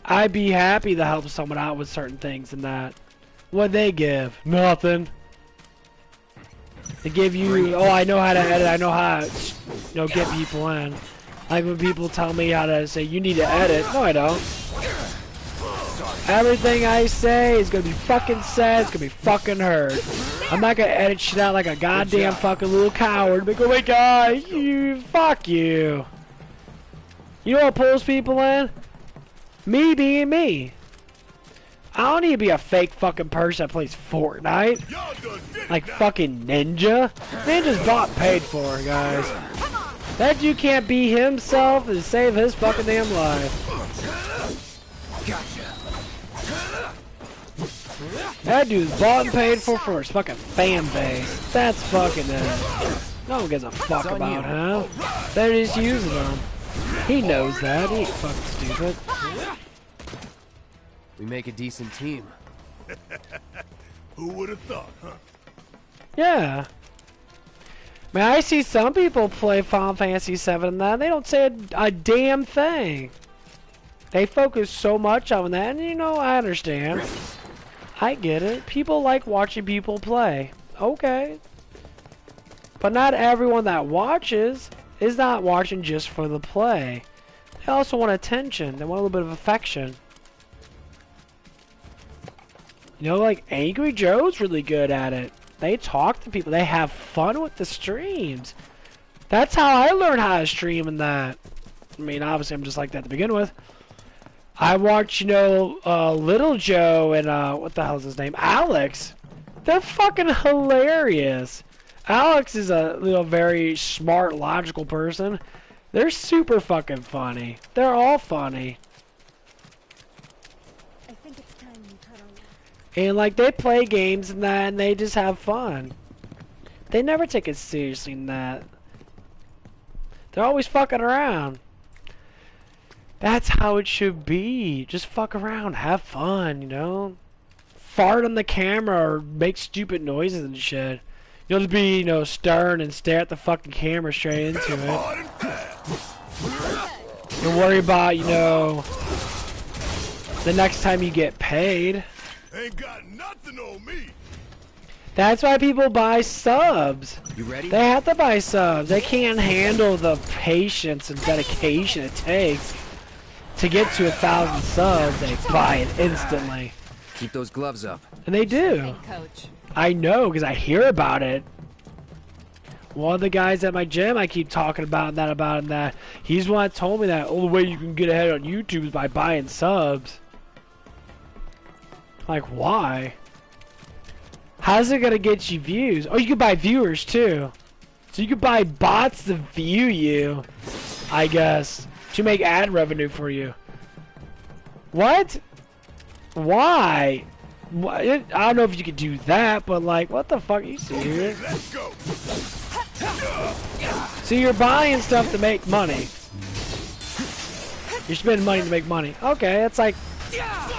I'd be happy to help someone out with certain things and that. What they give? Nothing. They give you, oh, I know how to edit. I know how to, you know, get people in. Like when people tell me how to say, you need to edit. No, I don't. Everything I say is gonna be fucking said, it's gonna be fucking heard. I'm not gonna edit shit out like a goddamn fucking little coward. But go, wait, guys, you, fuck you. You know what pulls people in? Me being me. I don't need to be a fake fucking person that plays Fortnite. Like fucking Ninja. Ninja's bought paid for, guys. That dude can't be himself and save his fucking damn life. That dude's bought and paid for his fucking fan base. That's fucking it. No one gives a fuck about him. They're just using him. He knows that. He ain't fucking stupid. We make a decent team. Who would have thought, huh? Yeah. Man, I see some people play Final Fantasy VII and that, and they don't say a damn thing. They focus so much on that, and you know, I understand. I get it. People like watching people play. Okay. But not everyone that watches is not watching just for the play. They also want attention. They want a little bit of affection. You know, like Angry Joe's really good at it. They talk to people. They have fun with the streams. That's how I learned how to stream and that. I mean, obviously I'm just like that to begin with. I watch, you know, Little Joe and, what the hell is his name? Alex. They're fucking hilarious. Alex is a, you know, very smart, logical person. They're super fucking funny. They're all funny. I think it's time you cut on. And, like, they play games and that, and they just have fun. They never take it seriously in that. They're always fucking around. That's how it should be. Just fuck around, have fun, you know? Fart on the camera or make stupid noises and shit. You'll just be, you know, stern and stare at the fucking camera straight into it. Don't worry about, you know, the next time you get paid. Ain't got nothing on me. That's why people buy subs. You ready? They have to buy subs. They can't handle the patience and dedication it takes to get to 1,000 subs. They buy it instantly. Keep those gloves up. And they do. Coach. I know, because I hear about it. One of the guys at my gym I keep talking about that. He's the one that told me that the way you can get ahead on YouTube is by buying subs. Like, why? How's it gonna get you views? Oh, you can buy viewers too. So you can buy bots to view you, I guess, to make ad revenue for you. What? Why? I don't know if you could do that, but like, what the fuck? You see here? Let's go. So you're buying stuff to make money. You're spending money to make money. Okay, that's like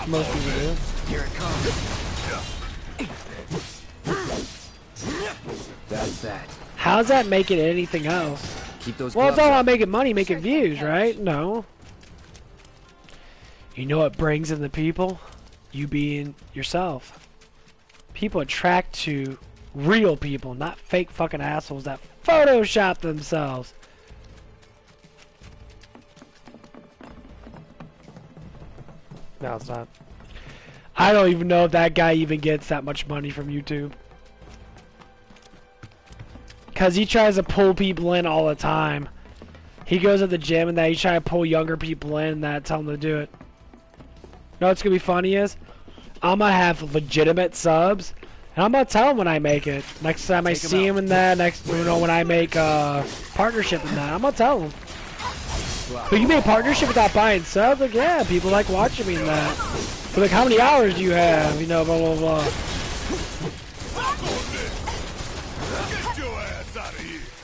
most people do. Here it comes. That's that. How's that making anything else? Keep those Well, it's gloves all up. about making money, making views, right? No. You know what brings in the people? You being yourself. People attract to real people, not fake fucking assholes that Photoshop themselves. No, it's not. I don't even know if that guy even gets that much money from YouTube. Because he tries to pull people in all the time. He goes to the gym and he tries to pull younger people in and that, tell them to do it. You know what's going to be funny is? I'm going to have legitimate subs. And I'm going to tell him when I make it. Next time I see him in that, when I make partnership in that, I'm going to tell him. But you made partnership without buying subs? Like, yeah, people like watching me in that. But like, how many hours do you have? You know, blah, blah, blah.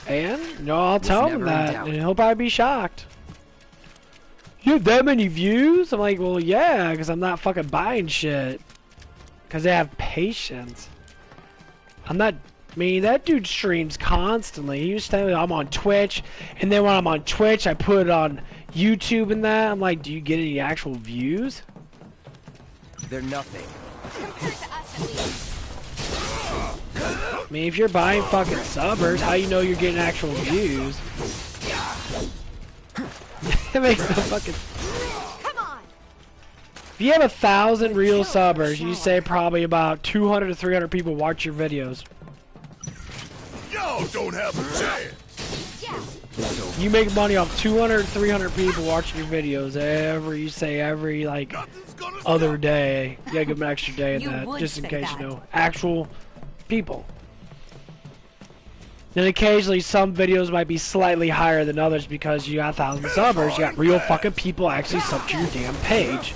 And, you know, I'll tell him that, and he'll probably be shocked. You have that many views? I'm like, well, yeah, because I'm not fucking buying shit. Because they have patience. I'm not... I mean, that dude streams constantly. He used to tell me I'm on Twitch, and then when I'm on Twitch, I put it on YouTube and that. I'm like, do you get any actual views? They're nothing. Compared to us, at least. I mean, if you're buying fucking subbers, how you know you're getting actual views? It makes no fucking... Come on. If you have 1,000 real subbers, you say probably about 200 to 300 people watch your videos. Y'all don't have a chance. You make money off 200 300 people watching your videos every like other day. You gotta give them an extra day in that, just in case you know actual people. Then occasionally some videos might be slightly higher than others because you got 1,000 subbers. You got real fucking people actually sub to your damn page.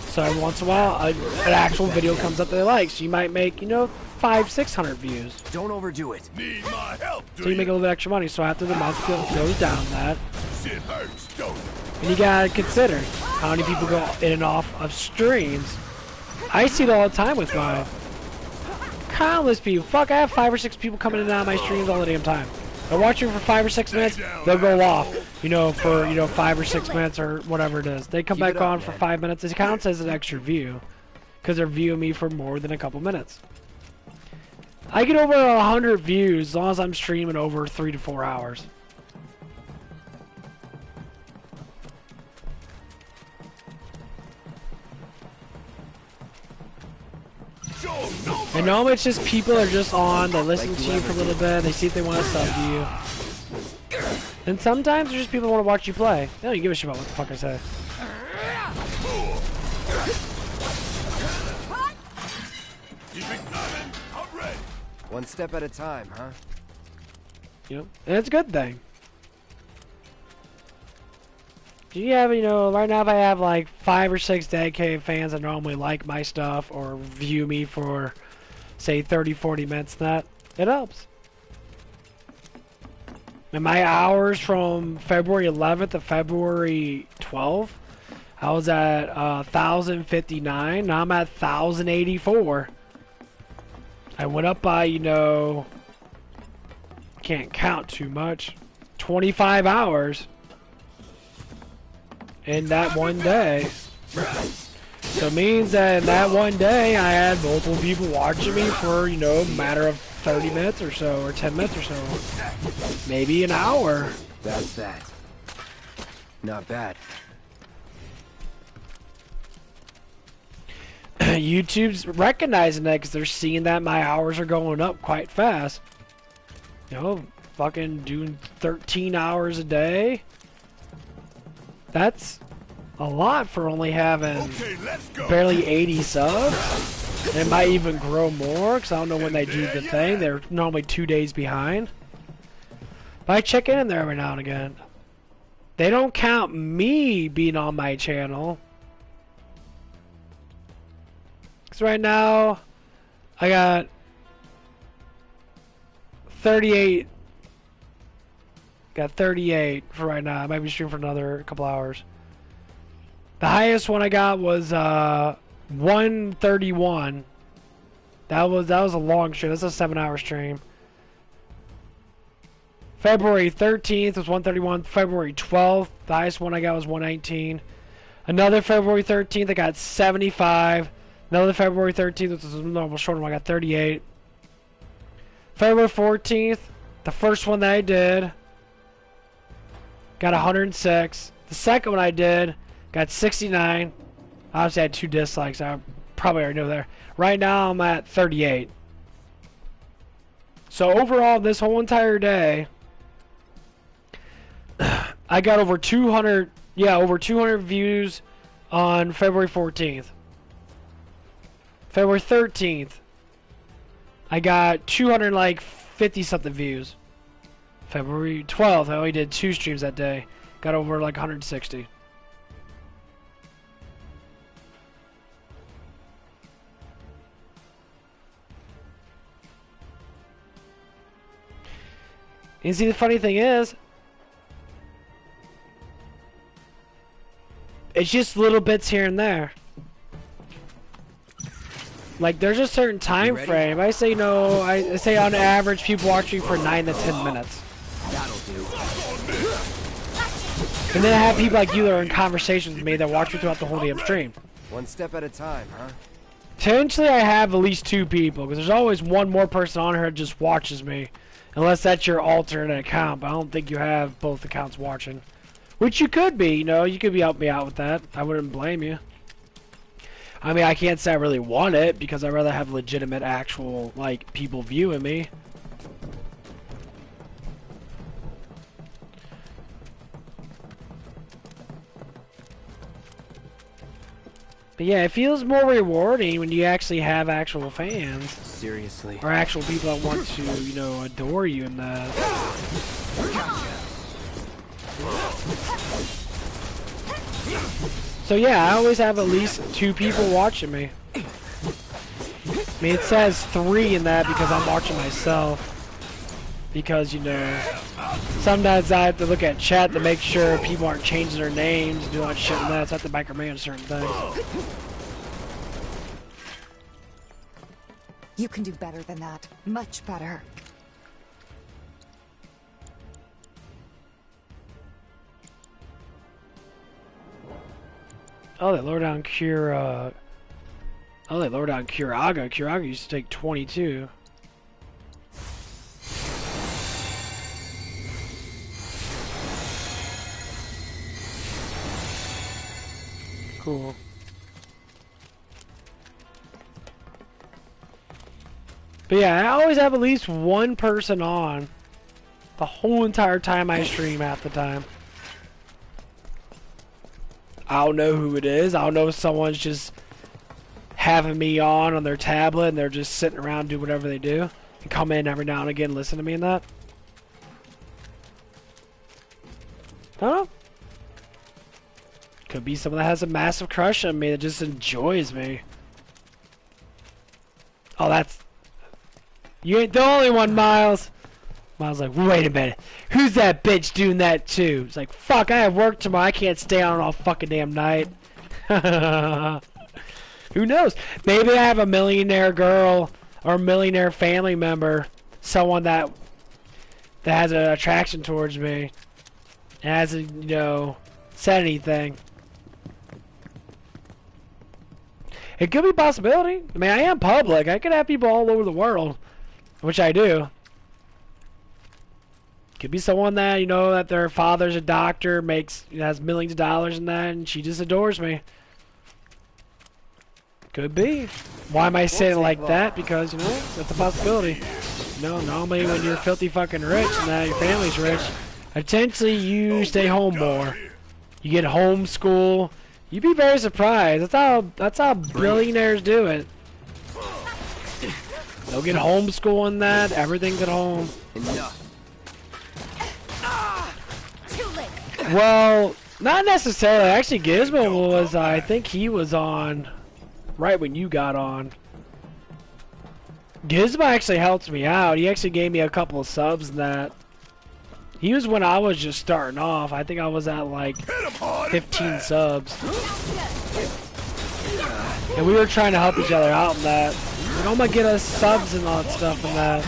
So every once in a while, an actual video comes up that they like. So you might make, you know, 500-600 views. Don't overdo it. Need my help, So you make a little bit extra money. So after the month goes down that, Shit hurts, don't it? and you gotta consider how many people go in and off of streams. I see it all the time with mine. Countless people. Fuck, I have 5 or 6 people coming in and out of my streams all the damn time. They're watching for 5 or 6 minutes, they'll go off, you know, for, you know, 5 or 6 minutes or whatever it is. They come back on for 5 minutes. It counts as an extra view because they're viewing me for more than a couple minutes. I get over 100 views as long as I'm streaming over 3 to 4 hours. And normally it's just people are just on, they listen to you for a little bit, they see if they want to sub to you. And sometimes there's just people who want to watch you play. They don't even give a shit about what the fuck I say. One step at a time, huh? You know, and it's a good thing. Do you have, you know, right now if I have like 5 or 6 dedicated fans that normally like my stuff or view me for, say, 30-40 minutes, that, it helps. And my hours from February 11th to February 12th, I was at 1,059, now I'm at 1,084. I went up by, you know, can't count too much, 25 hours. In that one day. So it means that in that one day I had multiple people watching me for, you know, a matter of 30 minutes or so, or 10 minutes or so. Maybe an hour. That's that. Not bad. YouTube's recognizing that because they're seeing that my hours are going up quite fast. You know, fucking doing 13 hours a day. That's a lot for only having barely 80 subs. It might even grow more because I don't know when they do the thing. They're normally 2 days behind. But I check in there every now and again. They don't count me being on my channel. Because right now, I got 38. Got 38 for right now. I might be streaming for another couple hours. The highest one I got was 131. That was a long stream. That's a 7-hour stream. February 13th was 131. February 12th, the highest one I got was 119. Another February 13th, I got 75. Another February 13th, which was a normal short one, I got 38. February 14th, the first one that I did, got 106. The second one I did, got 69. Obviously, I had 2 dislikes. I probably already know there. Right now, I'm at 38. So overall, this whole entire day, I got over 200. Yeah, over 200 views on February 14th. February 13th, I got 250 something views. February 12th, I only did 2 streams that day. Got over like 160. And see, the funny thing is, it's just little bits here and there. Like, there's a certain time frame. I say, I say on average people watch me for 9 to 10 minutes. That'll do. And then I have people like you that are in conversations with me that watch me throughout the whole damn stream. One step at a time, huh? Potentially I have at least 2 people, because there's always one more person on here that just watches me. Unless that's your alternate account, but I don't think you have both accounts watching. Which you could be, you could be helping me out with that. I wouldn't blame you. I mean, I can't say I really want it, because I'd rather have legitimate, actual, like, people viewing me. But yeah, it feels more rewarding when you actually have actual fans. Seriously. Or actual people that want to, adore you in that. So yeah, I always have at least 2 people watching me. I mean, it says 3 in that because I'm watching myself. Because, sometimes I have to look at chat to make sure people aren't changing their names and doing shit and that, so I have to micromanage certain things. You can do better than that. Much better. Oh, they lowered down Curaga. Curaga used to take 22. Cool. But yeah, I always have at least one person on the whole entire time I stream half the time. I don't know who it is. I don't know if someone's just having me on their tablet and they're just sitting around do whatever they do and come in every now and again and listen to me and that. I don't know. Could be someone that has a massive crush on me that just enjoys me. Oh, that's... You ain't the only one, Miles. Miles like, wait a minute. Who's that bitch doing that too? It's like, fuck, I have work tomorrow. I can't stay on all fucking damn night. Who knows? Maybe I have a millionaire girl or a millionaire family member. Someone that has an attraction towards me. And hasn't, said anything. It could be a possibility. I mean, I am public. I could have people all over the world. Which I do. Could be someone that, that their father's a doctor, has millions of dollars in that, and she just adores me. Could be. Why am I saying it like that? Because, that's a possibility. Normally when you're filthy fucking rich and that your family's rich, potentially you stay home more. You get homeschool. You'd be very surprised. That's how billionaires do it. They'll get homeschool and that. Everything's at home. Enough. Too late. Well, not necessarily. Actually, Gizmo was. I think he was on right when you got on. Gizmo actually helped me out. He actually gave me a couple of subs and that. He was when I was just starting off. I think I was at like 15 subs. And we were trying to help each other out in that. And I'm gonna get us subs and all that stuff and that.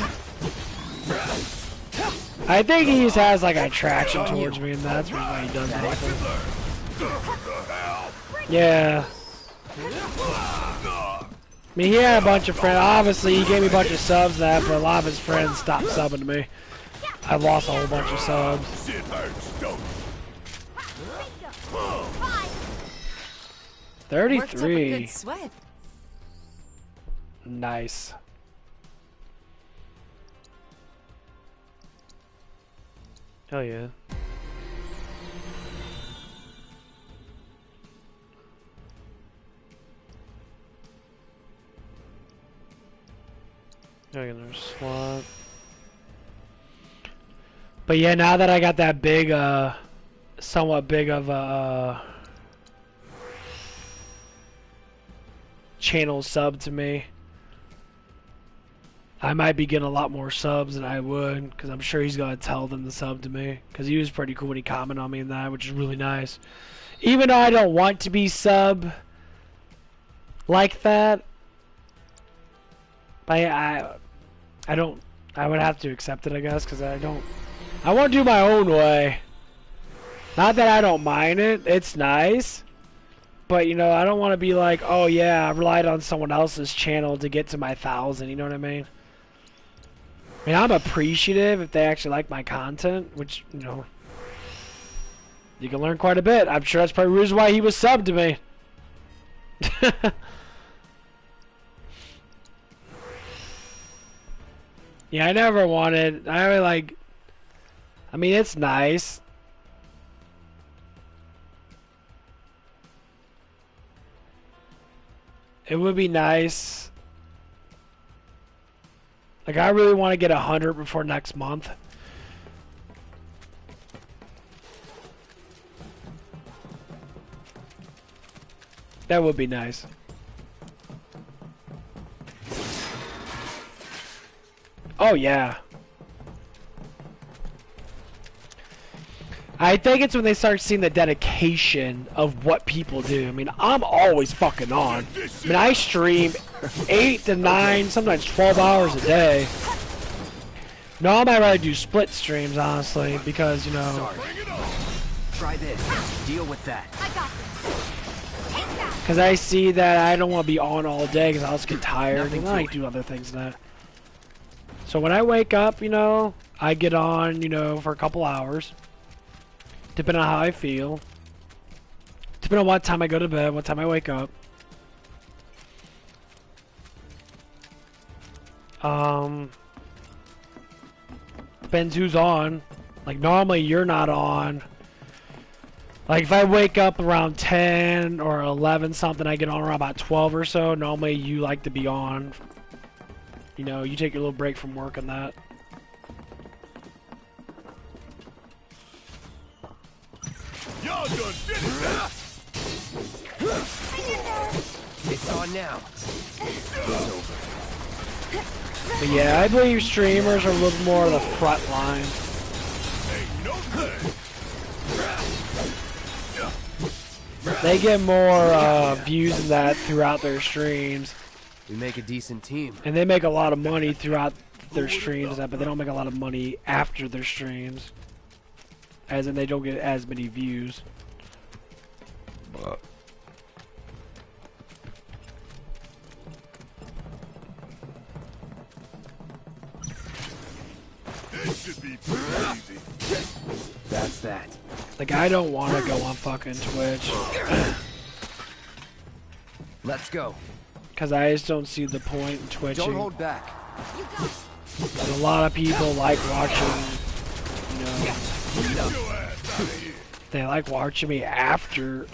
I think he just has like an attraction towards me and that's why he does that. Yeah. I mean, he had a bunch of friends. Obviously, he gave me a bunch of subs and that, but a lot of his friends stopped subbing to me. I lost a whole bunch of subs. 33. Nice. Hell yeah. Another slot. But yeah, now that I got that big, somewhat big of a channel sub to me, I might be getting a lot more subs than I would, because I'm sure he's gonna tell them to sub to me, because he was pretty cool when he commented on me and that, which is really nice. Even though I don't want to be sub like that, but I don't. I would have to accept it, I guess, because I want to do my own way. Not that I don't mind it, it's nice. But, you know, I don't want to be like, oh yeah, I relied on someone else's channel to get to my 1,000, you know what I mean? I mean, I'm appreciative if they actually like my content, which, you know, you can learn quite a bit. I'm sure that's probably the reason why he was subbed to me. Yeah, I never wanted, I mean, it's nice. It would be nice. Like, I really want to get 100 before next month. That would be nice. Oh, yeah. I think it's when they start seeing the dedication of what people do. I mean, I'm always fucking on. I mean, I stream 8 to 9, sometimes 12 hours a day. No, I might rather do split streams, honestly, because, you know... Try this. Deal with that. Because I see that I don't want to be on all day because I'll just get tired and I do other things than that. So when I wake up, you know, I get on, you know, for a couple hours. Depending on how I feel. Depending on what time I go to bed, what time I wake up. Depends who's on. Like, normally you're not on. Like, if I wake up around 10 or 11 something, I get on around about 12 or so. Normally you like to be on. You know, you take your little break from work and that. Y'all done did it now. It's on now. It's over. But yeah, I believe streamers are a little more of the front line. They get more views than that throughout their streams. We make a decent team. And they make a lot of money throughout their streams, but they don't make a lot of money after their streams. As in, they don't get as many views. This should be pretty easy. That's that. Like, I don't want to go on fucking Twitch. Let's go. Because I just don't see the point in twitching. Don't hold back. And a lot of people like watching, you know, they like watching me after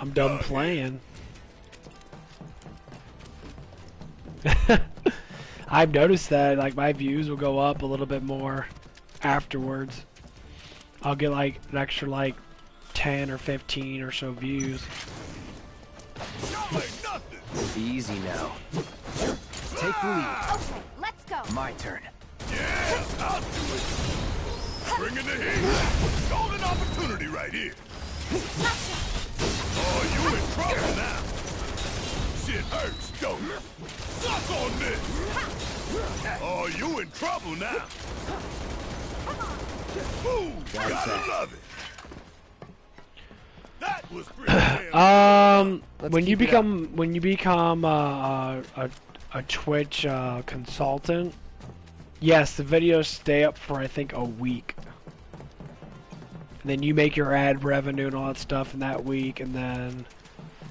I'm done playing. I've noticed that, like, my views will go up a little bit more afterwards. I'll get like an extra like 10 or 15 or so views. Easy now. Take the lead. Okay, let's go. My turn. Yeah, I'll do it. Bring in the heat. Golden opportunity right here. Oh, you in trouble now. Shit hurts, don't it? Suck on this. Oh, you in trouble now. Ooh, gotta love it. That was pretty damn when you become a Twitch consultant, yes, the videos stay up for I think a week. And then you make your ad revenue and all that stuff in that week, and then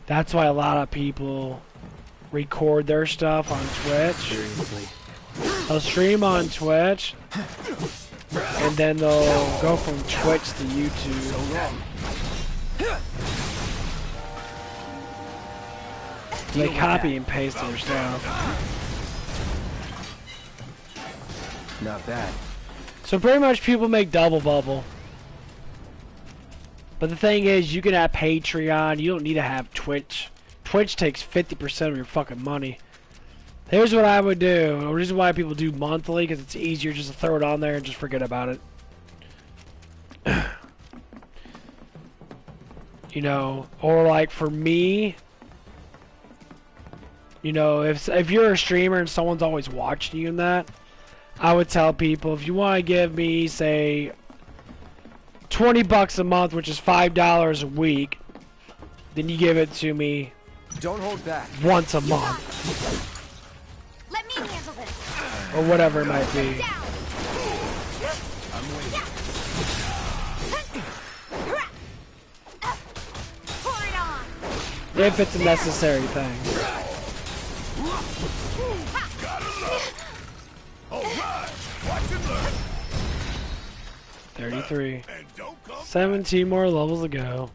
that's why a lot of people record their stuff on Twitch. Seriously. They'll stream on Twitch, and then they'll go from Twitch to YouTube. They copy and paste their stuff. Not bad. So pretty much people make double bubble. But the thing is, you can have Patreon, you don't need to have Twitch. Twitch takes 50% of your fucking money. Here's what I would do. The reason why people do monthly, because it's easier just to throw it on there and just forget about it. You know, or like for me, you know, if you're a streamer and someone's always watching you and that, I would tell people, if you want to give me, say, $20 a month, which is $5 a week, then you give it to me. Don't hold back. Once a month. Let me handle this. Or whatever it might be. I'm waiting. Pour it on. If it's a necessary thing. All right, watch and learn. 33. 17 more levels to go.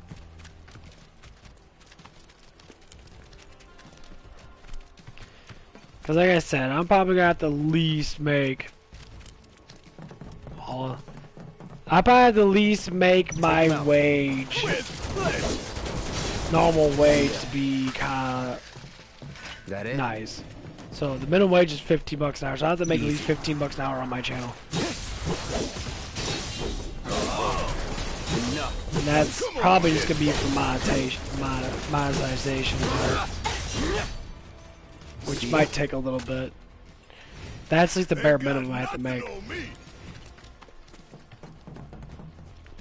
Because like I said, I'm probably gonna have to at least make... I probably have to at least make my wage, normal wage, to be kind of nice. So the minimum wage is $15 an hour, so I have to make at least $15 an hour on my channel. And that's probably just gonna be for monetization, which might take a little bit. That's at least the bare minimum I have to make.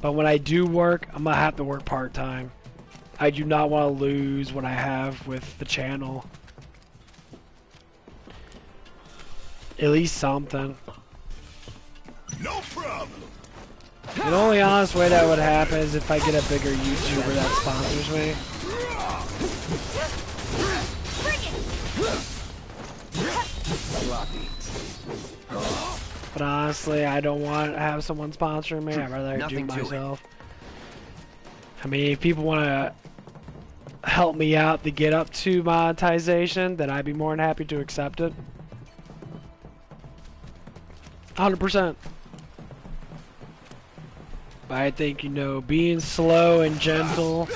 But when I do work, I'm gonna have to work part-time. I do not want to lose what I have with the channel. At least something. No problem. The only honest way that would happen is if I get a bigger YouTuber that sponsors me. But honestly, I don't want to have someone sponsoring me. I'd rather do it myself. I mean, if people want to help me out to get up to monetization, then I'd be more than happy to accept it. 100%. But I think, you know, being slow and gentle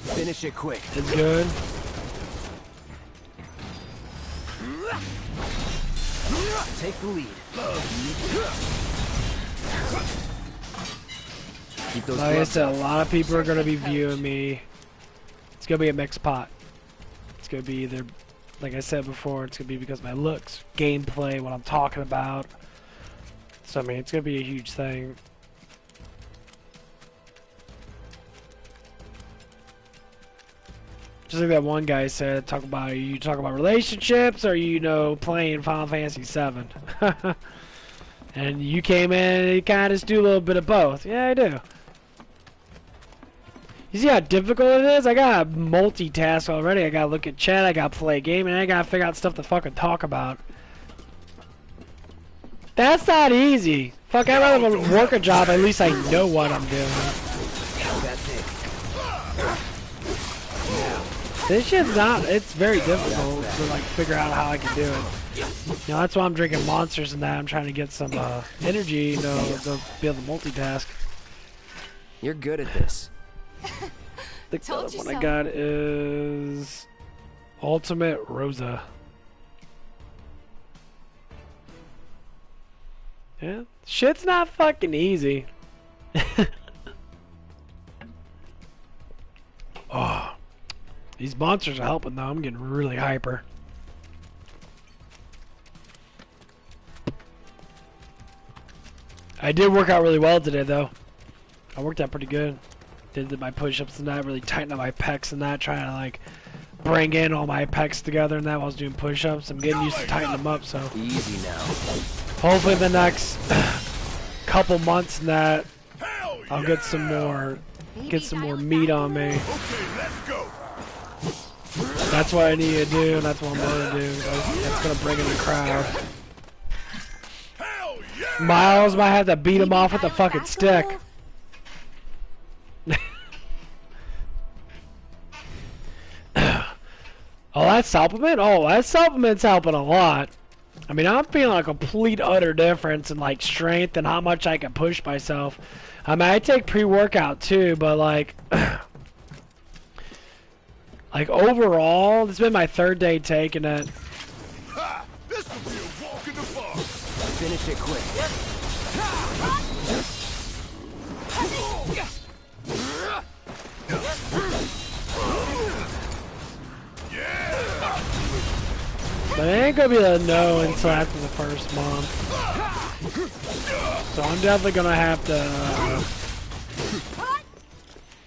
finish it quick is good. Take the lead. Keep those like I said, a lot of people are going to be viewing me. It's going to be a mixed pot. It's going to be either, like I said before, it's going to be because of my looks, gameplay, what I'm talking about. So, I mean, it's going to be a huge thing. Just like that one guy said, you talk about relationships, or you know, playing Final Fantasy VII. And you came in and you kind of just do a little bit of both. Yeah, I do. You see how difficult it is? I gotta multitask already. I gotta look at chat, I gotta play a game, and I gotta figure out stuff to fucking talk about. That's not easy. Fuck, I'd rather work a job, at least I know what I'm doing. That's it. This shit's not, it's very difficult to like figure out how I can do it. You know, that's why I'm drinking monsters and that. I'm trying to get some energy, you know, to be able to multitask. You're good at this. The other one I got is Ultimate Rosa. Yeah, shit's not fucking easy. Oh, these monsters are helping though. I'm getting really hyper. I did work out really well today though. I worked out pretty good. Did my push-ups and that, really tightened up my pecs and that, trying to like bring in all my pecs together and that while I was doing push-ups. I'm getting used to tightening them up, so easy now. Hopefully the next couple months and that I'll get some more meat on me. That's what I need to do, and that's what I'm going to do. That's going to bring in the crowd. Miles might have to beat him off with a fucking stick. Oh, that supplement? Oh, that supplement's helping a lot. I mean, I'm feeling a complete utter difference in like strength and how much I can push myself. I mean, I take pre-workout too, but like, like overall, it's been my 3rd day taking it. Ha! This will be a walk in the park. Finish it quick. But I ain't gonna be able to know until after the 1st month. So I'm definitely gonna have to.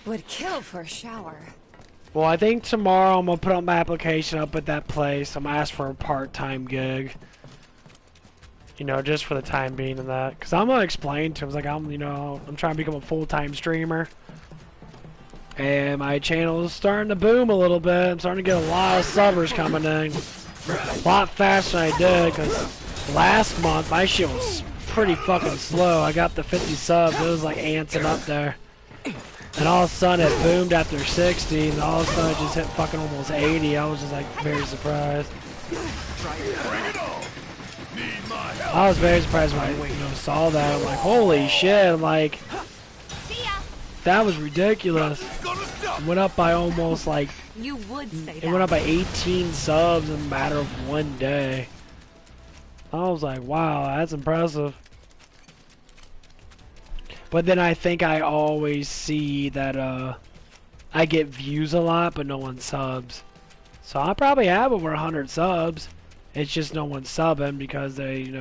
Would kill for a shower. Well, I think tomorrow I'm gonna put up my application up at that place. I'm gonna ask for a part-time gig. You know, just for the time being and that. Cause I'm gonna explain to him, like I'm trying to become a full-time streamer. And my channel is starting to boom a little bit. I'm starting to get a lot of subbers coming in. A lot faster than I did, because last month my shit was pretty fucking slow. I got the 50 subs, it was like antsing up there. And all of a sudden it boomed after 60, and all of a sudden it just hit fucking almost 80. I was just like very surprised. I was very surprised when I saw that. I'm like, holy shit, I'm like, that was ridiculous. It went up by almost like, you would say it went up by 18 subs in a matter of 1 day. I was like, wow, that's impressive. But then I think I always see that I get views a lot, but no one subs. So I probably have over 100 subs. It's just no one's subbing because they,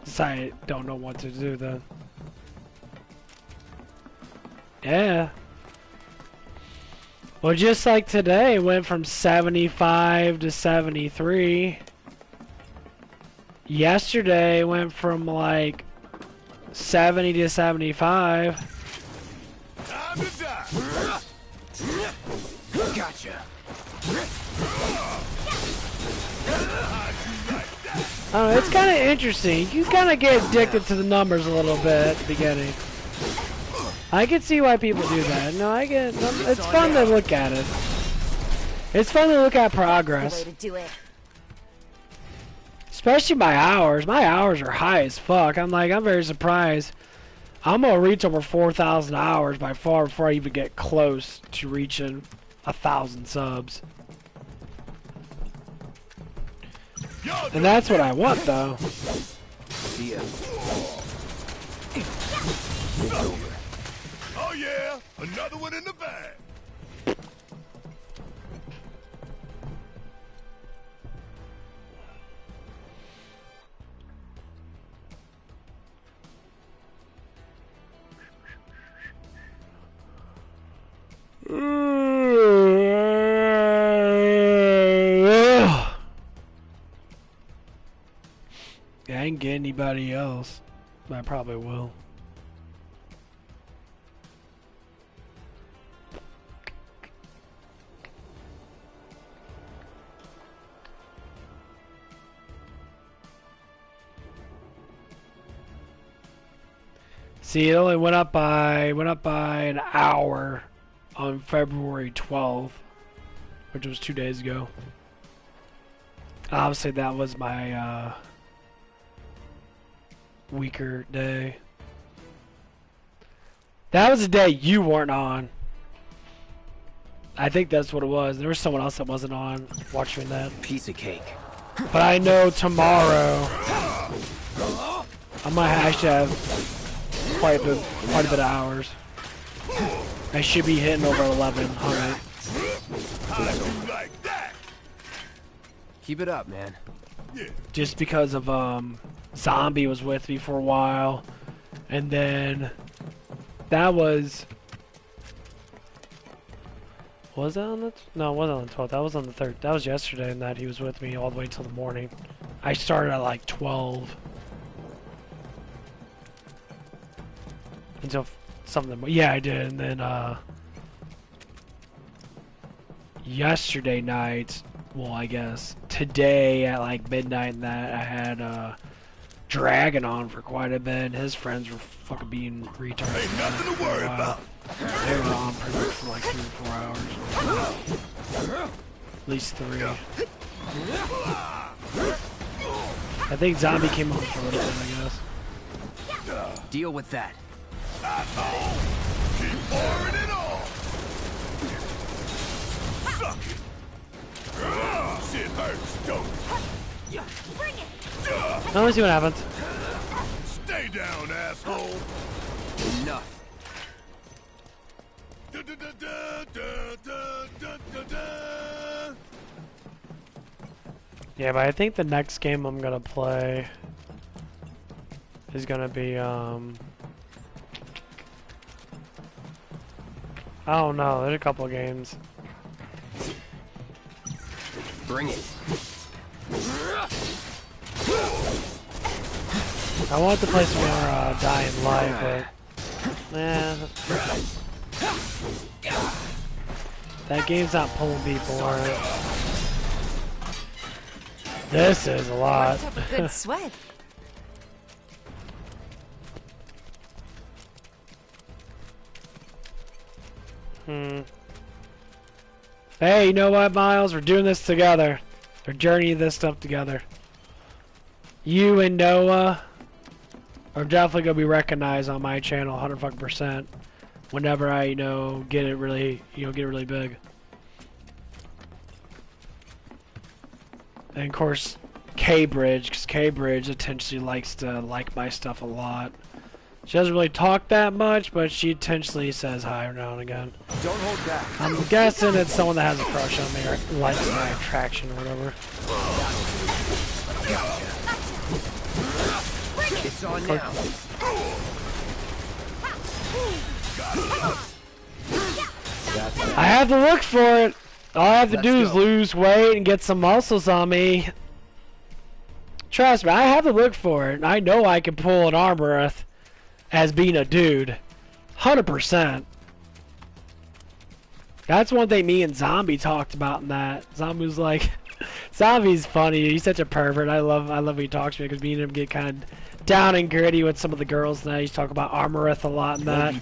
decide don't know what to do then. Yeah. Well, just like today, it went from 75 to 73. Yesterday, it went from like 70 to 75. Time to die. Gotcha. I don't know, it's kind of interesting. You kind of get addicted to the numbers a little bit at the beginning. I can see why people do that. No, I get. It's fun to look at it. It's fun to look at progress. Especially my hours. My hours are high as fuck. I'm very surprised. I'm gonna reach over 4,000 hours by far before I even get close to reaching 1,000 subs. And that's what I want, though. See ya. It's over. Oh yeah, another one in the bag. Yeah, I ain't get anybody else. I probably will. See, it only went up by an hour on February 12th, which was 2 days ago. Obviously, that was my weaker day. That was the day you weren't on. I think that's what it was. There was someone else that wasn't on watching that. Piece of cake. But I know tomorrow I might actually have quite a bit of hours. I should be hitting over 1100. Keep it up, man. Just because of Zombie was with me for a while, and then that was that on the no, it wasn't on the 12th. That was on the 3rd. That was yesterday, and that he was with me all the way till the morning. I started at like 12 until something. Yeah, I did, and then yesterday night. Well, I guess today at like midnight and that I had Dragon on for quite a bit. His friends were fucking being retards. Ain't nothing to worry about. They were on pretty much for like 3 or 4 hours. At least 3. I think Zombie came on for a little bit, I guess. Deal with that. Keep pouring it on. Suck it. Shit hurts, don't it? Bring it. Let me see what happens. Stay down, asshole. Enough. Yeah, but I think the next game I'm gonna play is gonna be I don't know, there's a couple of games. Bring it. I want to play some more Dying Light, but that game's not pulling me for it. This is a lot. Worked up a good sweat. Hey, you know what, Miles? We're doing this together. We're journeying this stuff together. You and Noah are definitely gonna be recognized on my channel 100% whenever I, get it really, get really big. And of course, K-Bridge, because K-Bridge intentionally likes to like my stuff a lot. She doesn't really talk that much, but she intentionally says hi now and again. Don't hold back. I'm guessing it's someone that has a crush on me or likes my attraction or whatever. It's on now. I have to look for it. All I have to do is lose weight and get some muscles on me. Trust me, I have to look for it. I know I can pull an Armoreth as being a dude. 100%. That's one thing me and Zombie talked about in that. Zombie was like, Zombie's funny. He's such a pervert. I love when he talks to me because me and him get kind of down and gritty with some of the girls. Now he's talking about Armoreth a lot and that.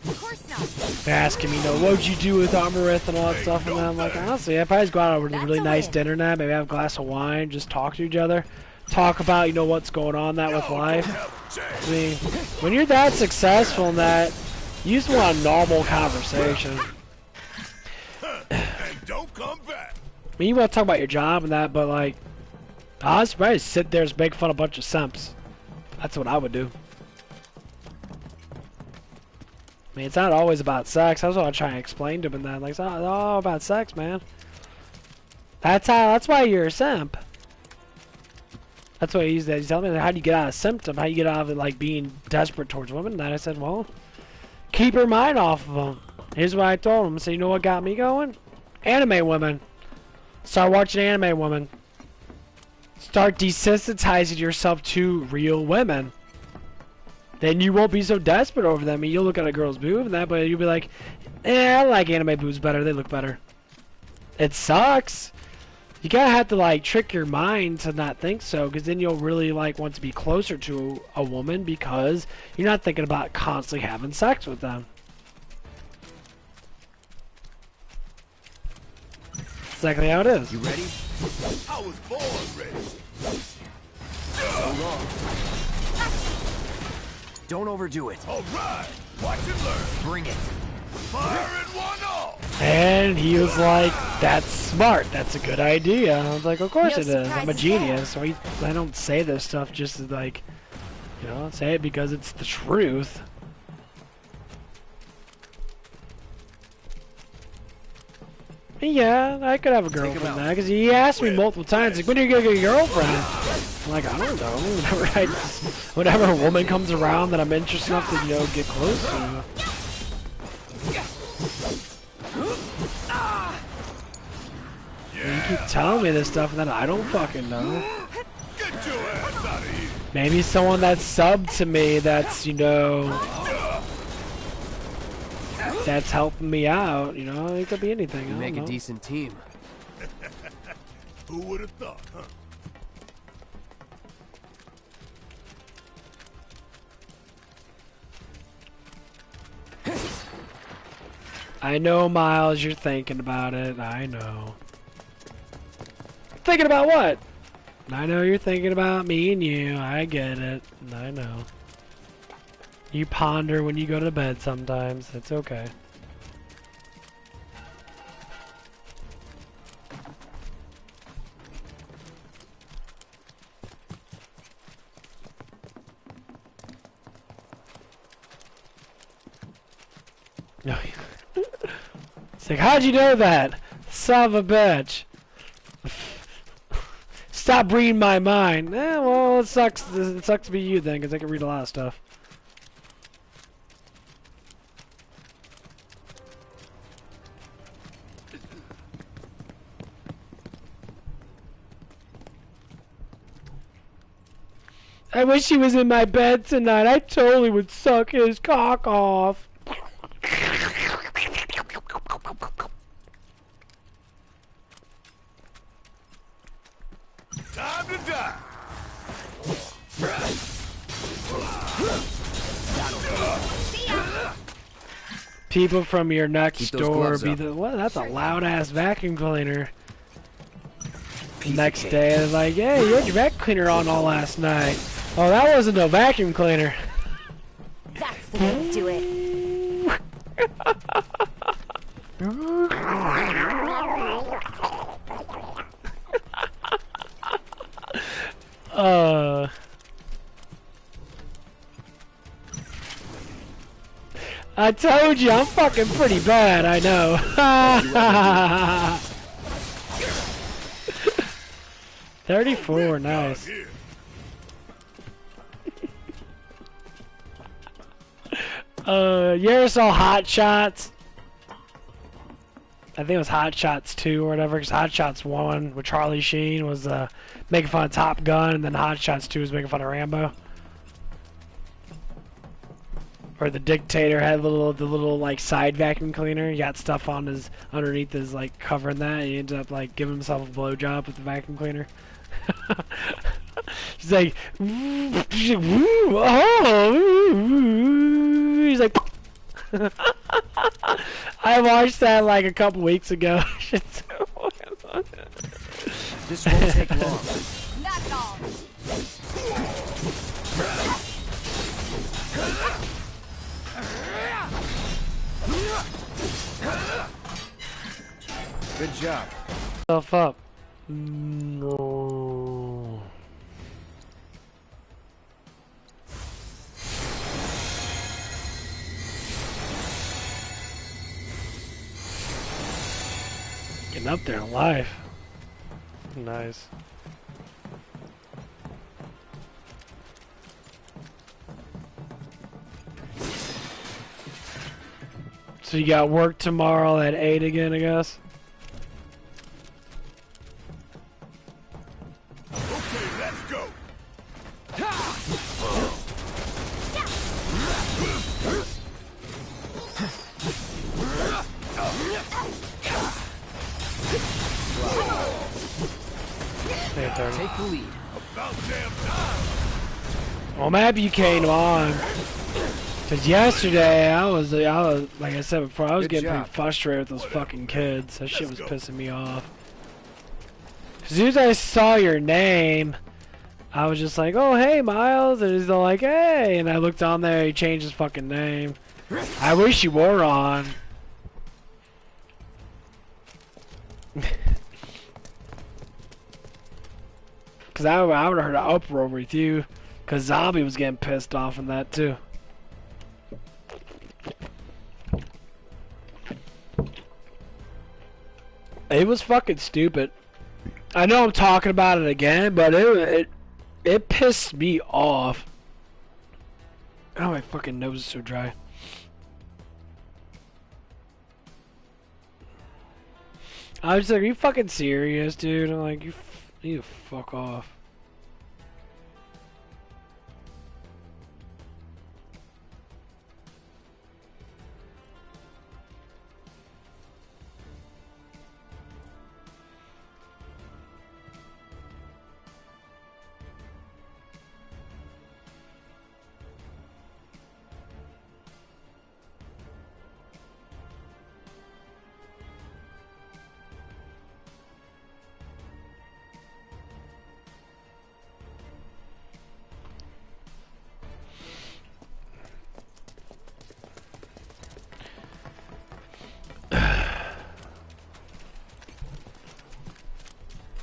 Of course not. They're asking me, what'd you do with Armoreth and all that stuff, and I'm like, honestly, if I just go out over a really nice dinner night, maybe have a glass of wine, just talk to each other, talk about, what's going on that with life. I mean, when you're that successful in that, you just want a normal conversation. And don't come back. I mean, you want to talk about your job and that, but like, I'll just probably sit there and make fun of a bunch of simps. That's what I would do. I mean, it's not always about sex. That's what I try and explain to him. That like, it's not all about sex, man. That's why you're a simp. That's what he's telling me. How do you get out of symptom? How do you get out of it, like being desperate towards women? And I said, well, keep your mind off of them. Here's what I told him. I said, you know what got me going? Anime women. Start watching anime women. Start desensitizing yourself to real women. Then you won't be so desperate over them. I mean, you'll look at a girl's boob and that, but you'll be like, I like anime boobs better. They look better. It sucks. You gotta have to like trick your mind to not think so, because then you'll really like want to be closer to a woman because you're not thinking about constantly having sex with them. Exactly how it is. You ready? I was born ready. So long. Don't overdo it. All right, watch and learn. Bring it. Fire in one off. And he was like, that's smart, that's a good idea. I was like, of course it is, I'm a genius. So I don't say this stuff just to like, you know, say it because it's the truth. Yeah, I could have a girlfriend now, because he asked me multiple times, like, when are you gonna get a girlfriend? I'm like, I don't know, whenever a woman comes around that I'm interested enough to, you know, get close to. You keep telling me this stuff and then I don't fucking know. Maybe someone that's subbed to me that's, you know, that's helping me out, you know, it could be anything. You make a decent team. Who would have thought, huh? I know, Miles, you're thinking about it. I know. Thinking about what? I know you're thinking about me and you. I get it. I know. You ponder when you go to bed sometimes. It's okay. No. It's like, how'd you know that? Son of a bitch. Stop reading my mind. Well, it sucks. It sucks to be you then, because I can read a lot of stuff. I wish he was in my bed tonight. I totally would suck his cock off. Time to die. People from your next door be up. the what? That's a loud ass vacuum cleaner. Next day, they're like, "Hey, you had your vacuum cleaner on all last night." Oh, that wasn't no vacuum cleaner. That's the way to do it. I told you, I'm fucking pretty bad, I know. 34, nice. You ever saw Hot Shots? I think it was Hot Shots 2 or whatever, because Hot Shots 1 with Charlie Sheen was making fun of Top Gun, and then Hot Shots 2 was making fun of Rambo. Or the dictator had the little like side vacuum cleaner. He got stuff on his underneath his like covering that. And he ended up like giving himself a blowjob with the vacuum cleaner. He's like, oh, he's like. I watched that like a couple weeks ago. This won't take long. Not at all. Good job. Stuff up. No. Getting up there in life. Nice. So you got work tomorrow at 8 again, I guess? Okay, let's go. Take the lead. About damn time. Well, I'm happy you came on. Cause yesterday I was like I said before, I was getting pretty frustrated with those fucking kids. That shit was pissing me off. As soon as I saw your name, I was just like, "Oh, hey, Miles," and he's all like, "Hey," and I looked on there, he changed his fucking name. I wish you were on. Cause I would have heard an uproar with you, cause Zombie was getting pissed off in that too. It was fucking stupid. I know I'm talking about it again, but it pissed me off. Oh, my fucking nose is so dry. I was like, are you fucking serious, dude? I'm like, you need to fuck off.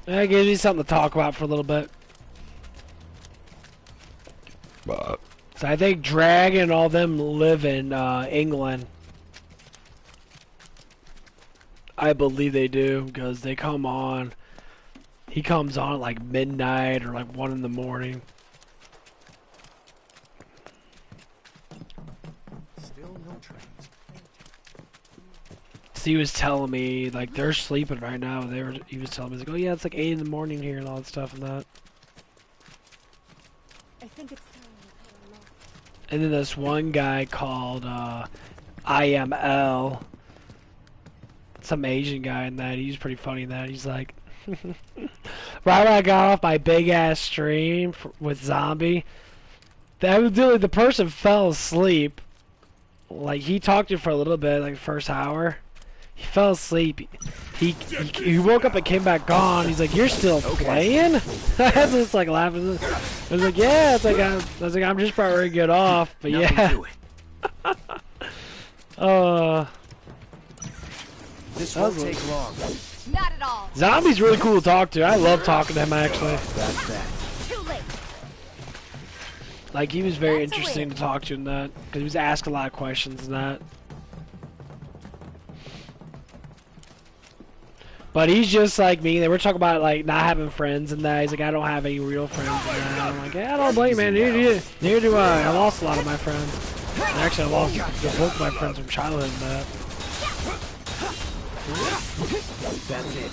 That gives you something to talk about for a little bit. So I think Dragon and all them live in England. I believe they do, because they come on. He comes on at like midnight or like 1 in the morning. Still no trains. So he was telling me, like, they're sleeping right now. He was telling me, like, oh yeah, it's like 8 in the morning here and all that stuff and that. I think it's time we cut her lock. And then this one guy called IML, some Asian guy in that. He's pretty funny in that. He's like, right when I got off my big ass stream with Zombie, evidently the person fell asleep. Like, he talked to you for a little bit, like the first hour. He fell asleep. He woke up and came back on. He's like, "You're still playing?" I was just like laughing. I was like, "Yeah." It's like I was like, "I'm just about ready to get off." But yeah. This won't take long. Not at all. Zombie's really cool to talk to. I love talking to him actually. That's that. Too late. Like, he was very interesting to talk to in that, because he was asking a lot of questions and that. But he's just like me. They were talking about like not having friends and that. He's like, I don't have any real friends and that. I'm like, yeah, I don't blame you, man. Neither do I. I lost a lot of my friends. And actually, I lost both of my friends from childhood and that. That's it.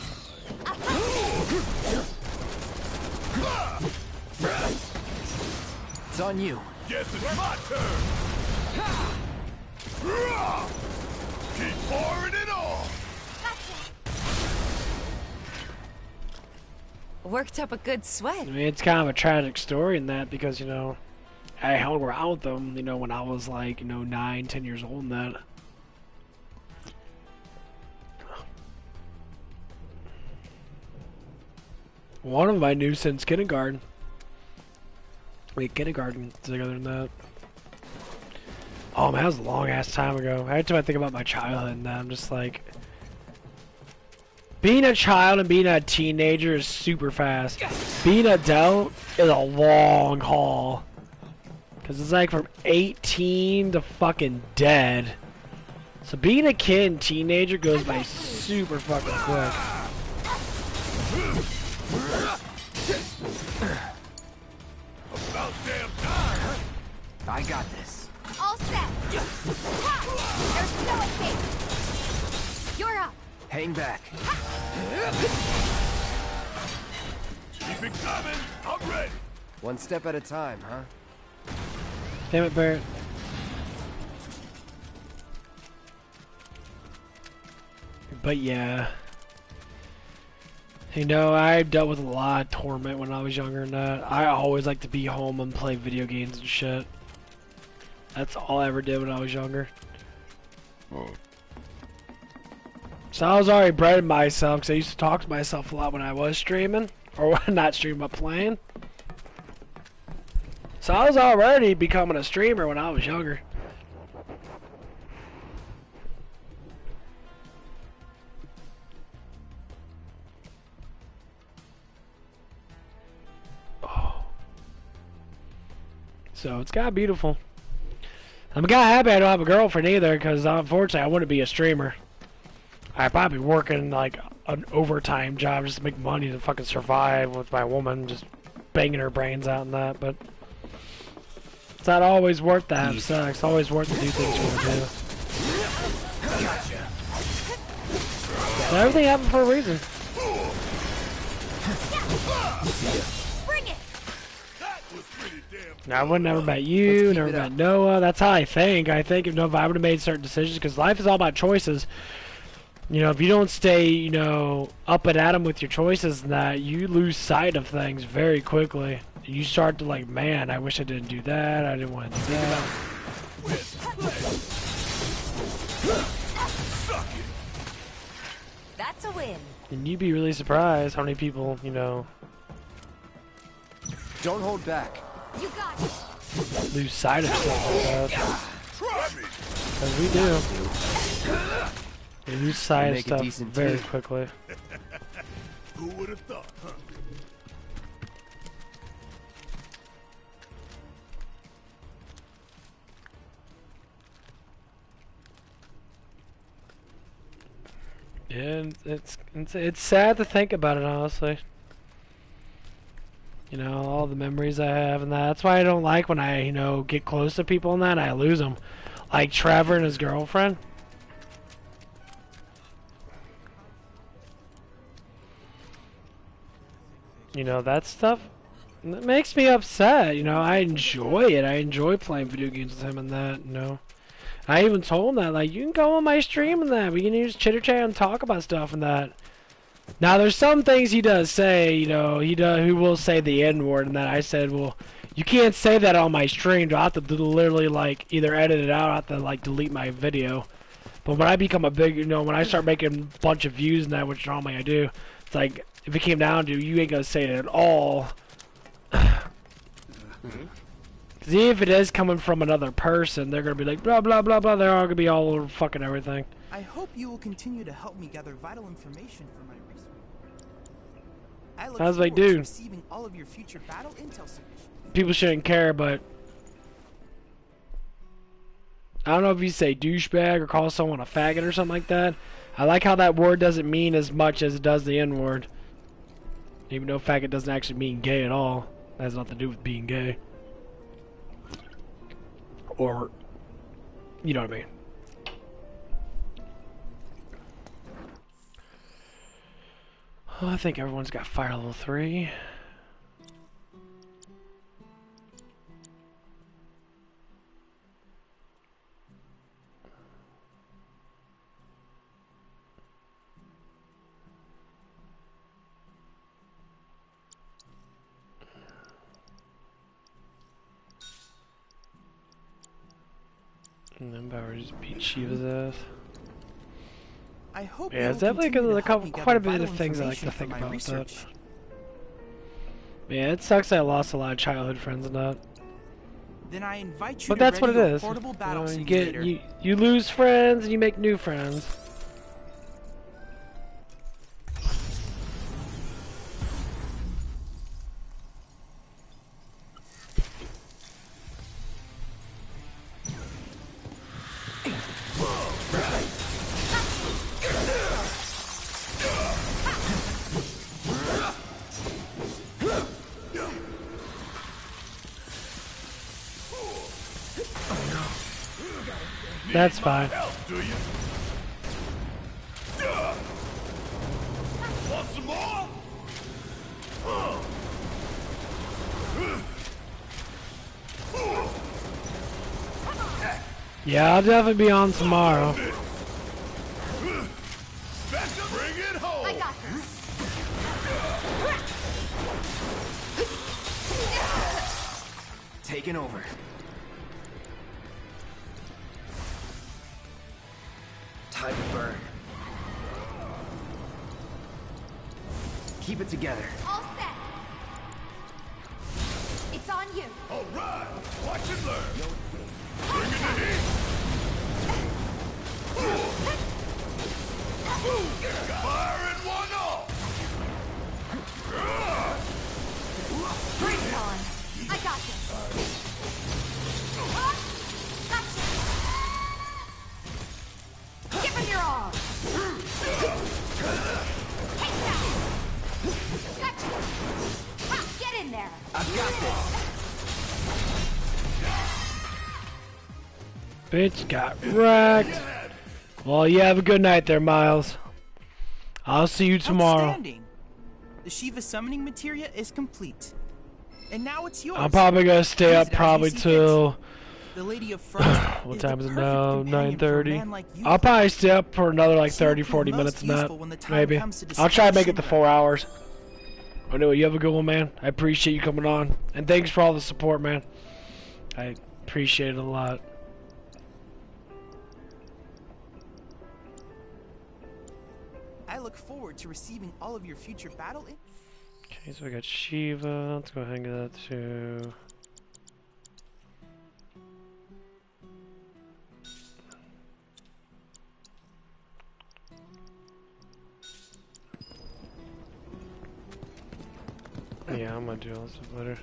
It's on you. Guess it's my turn. Keep pouring it on. Worked up a good sweat. I mean, it's kind of a tragic story in that, because, you know, I hung around with them, you know, when I was like, you know, 9, 10 years old and that. One of them I knew since kindergarten. Wait, kindergarten together than that. Oh man, that was a long ass time ago. Every time I think about my childhood and that, I'm just like, being a child and being a teenager is super fast. Being an adult is a long haul. Cause it's like from 18 to fucking dead. So being a kid and teenager goes by super fucking quick. About damn time. I got this. All set. There's no escape. You're up. Hang back. Keep it coming. I'm ready. One step at a time, huh? Damn it, Barrett. But yeah. You know, I dealt with a lot of torment when I was younger and that. I always liked to be home and play video games and shit. That's all I ever did when I was younger. So I was already bred myself, because I used to talk to myself a lot when I was streaming. Or not streaming, but playing. So I was already becoming a streamer when I was younger. So it's kind of beautiful. I'm kind of happy I don't have a girlfriend either, because unfortunately I wouldn't be a streamer. I'd probably be working like an overtime job just to make money to fucking survive with my woman, just banging her brains out and that, but it's not always worth to have sex. It's always worth to do things you want to do. So everything happened for a reason. Now, I would never met you, never met Noah. That's how I think. I think if I would have made certain decisions, because life is all about choices. You know, if you don't stay, you know, up and at 'em with your choices and that, you lose sight of things very quickly. You start to like, man, I wish I didn't do that. I didn't want to do that. That's a win. And you'd be really surprised how many people, you know, don't hold back. You got it. Lose sight of stuff like that. Because we do. We lose sight of stuff very quickly. Who would have thought, huh? And it's sad to think about it, honestly. You know, all the memories I have and that. That's why I don't like when I, you know, get close to people and that, I lose them. Like Trevor and his girlfriend. You know, that stuff, it makes me upset. You know, I enjoy it. I enjoy playing video games with him and that, you know. I even told him that, like, you can go on my stream and that. We can use chitter chat and talk about stuff and that. Now, there's some things he does say, you know, he will say the N-word and that. I said, well, you can't say that on my stream. I'll have to literally, like, either edit it out or I'll have to, like, delete my video. But when I become a big, you know, when I start making a bunch of views and that, which normally I do, it's like, if it came down to, you ain't gonna say it at all. Because if it is coming from another person, they're gonna be like, blah, blah, blah, blah. They're all gonna be all over fucking everything. I hope you will continue to help me gather vital information for my research. I look forward to receiving all of your future battle intel submissions. People shouldn't care, but I don't know if you say douchebag or call someone a faggot or something like that. I like how that word doesn't mean as much as it does the N-word. Even though faggot doesn't actually mean gay at all. It has nothing to do with being gay. Or, you know what I mean. Oh, I think everyone's got fire level 3. And then Bauer just beat Shiva's ass. I hope yeah, it's definitely quite a bit of things I like to think about that. Yeah, it sucks I lost a lot of childhood friends and that. Then I invite you but to that's what it ready is. your portable battle You simulator. you lose friends and you make new friends. That's fine. Want some more? Yeah, I'll definitely be on tomorrow. Bring it home. I got this. Taking over. Time to burn. Keep it together. All set. It's on you. All right. Watch and learn. Bring it to heat. Fire in one off. Bring it on. I got this. Bitch got wrecked. Well, you have a good night there, Miles. I'll see you tomorrow. Outstanding. The Shiva summoning materia is complete. And now it's yours. I'm probably gonna stay up probably till the Lady of Frost. what time is it now? 9:30. Like I'll probably stay up for another like 30-40 minutes nap. Maybe. I'll try to make it to 4 hours. Anyway, you have a good one, man. I appreciate you coming on. And thanks for all the support, man. I appreciate it a lot. I look forward to receiving all of your future battle. Okay, so I got Shiva. Let's go ahead and get that too. Yeah, I'm gonna do all this stuff later.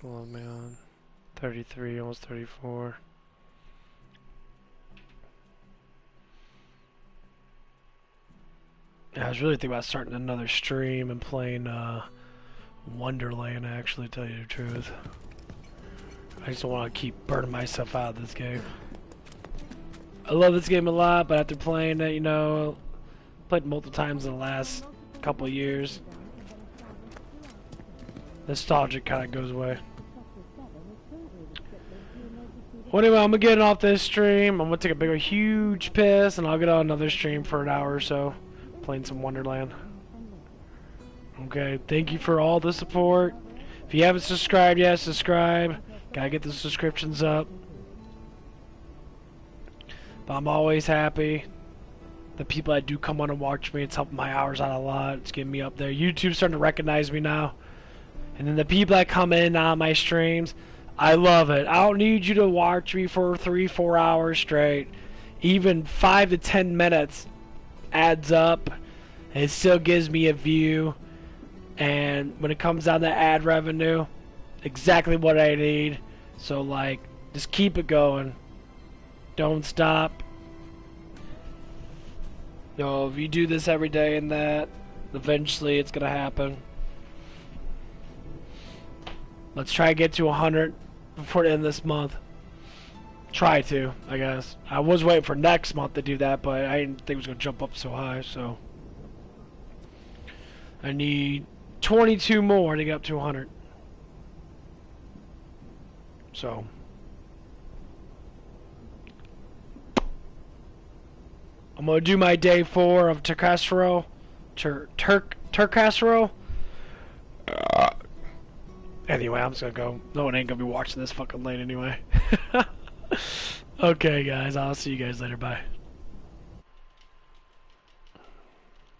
Oh man, 33, almost 34. Yeah, I was really thinking about starting another stream and playing Wonderland, actually, to tell you the truth. I just don't want to keep burning myself out of this game. I love this game a lot, but after playing it, you know, played multiple times in the last couple of years, nostalgia kind of goes away. Well, anyway, I'm gonna get off this stream. I'm gonna take a big, huge piss, and I'll get on another stream for an hour or so, playing some Wonderland. Okay, thank you for all the support. If you haven't subscribed yet, subscribe. Gotta get the subscriptions up. But I'm always happy. The people that do come on and watch me, it's helping my hours out a lot. It's getting me up there. YouTube's starting to recognize me now. And then the people that come in on my streams, I love it. I don't need you to watch me for 3-4 hours straight. Even 5 to 10 minutes adds up. And it still gives me a view. And when it comes down to ad revenue, exactly what I need. So, like, just keep it going. Don't stop. You know, if you do this every day and that, eventually it's gonna happen. Let's try to get to 100 before the end of this month. Try to, I guess. I was waiting for next month to do that, but I didn't think it was gonna jump up so high, so I need 22 more to get up to 100. So I'm gonna do my day 4 of Turcasero. Turcasero. Anyway, I'm just gonna go. No one ain't gonna be watching this fucking late anyway. Okay, guys. I'll see you guys later. Bye.